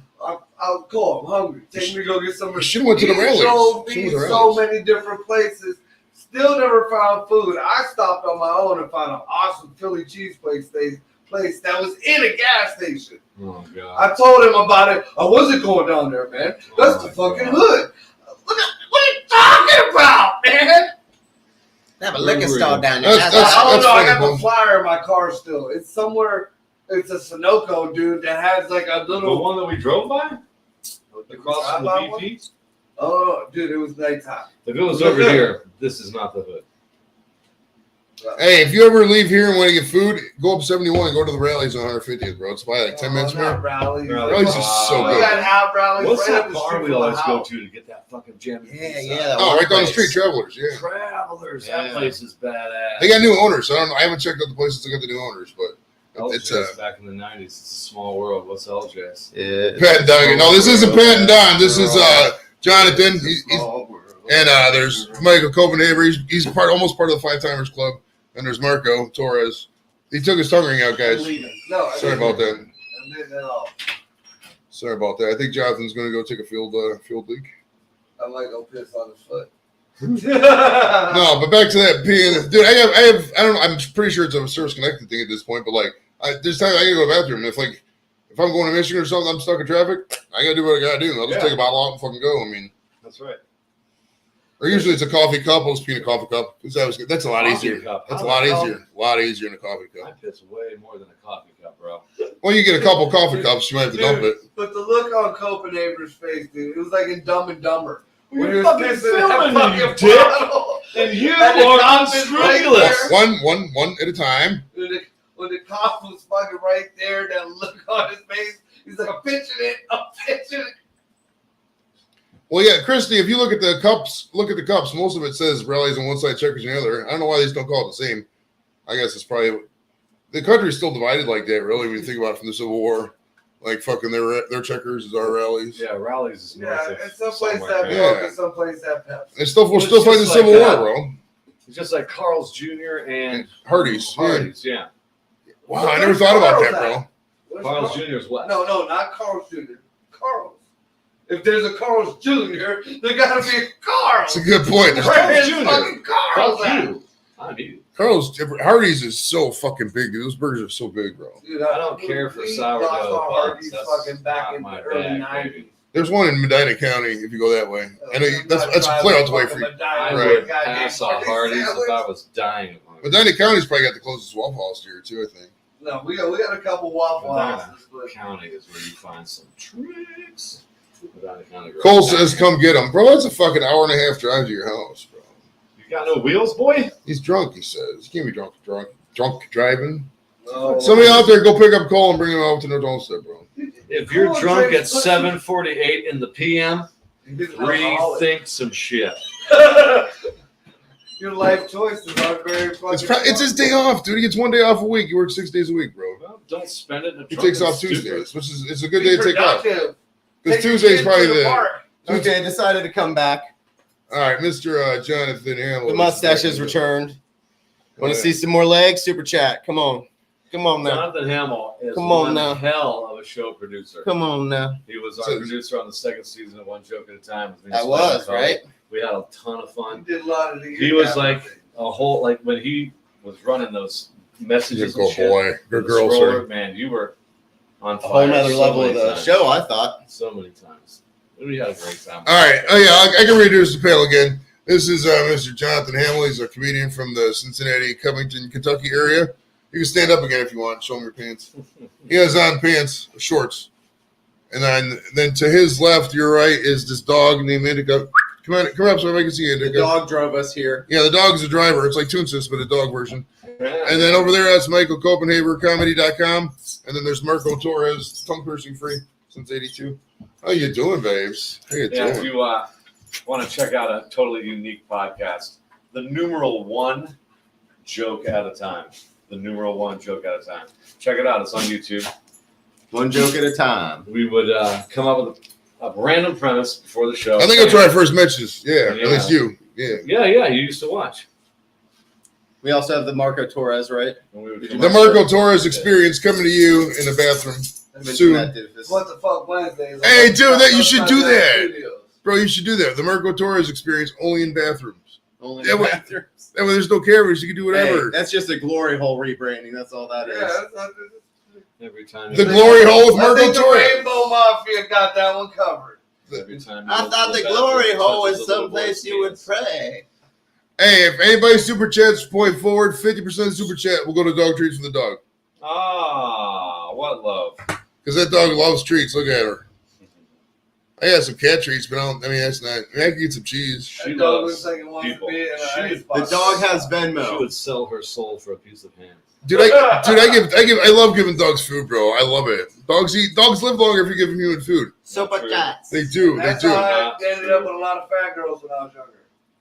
was Cole, I'm hungry. Take me to go get some. you should have went to the He rallies. drove Should've me went to the so rallies. many different places. Still never found food. I stopped on my own and found an awesome Philly cheese place that was in a gas station. Oh, God. I told him about it. I wasn't going down there, man. That's the fucking hood. What are you talking about, man? They have a liquor store down there. That's- I don't know. I funny, got bro. the flyer in my car still. It's somewhere It's a Sunoco, dude, that has like a The little. one that we drove by? Across from the BP? Oh, dude, it was nighttime. If it was over here, this is not the hood. Hey, if you ever leave here and want to get food, go up 71 and go to the Rallies on 150th, bro. It's probably like 10 minutes from here. Rallies. Rallies is so We good. got out rallies. What's right that up the bar street we from my always go house. to get that fucking jam? Yeah. Oh, right down the street, Travelers, yeah. Travelers. Yeah. That place is badass. They got new owners. So I haven't checked out the places that got the new owners, but it's back in the 90s. It's a small world. What's LJ's? Pat and Doug. No, this isn't Pat and Don. This is Jonathan. And there's Michael Copenhagen. He's almost part of the Five Timers Club. And there's Marco Torres. He took his tongue ring out, guys. No, Sorry about that. I didn't at all. Sorry about that. I think Jonathan's going to go take a field leak. I might go piss on his foot. No, but back to that peeing. Dude, I don't know. I'm pretty sure it's a service connected thing at this point, but like, there's time I gotta go to the bathroom. If I'm going to Michigan or something, I'm stuck in traffic, I gotta do what I gotta do. I'll just take a bottle out and fucking go. I mean, That's right. or usually it's a coffee cup. I'll just pee in a coffee cup. That's a lot easier. Cup. That's a How lot the hell- easier. A lot easier in a coffee I cup. piss way more than a coffee cup, bro. Well, you get a couple coffee cups, you might have to dump it. But the look on Copenhagen's face, dude, it was like in Dumb and Dumber. You're he was fucking pissing in filming that me, you fucking dick. bottle. And you And the are cop is right unscrupulous. there. One at a time. When the cop was fucking right there, that look on his face, he's like, I'm pitching it. Well, yeah, Christy, if you look at the cups, most of it says Rallies on one side, Checkers on the other. I don't know why they just don't call it the same. I guess it's probably the country's still divided like that, really, when you think about it from the Civil War. Like fucking their Checkers is our Rallies. Yeah, Rallies is north Yeah, of and someplace somewhere. that Yeah. Coke and someplace that Pepsi. We're still It's fighting the just Civil like War, that. bro. It's just like Carl's Jr. and Hardee's. Yeah. Hardee's, yeah. Wow, I never thought about that, bro. Where's Carl's Jr. is what? No, not Carl's Jr. Carl's. If there's a Carl's Jr., there gotta be a Carl's. That's a good point. Where is Jr. fucking Carl's Fuck at? you. I need it. Carl's Hardee's is so fucking big, dude. Those burgers are so big, bro. Dude, I don't care for we sourdough lost our buns. Hardee's That's fucking back not in my the early bag, 90s. baby. There's one in Medina County if you go that way. I know that's a play out the way for you. I Right. would pass on Hardee's if I was dying of hunger. Medina County's probably got the closest Waffle House here too, I think. No, we got a couple Waffle Medina Houses, but County is where you find some tricks. Medina County girls. Cole says, "Come get him, bro." That's a fucking hour and a half drive to your house, bro. You got no wheels, boy? He's drunk. He says, "You can't be drunk driving." no. Somebody out there, go pick up Cole and bring him out to no Dolstead, bro. If you're Cool, drunk Jay, at 7:48 in the PM, He's an alcoholic. rethink some shit. Your life choices are very fucking. It's his day off, dude. He gets one day off a week. He works 6 days a week, bro. Well, don't spend it in a He drunk takes and off stupid. Tuesdays, which is it's a good day to take off. Productive. Because Take your Tuesday's kids probably to the the. park. Okay, decided to come back. All right, Mr. Jonathan Hammel. The mustache has returned. Want to see some more legs? Super chat. Come on. Come on now. Jonathan Hammel is Come on one now. hell of a show producer. Come on now. He was our So- producer on the second season of One Joke at a Time. with me and That was, Spider-Man. right? We had a ton of He fun. did a lot of the. He was like a whole, like when he was running those messages Good and shit. boy. with Good the girl, stroller, sir. Man, you were on A fire. whole nother so level of many the times. show, I thought. So many times. We had a great time. All right. Oh, yeah. I can introduce the panel again. This is Mr. Jonathan Hammel. He's a comedian from the Cincinnati, Covington, Kentucky area. You can stand up again if you want. Show him your pants. He has on pants, shorts. And then to his left, your right, is this dog named Indica. Come up so I can see The Indica. dog drove us here. Yeah, the dog's the driver. It's like Toonsis, but a dog version. Yeah. And then over there, that's Michael Copenhagen, comedy.com. And then there's Marco Torres, tongue piercing free since 82. How you doing, babes? How you Yeah, if doing? you want to check out a totally unique podcast, the numeral 1 joke at a time. The numeral 1 joke at a time. Check it out. It's on YouTube. One joke at a time. We would come up with a random premise before the show. I think that's where I first met you. Yeah, Yeah. at least you. Yeah. Yeah, you used to watch. We also have the Marco Torres, right? And we would Did come you The up- Marco Torres experience coming to you in the bathroom. I mentioned Soon. that, Doofus. What the fuck Wednesdays? Hey, dude, you should do that. Studios. Bro, you should do that. The Marco Torres experience only in bathrooms. Only Yeah, in but- bathrooms. That way there's no cameras. You can do Hey, whatever. that's just a glory hole rebranding. That's all that is. Yeah, that's not, every time. The you- glory hole with I Marco think the Torres. Rainbow Mafia got that one covered. Every time I you thought go the to glory bathroom, hole touches was the little someplace boy's you would penis. pray. Hey, if anybody super chats point forward, 50% super chat will go to dog treats for the dog. Ah. what love? Because that dog loves treats. Look at her. I got some cat treats, but I mean, that's not. I can eat some cheese. She That dog loves looks like it wants people. to be in an She- icebox. The dog has She Venmo. would sell her soul for a piece of ham. Dude, I love giving dogs food, bro. I love it. Dogs live longer if you give them human food. Sopa cats. They do. That's They do. how I ended up with a lot of fat girls when I was younger.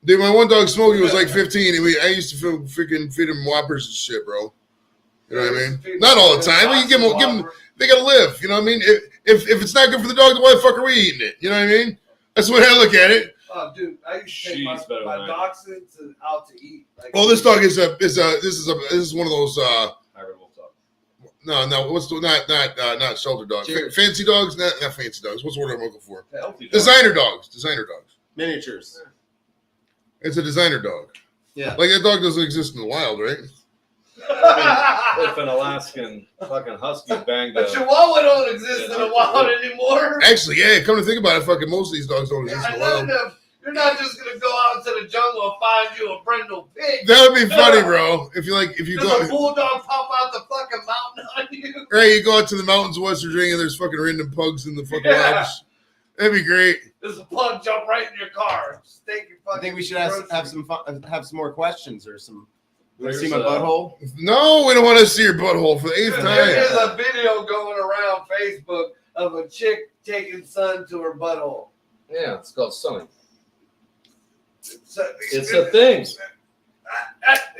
Dude, my one dog Smokey was like 15, and I used to freaking feed him Whoppers and shit, bro. You know what I mean? Not all the time, but you give them. They gotta live. You know what I mean? If it's not good for the dog, then why the fuck are we eating it? You know what I mean? That's the way I look at it. Oh, dude, I used to take She's my better than I am. dachshunds out to eat. Like, Well, this dog is one of those. Hybrid wolf dog. No, what's the not shelter dogs? Cheers. Fancy dogs? Not fancy dogs. What's the word I'm looking for? Healthy dog. Designer dogs. Designer dogs. Miniatures. It's a designer dog. Yeah. Like that dog doesn't exist in the wild, right? If an Alaskan fucking husky banged A a Chihuahua don't exist in the wild anymore. Actually, yeah. Come to think about it, fucking most of these dogs don't exist in the wild. You're not just gonna go out into the jungle and find you a brindle pig. That would be funny, bro. If you Does go a bulldog pop out the fucking mountain on you? right, you go out to the mountains of West Virginia, and there's fucking random pugs in the fucking Yeah. labs. That'd be great. Does a pug jump right in your car? Steak your fucking I think we should groceries. have some fun, have some more questions or some. You want to There's see my butthole? No, we don't want to see your butthole for the 8th There is time. a video going around Facebook of a chick taking sun to her butthole. yeah, it's called sunning. So- It's a thing.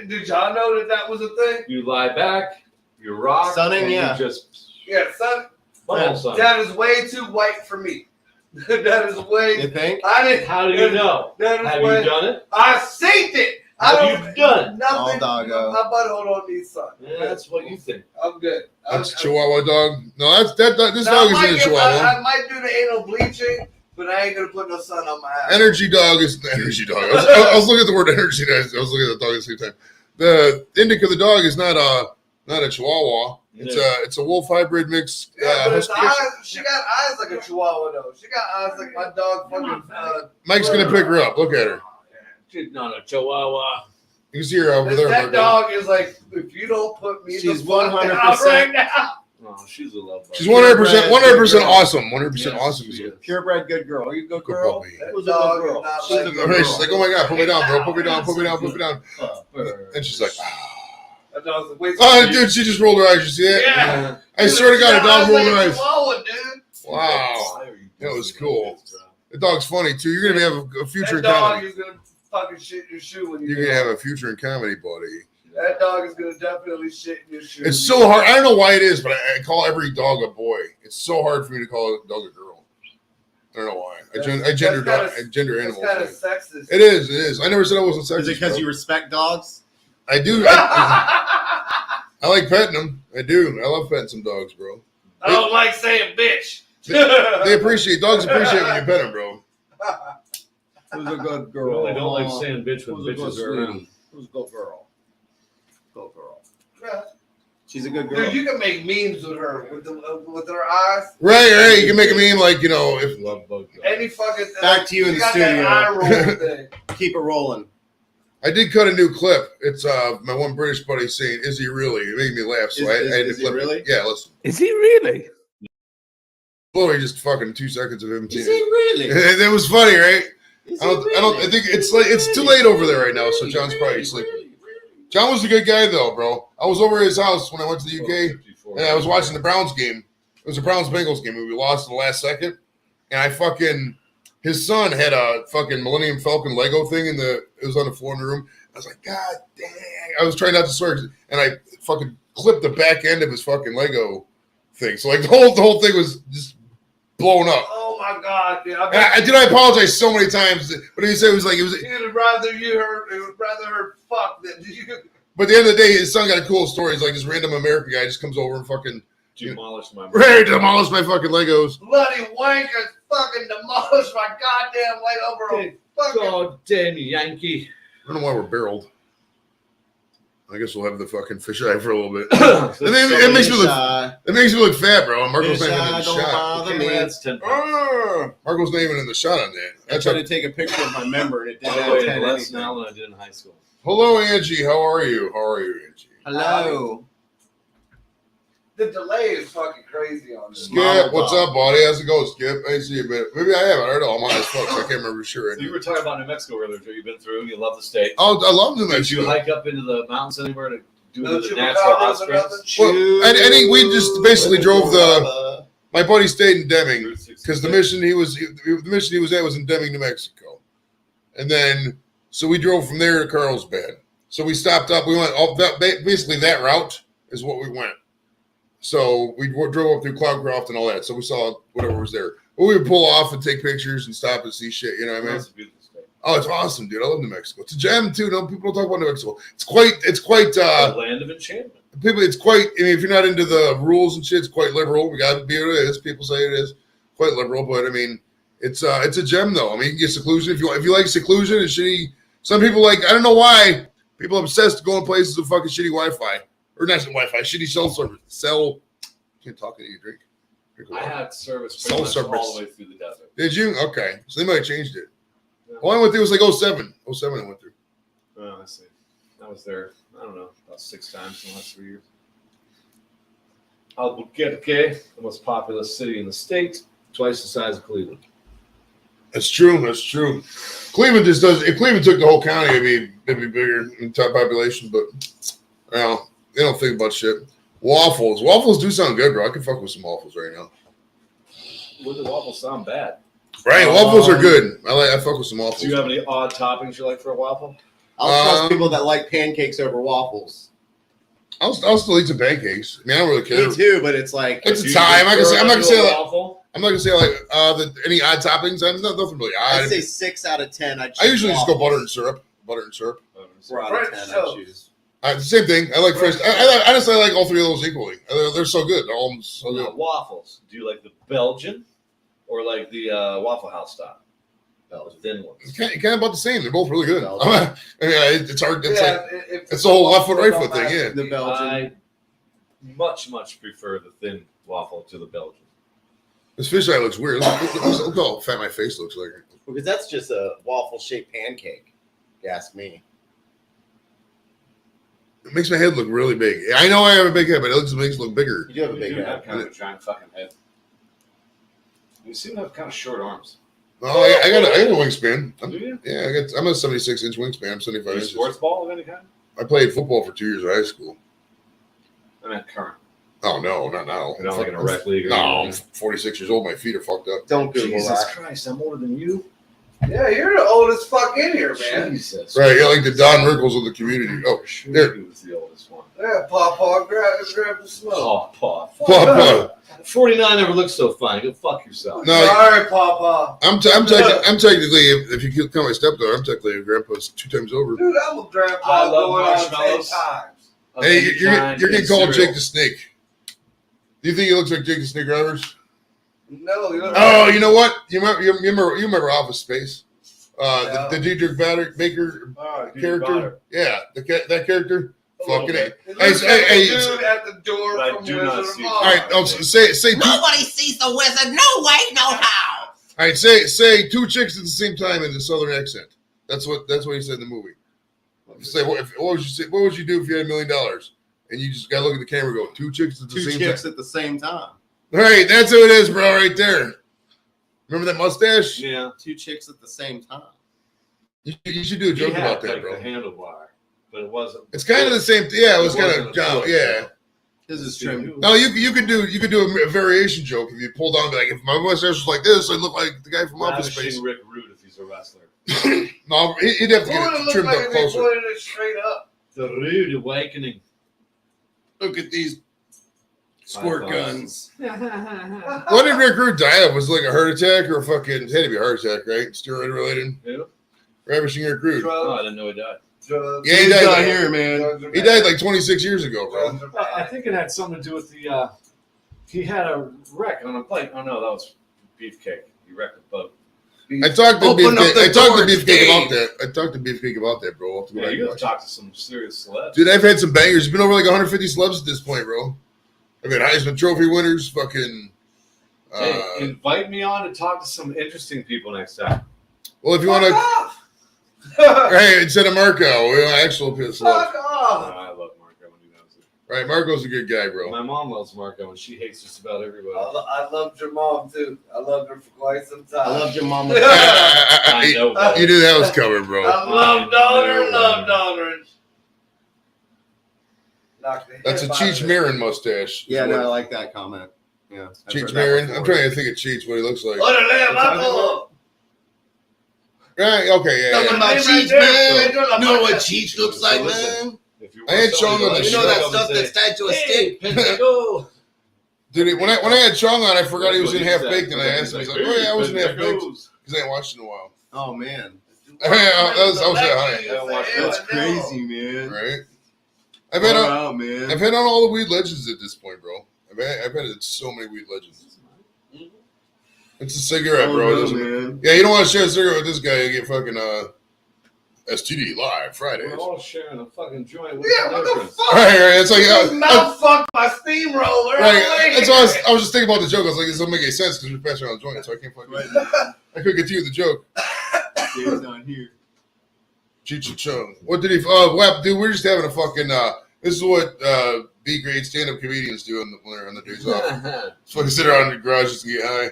Did y'all know that was a thing? You lie back, you rock, Sunning, and yeah. you just Yeah, son. butthole sunning. That is way too white for me. That is You way. think? I didn't. How do you know? That is Have way. you done it? I synced it. I Have don't. you done? Nothing. Oh, doggo. My butthole don't need sun. Yeah, that's what you think. I'm good. That's a Chihuahua dog. No, this Now, dog I isn't might a get- Chihuahua. I might do the anal bleaching, but I ain't gonna put no sun on my ass. Energy dog is the energy dog. I was looking at the word energy. I was looking at the dog at the same time. The indica of the dog is not a Chihuahua. It's a wolf hybrid mix. Yeah, but it's husky. eyes, she got eyes like a Chihuahua though. She got eyes like my dog. Fucking. Mike's gonna pick her up. Look at her. She's not a chihuahua. You can see her over there. That Marco. dog is like, if you don't put me She's the fuck 100% down right now. Oh, she's a love bug. She's 100%, 100% Girl. awesome. 100% Yes, awesome. she is. Purebred good girl. Are you a good Good girl? puppy. That Who's a dog good is girl? not She's like a a good Okay, girl. she's like, oh my god, put me down, bro. Put me down, put me down, put me down. And she's like, That dog's like, wait, oh, dude, she just rolled her eyes. You see that? Yeah. I swear to God, a dog rolled her like a eyes. Chihuahua, dude. Wow. That was cool. The dog's funny, too. You're going to have a future in That dog comedy. is gonna fucking shit in your shoe when you. You're going to have a future in comedy, buddy. That dog is gonna definitely shit in your shoe. It's so hard. I don't know why it is, but I call every dog a boy. It's so hard for me to call a dog a girl. I don't know why. I gender It's animals. kind of sexist. It is. I never said I wasn't sexist. Is it because bro. you respect dogs? I do. I like petting them. I do. I love petting some dogs, bro. I don't like saying bitch. They appreciate dogs. Appreciate when you pet them, bro. Who's a good girl? Well, they don't like saying bitch when Who's a good bitches are around. sweetie? Who's a good girl? Good girl. She's a good girl. Dude, you can make memes with her with her eyes. Right. You can make a meme like, you know, if Love bug dog. Any fucking Back to you in she the got studio. That eye roll thing. Keep it rolling. I did cut a new clip. It's my one British buddy saying, "Is he really?" It made me laugh, so I had to is he clip really? it. Yeah, listen. Is he really? Literally just fucking 2 seconds of him. Is he really? That was funny, right? Is I think it's too late over there right now, so John's probably sleeping. John was a good guy though, bro. I was over at his house when I went to the UK, and I was watching the Browns game. It was a Browns-Bengals game, and we lost in the last second. And his son had a fucking Millennium Falcon Lego thing it was on the floor in the room. I was like, God dang. I was trying not to swear, and I fucking clipped the back end of his fucking Lego thing. So like the whole thing was just blown up. Oh my god, dude! I apologize so many times, but he said it was. He would rather her fuck than you. But at the end of the day, his son got a cool story. He's like this random American guy just comes over and fucking Demolished my ready to demolish my fucking Legos. Bloody wankers fucking demolished my goddamn leg over a fucking. goddamn Yankee. I don't know why we're barreled. I guess we'll have the fucking fisheye for a little bit. It makes me look fat, bro. Marco's not even in the shot. That's 10 pounds. Marco's not even in the shot on that. I tried to take a picture of my member and it By didn't the way, attend less anything. now than I did in high school. Hello, Angie. How are you? Angie? Hello. the delay is fucking crazy on this. Skip, what's up, buddy? How's it going, Skip? I see you, man. Maybe I haven't. I don't know. I'm high as fuck, so I can't remember sure. So you were talking about New Mexico earlier, Joe. You've been through, and you love the state. Oh, I love New Did Mexico. you hike up into the mountains anywhere to do No the natural hot chupacabras or springs? nothing? Well, I think we just basically drove my buddy stayed in Deming because the mission he was at was in Deming, New Mexico, and then so we drove from there to Carlsbad. So we stopped up. We went all that basically that route is what we went. So we drove up through Cloudcroft and all that. So we saw whatever was there. But we would pull off and take pictures and stop and see shit. You know what I mean? That's a beautiful state. Oh, it's awesome, dude. I love New Mexico. It's a gem too. No, people don't talk about New Mexico. It's quite. The land of enchantment. People, it's quite. I mean, if you're not into the rules and shit, it's quite liberal. We got to be what it is. People say it is quite liberal, but I mean, it's a gem though. I mean, you can get seclusion if you like seclusion and shitty. Some people like. I don't know why people are obsessed to going places with fucking shitty Wi-Fi or not Wi-Fi, shitty cell service. Can't talk to you. Drink I had service Cell pretty much service. all the way through the desert. Did you? Okay, so they might have changed it. Yeah. Well, I went through was like 07. 07 I went through. Oh, I see. I was there, I don't know, about 6 times in the last 3 years. Albuquerque, the most populous city in the state, twice the size of Cleveland. That's true. That's true. Cleveland just does. If Cleveland took the whole county, it'd be bigger in top population. But well, they don't think about shit. Waffles do sound good, bro. I can fuck with some waffles right now. Wouldn't the waffles sound bad? Right, waffles are good. I fuck with some waffles. Do you have any odd toppings you like for a waffle? I'll trust people that like pancakes over waffles. I'll still eat some pancakes. I mean, I don't really care. Me too, but it's like It's Do a you time. I'm prefer not gonna say like. waffle? I'm not gonna say like any odd toppings. I'm nothing really odd. I'd say 6 out of 10. I usually just go butter and syrup. Butter and syrup. 4 out of 10. I choose. The same thing. I like fresh. I honestly like all three of those equally. They're so good. They're all so Now, good. waffles. Do you like the Belgian or like the Waffle House style? The thin ones. It's kind of about the same. They're both really good. Belgian. It's hard. It's like if it's the whole left foot, right don't foot thing. matter. Yeah. The Belgian. I much prefer the thin waffle to the Belgian. This fish eye looks weird. Look how fat my face looks like. Because that's just a waffle-shaped pancake, if you ask me. It makes my head look really big. I know I have a big head, but it makes it look bigger. You do have a You big do head. have kind of a giant fucking head. You seem to have kind of short arms. Oh, I got a wingspan. Do you? Yeah, I'm a 76-inch wingspan. I'm 75 Are you inches. sports ball of any kind? I played football for 2 years in high school. I meant current. Oh no, not now. You're not like in a rec league or No, I'm anything? 46 years old. My feet are fucked up. Don't Google Jesus that. Christ, I'm older than you. Yeah, you're the oldest fuck in here, man. Jesus. Right, you're like the Don Rickles of the community. Oh, Sure, there. he was the oldest one. Yeah, Pawpaw, grab the smoke. Paw. Papa. 49 never looked so fine. Go fuck yourself. No, Sorry, Pawpaw. I'm technically, if you count my stepdaughter, I'm technically a grandpa's 2 times over. Dude, I'm a grandpa I love going on 10 marshmallows. times. Hey, Okay, you're getting called cereal. Jake the Snake. Do you think he looks like Jake the Snake Rivers? No, you don't. Oh, you know what? You remember Office Space? Yeah. The Diedrich Baker Oh, dude, character. butter. Yeah, that character. A little Fucking bit. it. It looks Hey, like hey, the dude at the door I from do Wizard not of see- Oz. All right, say Nobody sees the wizard. No way, no how. all right, say 2 chicks at the same time in the southern accent. That's what he said in the movie. Say what would you do if you had $1 million? And you just gotta look at the camera and go, 2 chicks at the 2 same chicks time. at the same time. All right, that's who it is, bro, right there. Remember that mustache? Yeah. 2 chicks at the same time. You should do a He joke had about that, like bro. the handlebar, but it wasn't. It's kind of the same. Yeah, it was It kind wasn't of a joke. yeah. His is trimmed. No, you could do a variation joke if you pull down like if my mustache was like this, I'd look like the guy from Office Space. Ravishing Rick Rude if he's a wrestler. No, he'd have to Who would get it it look trimmed like up if they closer. pointed it straight up? The Rude Awakening. Look at these squirt High guns. What did Rick Rude die of? Was it like a heart attack or a fucking? It had to be a heart attack, right? Steroid related. Who? Ravishing Rick Rude. Oh, I Drugs, didn't know he died. drugs. Yeah, he He's died. not Like, here, man. Drugs are he bad. died like 26 years ago, bro. Drugs are Well, I bad. think it had something to do with the. He had a wreck on a bike. Oh no, that was Beefcake. He wrecked a boat. I talked to Open up Beefcake. the I talked door, to Beefcake about Dave. that. I talked to Beefcake about that, bro. I'll have to go Yeah, back you and have watch. talked to some serious celebs. Dude, I've had some bangers. There's been over like 150 celebs at this point, bro. I've had Heisman Trophy winners, fucking. Hey, invite me on to talk to some interesting people next time. Well, if you want to, Fuck off! hey, instead of Marco, we want actual celebs. Fuck Oh, off! I love Marco when he knows it. Right, Marco's a good guy, bro. My mom loves Marco, and she hates just about everybody. I loved your mom too. I loved her for quite some time. I loved your mom. I know, bro. You knew that was coming, bro. I loved on her. That's a Cheech Marin mustache. Yeah, no, I like that comment. Yeah, Cheech Marin. I'm trying to think of Cheech, what he looks like. Right, okay, yeah. Talking about Cheech, man. You know what Cheech looks like, man? I had Chong on the You show. know that stuff that's tied to a stick? Dude, when I had Chong on, I forgot he was in Half Baked, and I asked him, he's like, "Oh yeah, I was in Half Baked," because I ain't watched in a while. Oh man, I was that high. that's crazy, man. Right? I've had on all the weed legends at this point, bro. I've had so many weed legends. It's a cigarette, bro. Man. Yeah, you don't want to share a cigarette with this guy. You get fucking STD live Fridays. We're all sharing a fucking joint. Yeah, what the fuck? Right. It's like mouth fuck my steamroller. Right. That's why I was just thinking about the joke. I was like, this doesn't make any sense because we're passing around the joint, so I can't fucking. I couldn't get to you the joke. It's not here. Cheech Chung. What did he? Wap, dude, we're just having a fucking. This is what B grade stand up comedians do when they're on the days off. So they sit around in the garages and get high.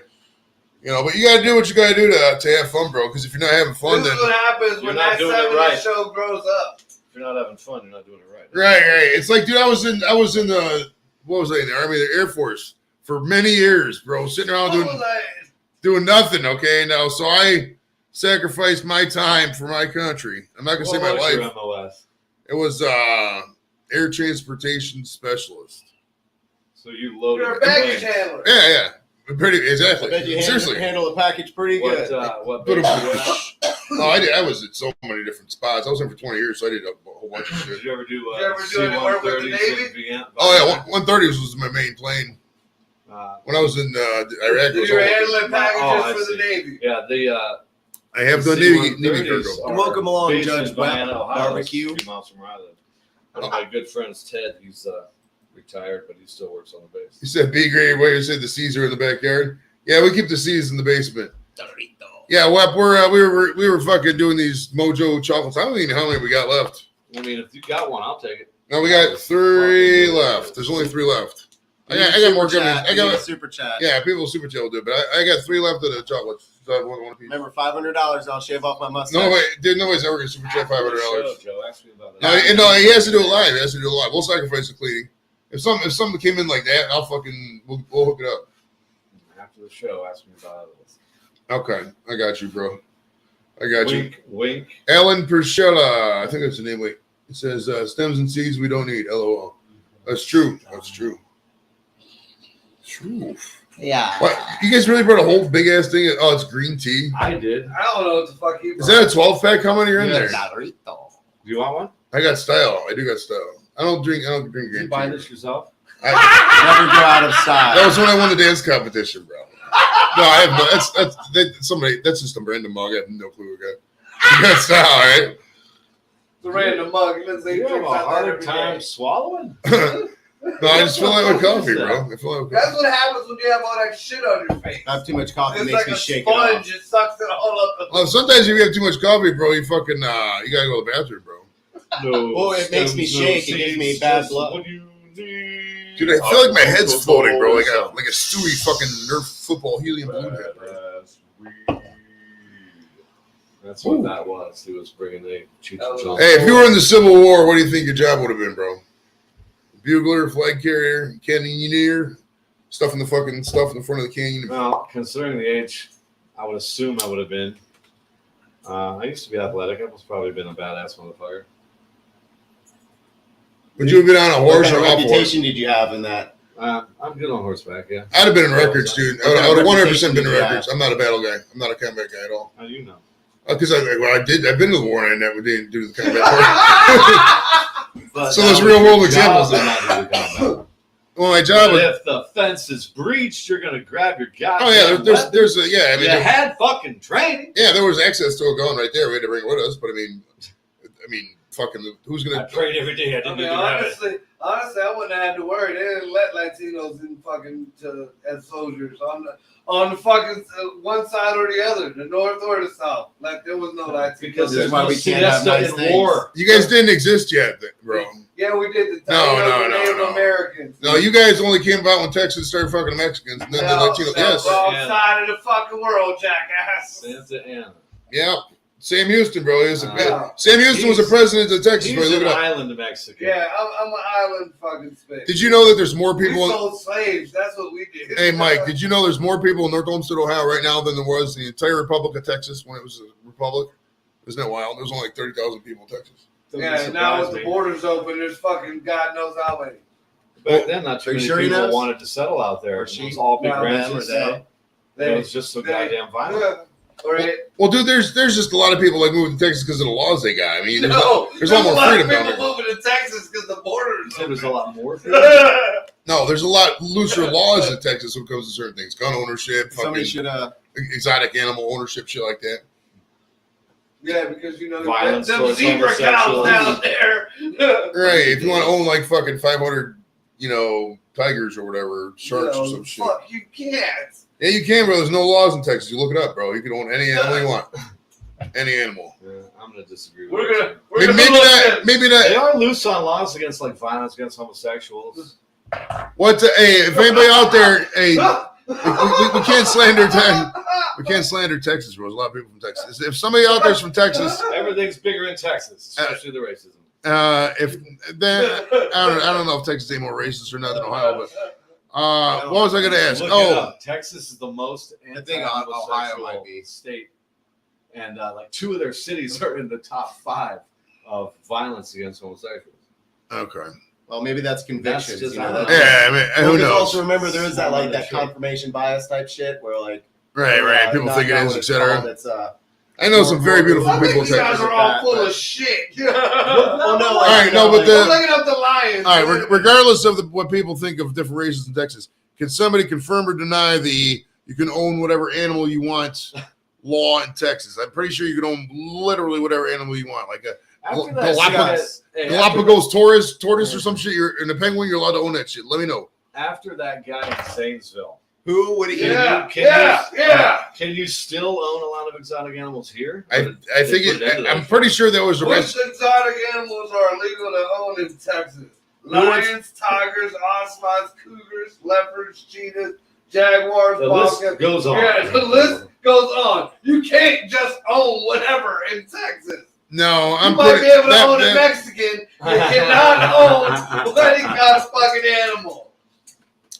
You know, but you gotta do what you gotta do to have fun, bro. Because if you're not having fun, this then is what happens when that 70 show grows up. If you're not having fun, you're not doing it right. Right. It's like, dude, I was in the what was I in the Army, the Air Force for many years, bro. Sitting around doing nothing. Okay, now so I sacrificed my time for my country. I'm not gonna say my life. MOS? It was air transportation specialist. So you loaded. You're a baggage handler. Yeah. Pretty exactly. I bet you Seriously. handle the package pretty good. What No, I was at so many different spots. I was in for 20 years, so I did a whole bunch of shit. Did you ever do any work with the Navy? Oh yeah, 130 was my main plane. When I was in Iraq. You were handling packages for the Navy. Yeah, I have done Navy cargo. Welcome along, Judge Webb. Barbecue. 3 miles from where I live. One of my good friends, Ted, he's retired, but he still works on the base. You said B grade where you said the C's are in the backyard. Yeah, we keep the C's in the basement. Yeah, Wep, we were fucking doing these Mojo chocolates. I don't even know how many we got left. I mean, if you got one, I'll take it. No, we got 3 left. There's only 3 left. I got more coming. I got super chat. Yeah, people super chat will do it, but I got 3 left of the chocolates. So I want a piece. Remember, $500. I'll shave off my mustache. No way, dude. Nobody's ever gonna super chat $500. Joe, ask me about that. No, he has to do it live. We'll sacrifice the cleaning. If something came in like that, we'll hook it up. After the show, ask me about it. Okay, I got you, bro. I got you. Wink. Alan Pershella, I think that's the name. Wait, it says stems and seeds we don't need. LOL. That's true. True. Yeah. What? You guys really brought a whole big ass thing? Oh, it's green tea. I did. I don't know what the fuck you. Is that a 12 pack? How many are in there? Do you want one? I got style. I do got style. I don't drink green Did you tea. buy this yourself? Never go out of style. That was when I won the dance competition, bro. No, I have no. That's just a random mug. I have no clue who got. That's style, right? The random mug. Let's say You have a hard time swallowing? No, I just fill it with coffee, bro. That's what happens when you have all that shit on your face. I have too much coffee, It's makes like me a shake sponge. it It sucks it all up. Well, sometimes if you have too much coffee, bro, you fucking you gotta go to the bathroom, bro. No. Oh, it makes me shake. It gives me bad blood. What do you need? Dude, I feel like my head's floating, bro. Like a Stewie fucking Nerf football helium balloon head, bro. That's what that was. He was bringing the Cheech Chung. Hey, if you were in the Civil War, what do you think your job would have been, bro? Bugler, flag carrier, cannoneer, stuff in the front of the canyon. Well, considering the age, I would assume I would have been. I used to be athletic. I was probably been a badass motherfucker. Would you have been on a horse What or kind of off horse? reputation did you have in that? I'm good on horseback, yeah. I'd have been in records, dude. I would have 100% been in records. I'm not a battle guy. I'm not a combat guy at all. How do you know? Because I've been to the war and I never did do the combat part. So there's real world examples. Well, my job. If the fence is breached, you're gonna grab your goddamn. Oh yeah, there's a yeah. I mean, you had fucking training. Yeah, there was access to a gun right there. We had to bring it with us, but I mean, fucking who's gonna? I prayed every day. Honestly, I wouldn't have had to worry. They didn't let Latinos in fucking as soldiers on the fucking one side or the other, the north or the south. Like there was no Latinos. Because that's why we can't have nice things. You guys didn't exist yet, bro. Yeah, we did. No. Americans. No, you guys only came about when Texas started fucking Mexicans. And then the Latinos. Yes. Wrong side of the fucking world, jackass. Santa Ana. Yeah. Sam Houston, bro. Sam Houston was the president of Texas, bro. He's Look an it up. island of Mexico. Yeah, I'm an island fucking space. Did you know that there's more We people? sold slaves. That's what we did. Hey, Mike, did you know there's more people in North Olmsted, Ohio right now than there was in the entire Republic of Texas when it was a republic? Isn't that wild? There was only like 30,000 people in Texas. Yeah, now with the borders open, there's fucking God knows how many. Back then, not too many people wanted to settle out there. It was all big ranches. It was just so goddamn violent. Well, dude, there's just a lot of people like moving to Texas because of the laws they got. I mean, there's a lot more freedom down there. People moving to Texas because the borders. There's a lot more freedom. No, there's a lot looser laws in Texas when it comes to certain things, gun ownership, Somebody should exotic animal ownership, shit like that. Yeah, because you know Violence them towards zebra cows down there. Right, if you want to own like fucking 500, tigers or whatever, sharks or some shit. Fuck, you can't. Yeah, you can, bro. There's no laws in Texas. You look it up, bro. You can own any animal you want. Any animal. Yeah, I'm gonna disagree. Maybe not. They are loose on laws against like violence against homosexuals. Hey, if anybody out there, hey, we can't slander we can't slander Texas, bro. There's a lot of people from Texas. If somebody out there's from Texas, everything's bigger in Texas, especially the racism. If then I don't know if Texas is any more racist or not than Ohio, but what was I going to ask? Texas is the most Ohio might be state, and like 2 of their cities are in the top 5 of violence against homosexuals. Okay. Well, maybe that's convictions. That's I mean, who knows? Also, remember there is that confirmation bias type shit where like right. People think it is, etc. I know some very beautiful people in Texas. You guys are all full of shit. Well, no, all right, no, but I'm looking up the Lions. All right, regardless of what people think of different races in Texas, can somebody confirm or deny you can own whatever animal you want law in Texas? I'm pretty sure you can own literally whatever animal you want, like a Galapagos tortoise or some shit. In a penguin, you're allowed to own that shit. Let me know. After that guy in Zanesville, who would he? Can you still own a lot of exotic animals here? I think I'm pretty sure there was a Which exotic animals are illegal to own in Texas? Lions, tigers, ocelots, cougars, leopards, cheetahs, jaguars, the list goes on. Yeah, the list goes on. You can't just own whatever in Texas. No, you might be able to own a Mexican. You cannot own any kind of fucking animal.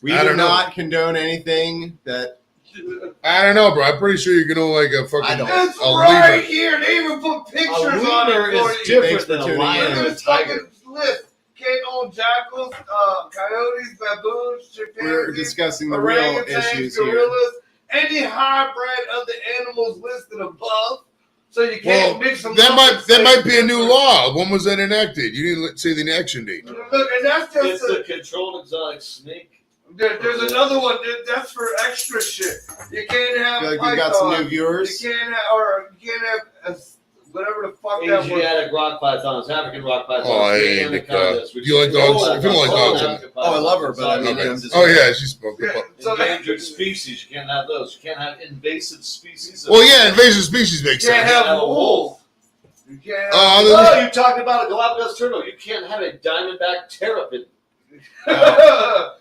We do not condone anything that. I don't know, bro. I'm pretty sure you can own like a fucking. It's right here. They even put pictures on it. Is different than a lion and a tiger. List. Can't own jackals, coyotes, baboons, chimpanzees. We're discussing the real issues gorillas, any hybrid of the animals listed above. So you can't mix them. That might be a new law. When was that enacted? You didn't say the enactment date. Look, and that's just it's the controlled exotic snake. There's another one. That's for extra shit. You can't have. Like we got some new viewers. You can't have, whatever the fuck that was. Asiatic rock pythons, African rock pythons. Oh, I hate do you like dogs? If you don't like dogs, I love her, but I mean, I'm just. Oh yeah, she's spoken. Endangered species. You can't have those. You can't have invasive species. Well, yeah, invasive species makes sense. You can't have a wolf. You can't. You're talking about a Galapagos turtle. You can't have a diamondback terrapin. So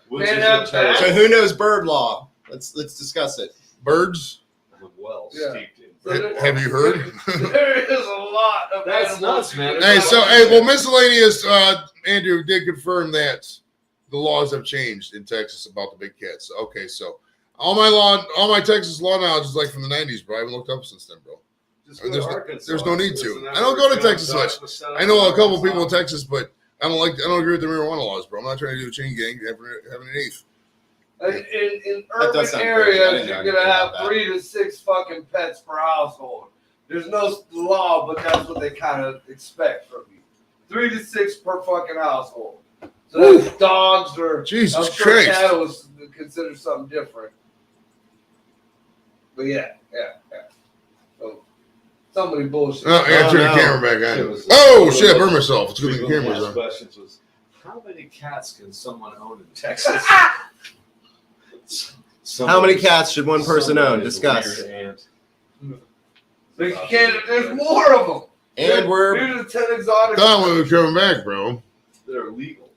who knows bird law? Let's discuss it. Birds. Well, steeped in. Have you heard? There is a lot of that's nuts, man. Miscellaneous. Andrew did confirm that the laws have changed in Texas about the big cats. Okay, so all my Texas law knowledge is like from the '90s, bro. I haven't looked up since then, bro. There's no need to. I don't go to Texas much. I know a couple people in Texas, but I don't agree with the marijuana laws, bro. I'm not trying to do a chain gang having an eighth. In urban areas, you're gonna have 3 to 6 fucking pets per household. There's no law, but that's what they kind of expect from you. 3 to 6 per fucking household. So that's dogs or Jesus Christ. Cattle was considered something different. But yeah. So somebody bullshit. Oh, I gotta turn the camera back on. Oh shit! I burned myself. It's good the camera's on. Questions was, how many cats can someone own in Texas? How many cats should one person own? Discuss. There's more of them. And we're 10 exotic. Thought we were coming back, bro. They're illegal.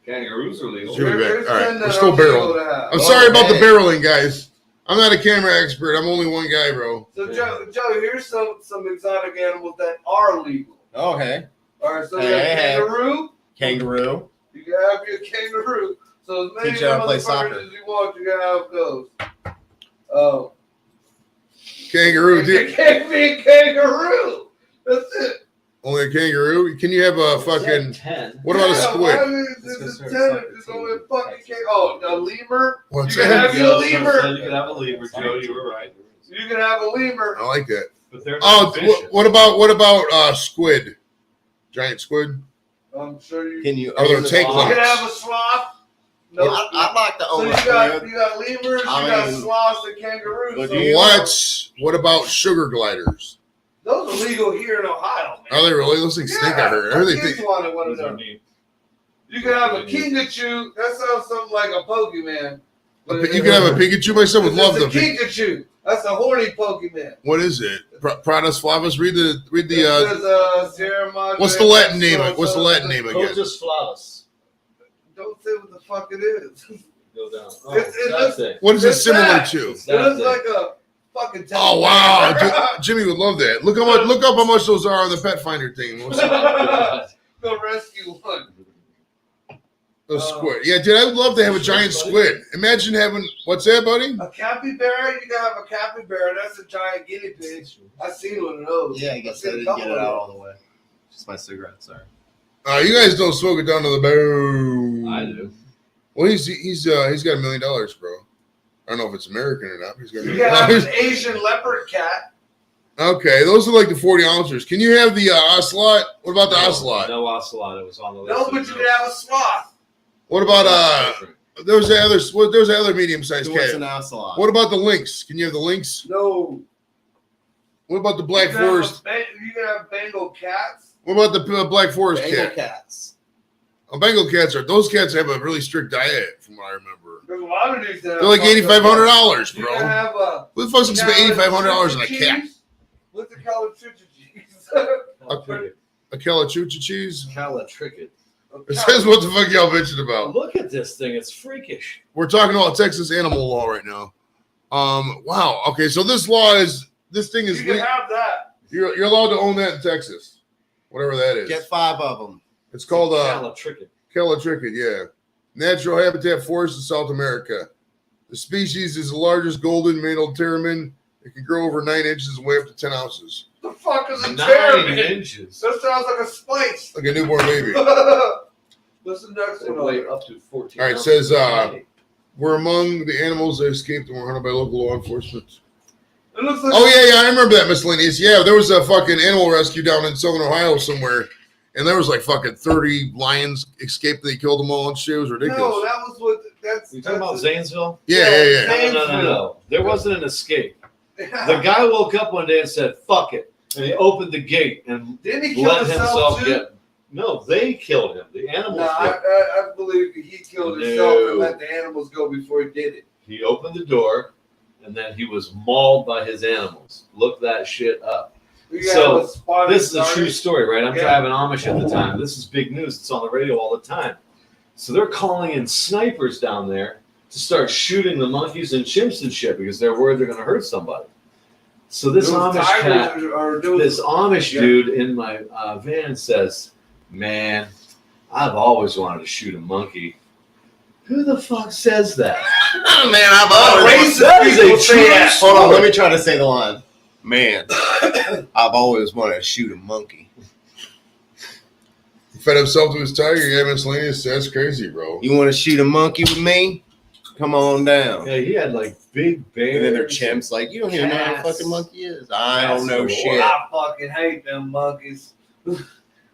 Kangaroos are legal. Sure. There's All right, 10 that we're still are legal barreling. to have. I'm sorry about the hey. barreling, guys. I'm not a camera expert. I'm only one guy, bro. So Joe, here's some exotic animals that are legal. Okay. All right, so Hey, we have hey, hey. kangaroo. Kangaroo. You can have your kangaroo. So as many Teach you how to play motherfuckers soccer. as you want, you can have those. Kangaroo, It dude. can't be a kangaroo. That's it. Only a kangaroo? Can you have a fucking... 10. What about a Yeah, squid? why is it Let's go the start 10? It's only a fucking kangaroo. Oh, a lemur? What's You can that? have your lemur. You can have a lemur, Joe. You were right. You can have a lemur. I like that. But they're Oh, not vicious. what about squid? Giant squid? I'm sure you Can you Are there own the tank sloth? You can limits? have a sloth. Yeah, No. I'd like to So own you a got squid. lemurs, I you got mean, sloths and kangaroos. but So you- What about sugar gliders? those are legal here in Ohio, man. Are they really? Those things stink, I heard. I heard my they kids think... wanted one of Those are them. neat. You can have a Kingachu. That sounds something like a Pokemon. You can have a Pikachu. My son would love the the... Kingachu. That's a horny Pokemon. What is it? Produs flavus? Read the... It says, Sierra Madre, What's the Latin name? What's the Latin name again? Cogus flavus. Don't say what the fuck it is. Go down. Oh, It that looks- thing. What is it It's similar that. to? It's It looks that like thing. a fucking. Oh wow, Jimmy would love that. Look up how much those are on the Pet Finder thing. Go rescue one. Those squid. Yeah, dude, I would love to have a giant squid. Imagine having what's that, buddy? A capybara. You can have a capybara. That's a giant guinea pig. I've seen one of those. Yeah, I I've guess seen I a didn't couple get it of out them. all the way. Just my cigarette, sorry. You guys don't smoke it down to the bone. I do. Well, he's got $1 million, bro. I don't know if it's American or not. But he's got $1 You million. can have an Asian leopard cat. Okay, those are like the 40 ounces. Can you have the ocelot? What about the ocelot? No ocelot. It was on the list. No, but you can have a sloth. What about there's the other medium sized So what's an cat. ocelot? What about the lynx? Can you have the lynx? No. What about the Black You can have Forest? You can have Bengal cats. What about the Black Forest Bengal cat? cats. Bengal cats those cats have a really strict diet, from what I remember. There's a lot of these that They're like $8,500, You can bro. have a. Who the fuck's gonna spend you can have $8,500 on a chucha cat? cheese. What's the color chucha cheese? A calachucha cheese? Calatricket. It says what the fuck y'all bitching about. Look at this thing. It's freakish. We're talking about Texas animal law right now. Wow. Okay, so this thing is You can have that. you're allowed to own that in Texas, whatever that is. Get 5 of them. It's called Calatricket. Calatricket, yeah. Natural habitat forest in South America. The species is the largest golden mantled pteromin. It can grow over 9 inches and weigh up to 10 ounces. The fuck is a 9 pteromin? inches. That sounds like a spice. Like a newborn baby. What's the next It one? weigh up to 14. All right, it ounces. says we're among the animals that escaped and were hunted by local law enforcement. It looks like Oh yeah, I remember that, miscellaneous. Yeah, there was a fucking animal rescue down in Southern Ohio somewhere, and there was like fucking 30 lions escaped. They killed them all and shit. It was ridiculous. No, that was what. That's. You talking about Zanesville? Yeah. No. There wasn't an escape. The guy woke up one day and said, "Fuck it," and he opened the gate and Didn't he kill let himself himself too? get. No, they killed him. The animals. No, did. I believe he killed himself and let the animals go before he did it. He opened the door, and then he was mauled by his animals. Look that shit up. We So, got a spotted This is a true garnet. story, right? I'm Yeah. driving Amish at the time. This is big news. It's on the radio all the time. So they're calling in snipers down there to start shooting the monkeys and chimps and shit because they're worried they're going to hurt somebody. So this Those Amish cat, tigers are doing this Amish Yeah. dude in my van says, "Man, I've always wanted to shoot a monkey." Who the fuck says that? Man, I've always. racist That is a people say true that. Hold on, story. let me try to say the line. Man, I've always wanted to shoot a monkey. He fed himself to his tiger. Yeah, miscellaneous. That's crazy, bro. You want to shoot a monkey with me? Come on down. Yeah, he had like big bears. And then they're chimps. Like, you don't even know what a Cats. fucking monkey is. I don't know That's shit. I fucking hate them monkeys.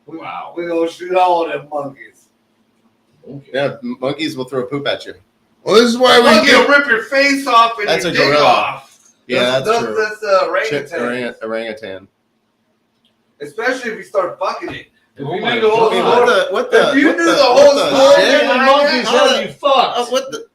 Wow. We're gonna shoot all them monkeys. Okay. Yeah, monkeys will throw poop at you. Well, this is why we Monkey will get. rip your face off and That's your a dick gorilla. off. Yeah, that's true. That's Chip orangutan. orangutan. Especially if you start fucking it. If Oh you my knew the whole God. What story. the? If you what knew the, the what whole the story, shit? then monkeys how have you fucked. What the?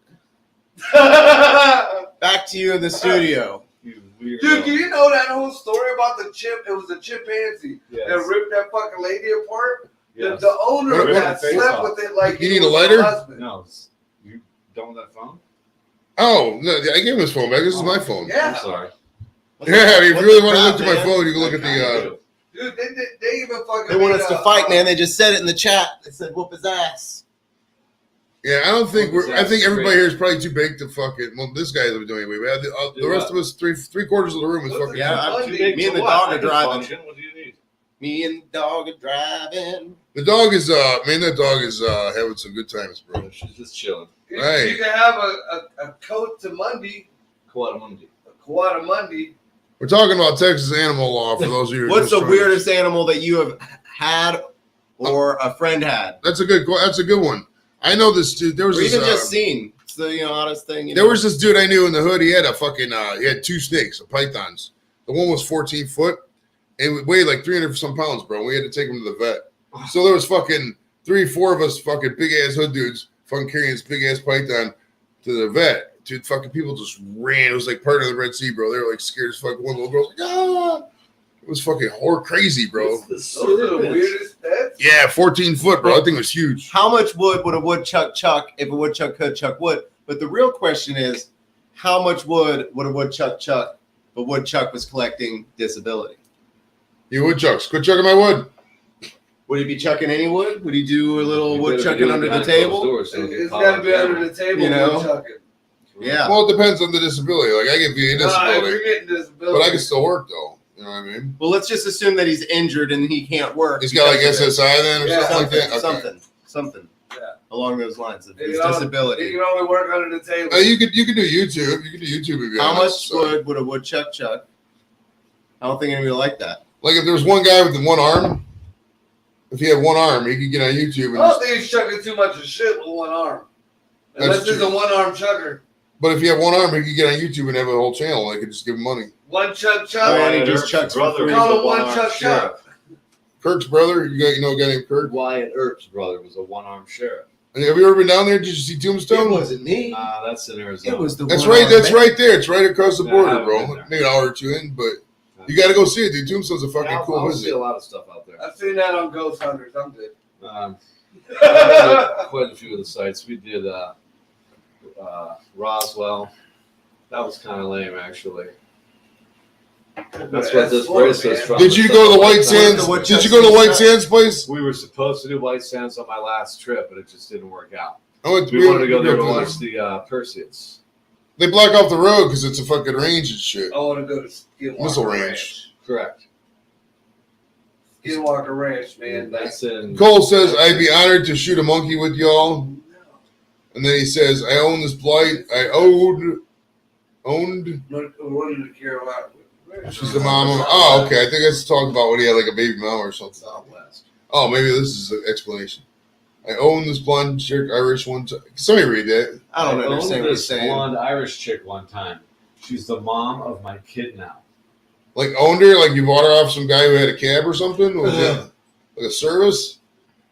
Back to you in the studio. You weirdo. Dude, do you know that whole story about the chimp? It was a chimpanzee Yes. that ripped that fucking lady apart. Yes. The owner of What- that face slept off. with it like You he need a was lighter? her husband. No, you done with that phone? Oh no, I gave him his phone back. This is my phone. Yeah. I'm sorry. Yeah, if you What really the want to crap, look through my man? phone, you can look I at kinda the. do. Dude, they even fucking. They want made us to a, fight, man. They just said it in the chat. They said whoop his ass. Yeah, I don't think What was we're. I that? think everybody Great. here is probably too big to fucking. Well, this guy that we're doing anyway. We have the rest of us, three quarters of the room is What's fucking. Yeah, Monday? I'm Too big me to and the what? dog I are can driving. function. What do you need? Me and the dog are driving. The dog is man, that dog is having some good times, bro. She's just chilling. You Right. can have a coat to Monday, Coatamundi. a Kawada Monday. We're talking about Texas animal law for those of you. Who are What's just the trying to- weirdest animal that you have had or a friend had? That's a good one. I know this dude. There was Or this. even just seen. It's the honest thing. There was this dude I knew in the hood. He had a fucking. He had two snakes, pythons. The one was 14 foot. It weighed like 300 some pounds, bro. We had to take him to the vet. So there was fucking 3-4 of us, fucking big ass hood dudes, fucking carrying this big ass python to the vet. Dude, fucking people just ran. It was like part of the Red Sea, bro. They were like scared as fuck. One little girl's like, ah. It was fucking horror crazy, bro. Those are the weirdest pets. Yeah, 14 foot, bro. That thing was huge. How much wood would a woodchuck chuck if a woodchuck could chuck wood? But the real question is, how much wood would a woodchuck chuck if a woodchuck was collecting disability? You woodchucks. Quit chucking my wood. Would he be chucking any wood? Would he do a little You wood better be chucking doing under it the behind closed table? doors so you can It's call got to it be down. under the table. You know? chucking. Yeah. Well, it depends on the disability. Like, I get VA If disability, you're getting disability, but I can still work, though. You know what I mean? Well, let's just assume that he's injured and he can't work. He's got like because of it. SSI then or Yeah, something like that? Okay. Something. Yeah. Along those lines of You his know, disability. you can only work under the table. You could do YouTube. You could do YouTube if you How have much it. wood would a woodchuck chuck? I don't think anybody would like that. Like if there was one guy with the one arm, if he had one arm, he could get on YouTube and I just, don't think he's chucking too much of shit with one arm. That's Unless it's true. a one-arm chucker. but if he had one arm, he could get on YouTube and have a whole channel. They could just give him money. One chuck Oh, chuck. and he Wyatt just Earp's chucks for brother free. was Call a him one one-armed chuck sheriff. chuck. Kirk's brother, you know a guy named Kirk? Wyatt Earp's brother was a one-armed sheriff. And have you ever been down there? Did you see Tombstone? wasn't me. That's in Arizona. It was the That's one right. arm That's man. right there. It's right across the Yeah, I border, haven't bro. been there. Maybe an hour or two in, but you got to go see it, dude. Tombstone's a fucking Yeah, cool I'll see visit. a lot of stuff out there. I've seen that on Ghost Hunters. I'm good. Quite a few of the sites. We did Roswell. That was kind of lame, actually. That's what this brace was from. Did you go to the White Sands? What Did you go to the White Sands place? We were supposed to do White Sands on my last trip, but it just didn't work out. I went We wanted to go there to we- watch the Perseus. They block off the road because it's a fucking range and shit. I want to go to Skinwalker Missile range. Ranch. Correct. Skinwalker Ranch, man. That's in. Cole says, I'd be honored to shoot a monkey with y'all. And then he says, I own this blight. I owned. What did the Carolina? She's the mom of. Oh, okay. I think that's talking about when he had like a baby mama or something. Southwest. Oh, maybe this is an explanation. I own this blonde chick Irish one time. Somebody read that. I don't owned understand what he's this saying. blonde Irish chick one time. She's the mom of my kid now. Like owned her, like you bought her off some guy who had a cab or something? Was that like a service?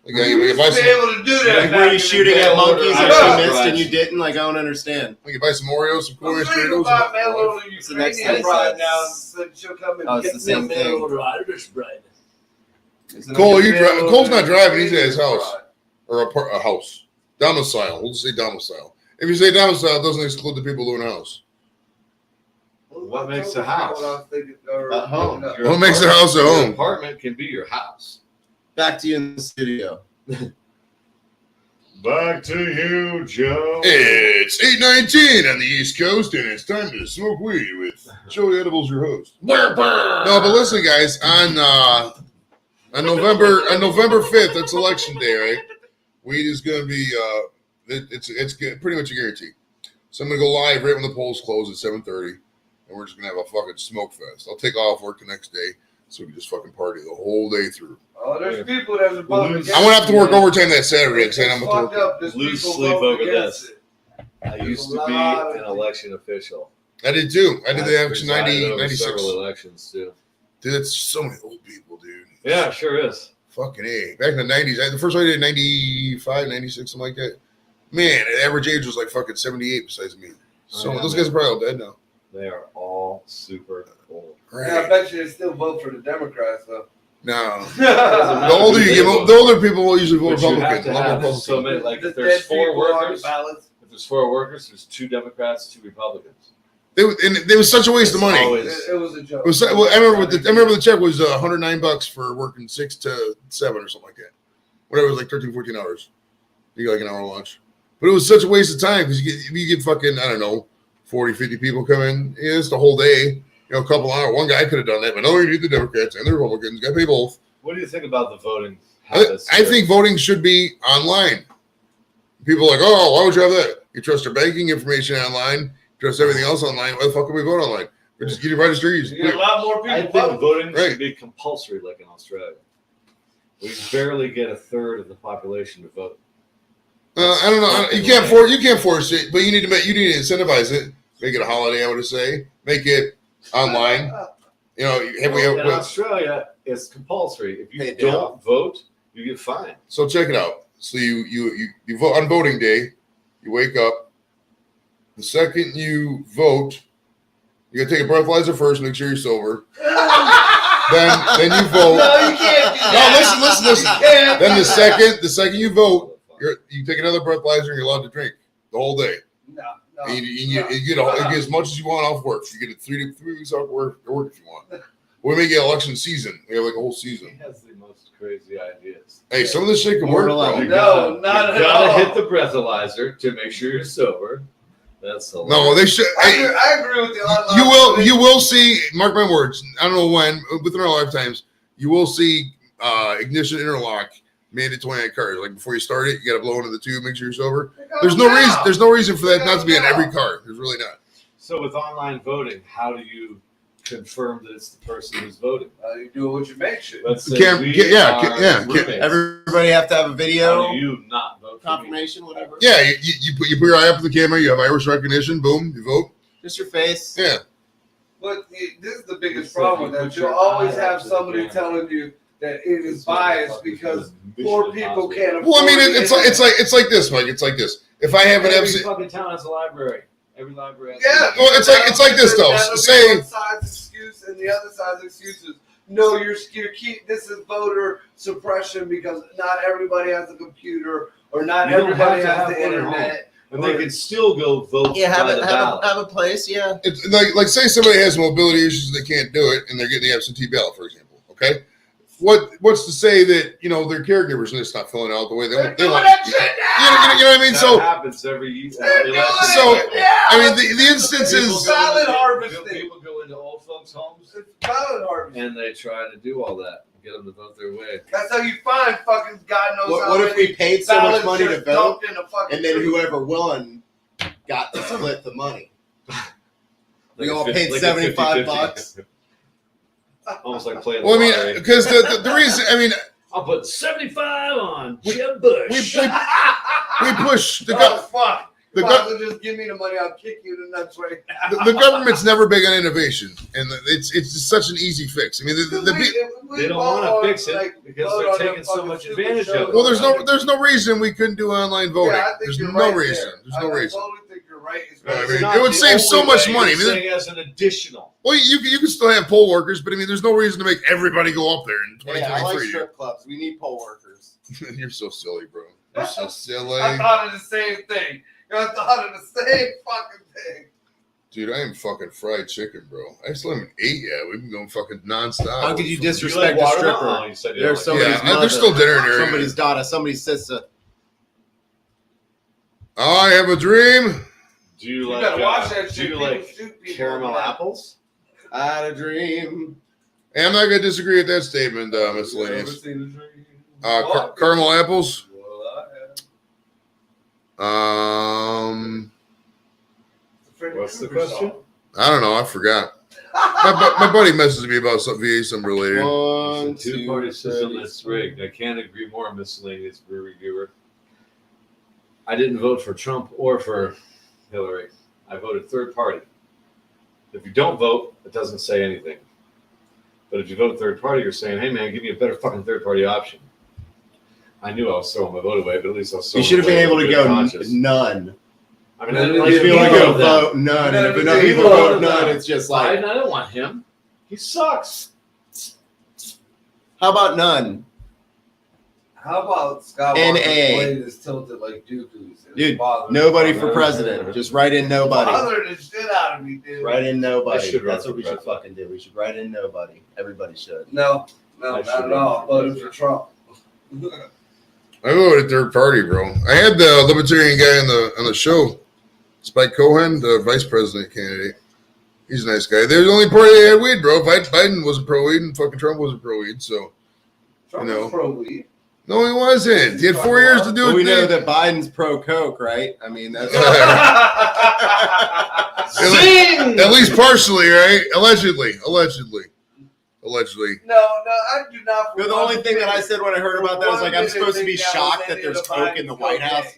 Like You you used buy to be some, able to do that. Like, back were in you the shooting day. at monkeys I and know. you missed and you didn't? Like, I don't understand. like you buy some Oreos, some I'm Cornish thinking Doritos. about my little It's the next Ukrainian thing. bride now. So she'll come and Oh, it's get the same me a thing. little Irish bride. Cole, you Yeah, drive. little Cole's not driving. He's at his Ukrainian house bride. or a house. Domicile. We'll just say domicile. If you say domicile, it doesn't exclude the people who own a house. What makes a house? At home. What makes a house a Your home? apartment can be your house. Back to you in the studio. Back to you, Joe. It's 8:19 on the East Coast, and it's time to smoke weed with Joey Edibles, your host. No, but listen, guys, on November 5th, that's election day, right? Weed is going to be it's pretty much a guarantee. So I'm going to go live right when the polls close at 7:30, and we're just going to have a fucking smoke fest. I'll take off work the next day, so we can just fucking party the whole day through. Oh, there's people that's voting against I'm going to have to work it. overtime that Saturday because It's I'm going fucked to work. up. There's Lose people sleep voting over against this. it. I used to There's a be lot of an election official. I did too. I did the I've action presided 90, over 96. several elections too. Dude, that's so many old people, dude. Yeah, sure is. Fucking A. Back in the 90s, the first one I did 95, 96, something like that. Man, the average age was like fucking 78 besides me. So Oh, yeah, those man. guys are probably all dead now. They are all super old. Yeah, I bet you they still vote for the Democrats though. No. The older you get, the older people will usually vote But you Republican. have to have so many, like if there's 4 workers, there's 2 Democrats, 2 Republicans. It was such a waste of money. It was a joke. I remember the check was $109 for working 6 to 7 or something like that. Whatever, it was like 13, 14 hours. You get like an hour lunch. But it was such a waste of time because you get fucking, I don't know, 40, 50 people come in. Yeah, it's the whole day. A couple hours. One guy could have done that, but no, you need the Democrats and the Republicans. Got to pay both. What do you think about the voting habits? I think voting should be online. People are like, oh, why would you have that? You trust your banking information online. Trust everything else online. Why the fuck can we vote online? We just get register. You get a lot more people. I think voting should be compulsory, like in Australia. We barely get a third of the population to vote. I don't know. You can't force it, but you need to incentivize it. Make it a holiday. I would say make it online. In Australia, it's compulsory. If you don't vote, you get fined. So check it out. So you vote on voting day. You wake up. The second you vote, you gotta take a breathalyzer first. Make sure you're sober. then you vote. No, you can't do that. No, listen. Then the second you vote, you take another breathalyzer and you're allowed to drink the whole day. No. And you get as much as you want off work. You get 3 weeks off work if you want. We may get election season. We have like a whole season. He has the most crazy ideas. Hey, some of this shit can work. Not at You all. gotta hit the breathalyzer to make sure you're sober. That's hilarious. No, they should. I agree with the online. You will see. Mark my words. I don't know when within our lifetimes you will see ignition interlock mandatory on cars. Like before you start it, you got to blow into the tube, make sure you're sober. There's no reason for that not to be in every car. There's really not. So with online voting, how do you confirm that it's the person who's voting? You do it with your mate shit. Let's say Everybody have to have a video. How do you not vote confirmation, whatever? Yeah, you put your eye up to the camera. You have iris recognition. Boom, you vote. Just your face. Yeah. But this is the biggest problem with that. You'll always have somebody telling you that it is biased because more people can't afford. Well, I mean, it's like this, Mike. It's like this. If I have an every fucking town has a library. Every library has well, it's like this though. Say one side's excuse and the other side's excuses. No, you're this is voter suppression because not everybody has a computer or not everybody has the internet. And they can still go vote. Yeah, have a place. Yeah, it's like say somebody has mobility issues and they can't do it, and they're getting the absentee ballot, for example. Okay, what's to say that their caregivers are just not filling out the way they want? You know what I mean? That happens every year. I mean, the instance is ballot harvesting. People go into old folks' homes. It's ballot harvesting, and they try to do all that. Get them to vote their way. That's how you find fucking God knows how. What if we paid so much money to vote, and then whoever won got to split the money? We all paid $75. Almost like playing. Well, I mean, because the reason, I mean, I'll put 75 on Jeb Bush. We push the fuck. Just give me the money. I'll kick you in the nuts right now. The government's never big on innovation, and it's just such an easy fix. I mean, they don't want to fix it because they're taking so much advantage of it. Well, there's no reason we couldn't do online voting. Yeah, there's no reason. There's no reason. I totally think you're right. I mean, it would save so much money. I mean, saying as an additional. Well, you can still have poll workers, but I mean, there's no reason to make everybody go up there in 2023. Yeah, I like strip clubs. We need poll workers. You're so silly, bro. You're so silly. I thought of the same thing. I thought of the same fucking thing. Dude, I am fucking fried chicken, bro. I still haven't ate yet. We've been going fucking nonstop. How could you disrespect a stripper? There's somebody's mother, there's still dinner in there. Somebody's daughter, somebody's sister. I have a dream. Do you like caramel apples? I had a dream. Hey, I'm not going to disagree with that statement, miscellaneous. Caramel apples. What's the question? I don't know. I forgot. my buddy messages me about some VA related. It's a two-party system that's rigged. I can't agree more, miscellaneous brew reviewer. I didn't vote for Trump or for Hillary. I voted third party. If you don't vote, it doesn't say anything. But if you vote third party, you're saying, hey, man, give me a better fucking third party option. I knew I was throwing my vote away, but at least I was throwing. You should have been able to go none. I mean, I didn't like to be able to go vote none. And if enough people vote none, it's just like I don't want him. He sucks. How about none? How about Scott NA. Walker's blade is tilted like Dooku's? Dude, nobody for president. Just write in nobody. Bothered the shit out of me, dude. Write in I nobody. should run That's what for we should president. fucking do. We should write in nobody. Everybody should. No, I not should at run all. for Voted for president. Trump. I voted third party, bro. I had the libertarian guy on the show, Spike Cohen, the vice president candidate. He's a nice guy. They're the only party that had weed, bro. Biden wasn't pro weed, and fucking Trump wasn't pro weed. So Trump You know. was pro weed. no, he wasn't. He had 4 years to do But it. we know that Biden's pro coke, right? I mean, that's Zing! At least partially, right? Allegedly. No, I do not. the only thing that I said when I heard about that was like, I'm supposed to be shocked that there's coke in the White House.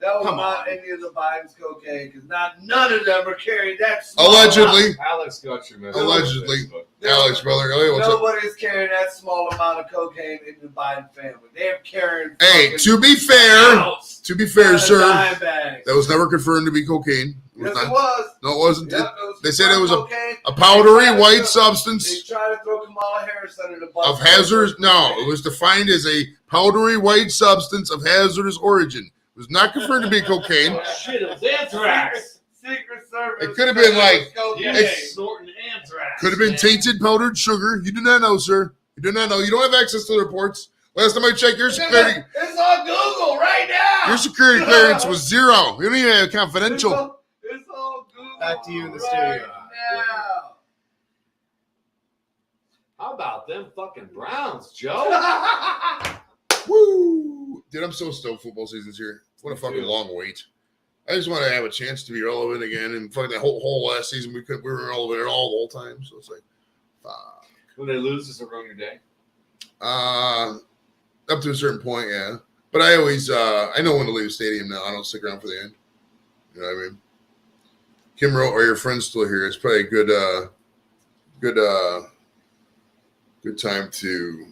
That was Come not on. any of the Biden's cocaine because none of them are carrying that. small Allegedly. Alex got your message. Allegedly. on Facebook. Alex, brother. Hey, what's up? Nobody's carrying that small amount of cocaine in the Biden family. They're carrying. Hey, fucking to be fair, ounce sir, dime bags. that was never confirmed to be cocaine. It Yes, was it not. was. No, it wasn't. Yep, They said it was cocaine. a powdery They white They substance tried to throw Kamala Harris under the bus. of hazardous. No, it was defined as a powdery white substance of hazardous origin. It was not confirmed to be cocaine. Oh, shit, it was anthrax. Secret Service. It could have been like- Yeah, It's- snorting anthrax. Could have been man. tainted powdered sugar. You do not know, sir. You do not know. You don't have access to the reports. Last time I checked, your security It's on Google right now. clearance was 0. You don't even have confidential. It's on Google. Back to you in the right studio. now. How about them fucking Browns, Joe? Woo! Dude, I'm so stoked football season's here. What a Me fucking too. long wait. I just want to have a chance to be relevant again. And fucking that whole last season, we were relevant at all the whole time. So it's like, fuck. When they lose, does it ruin your day? Up to a certain point, yeah. But I always, I know when to leave the stadium now. I don't stick around for the end. You know what I mean? Kim wrote, "Are your friends still here?" It's probably a good time to,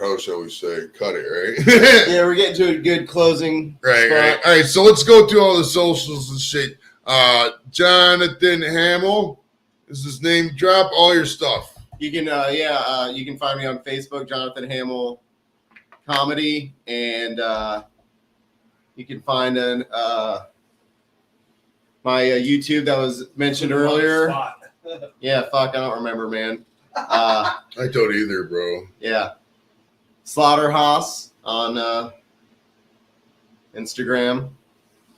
how shall we say, cut it, right? Yeah, we're getting to a good closing Right, spot. right. All right, so let's go through all the socials and shit. Jonathan Hammel, is his name? Drop all your stuff. You can, you can find me on Facebook, Jonathan Hammel Comedy, and you can find my YouTube that was mentioned earlier. Yeah, fuck, I don't remember, man. I don't either, bro. Yeah, Slaughterhouse on Instagram.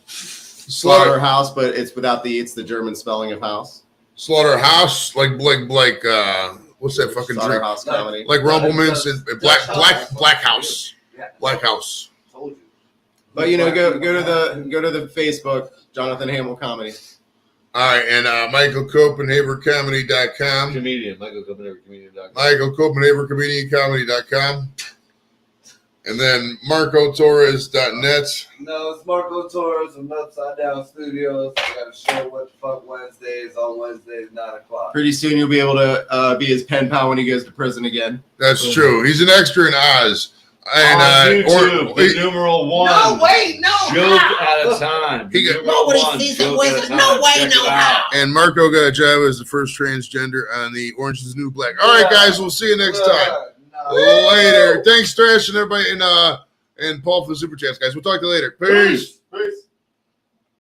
Slaughterhouse, but it's without the it's the German spelling of house. Slaughterhouse, like what's that fucking drink? Slaughterhouse comedy. Like Rumplemans and Black House. Yeah. Black House. Told you. But you know, go to the Facebook, Jonathan Hammel Comedy. All right, and MichaelCopenhaverComedy.com. Comedian, Michael Copenhagen, comedian.com. MichaelCopenhaverComedian.com. And then MarcoTorres.net. No, it's Marco Torres from Upside Down Studios. I got a show What the Fuck Wednesdays on Wednesdays, 9 o'clock. Pretty soon you'll be able to be his pen pal when he goes to prison again. That's true. He's an extra in Oz. And on YouTube, the numeral 1. No way, no Joke how. at a time. He got- Numeral Nobody 1, sees a joke at a wizard. time. No way, Check no it how. out. And Marco got a job as the first transgender on the Orange is the New Black. All right, guys, we'll see you next time. No. Later. Thanks, Trash, and everybody, and Paul for the super chats, guys. We'll talk to you later. Peace.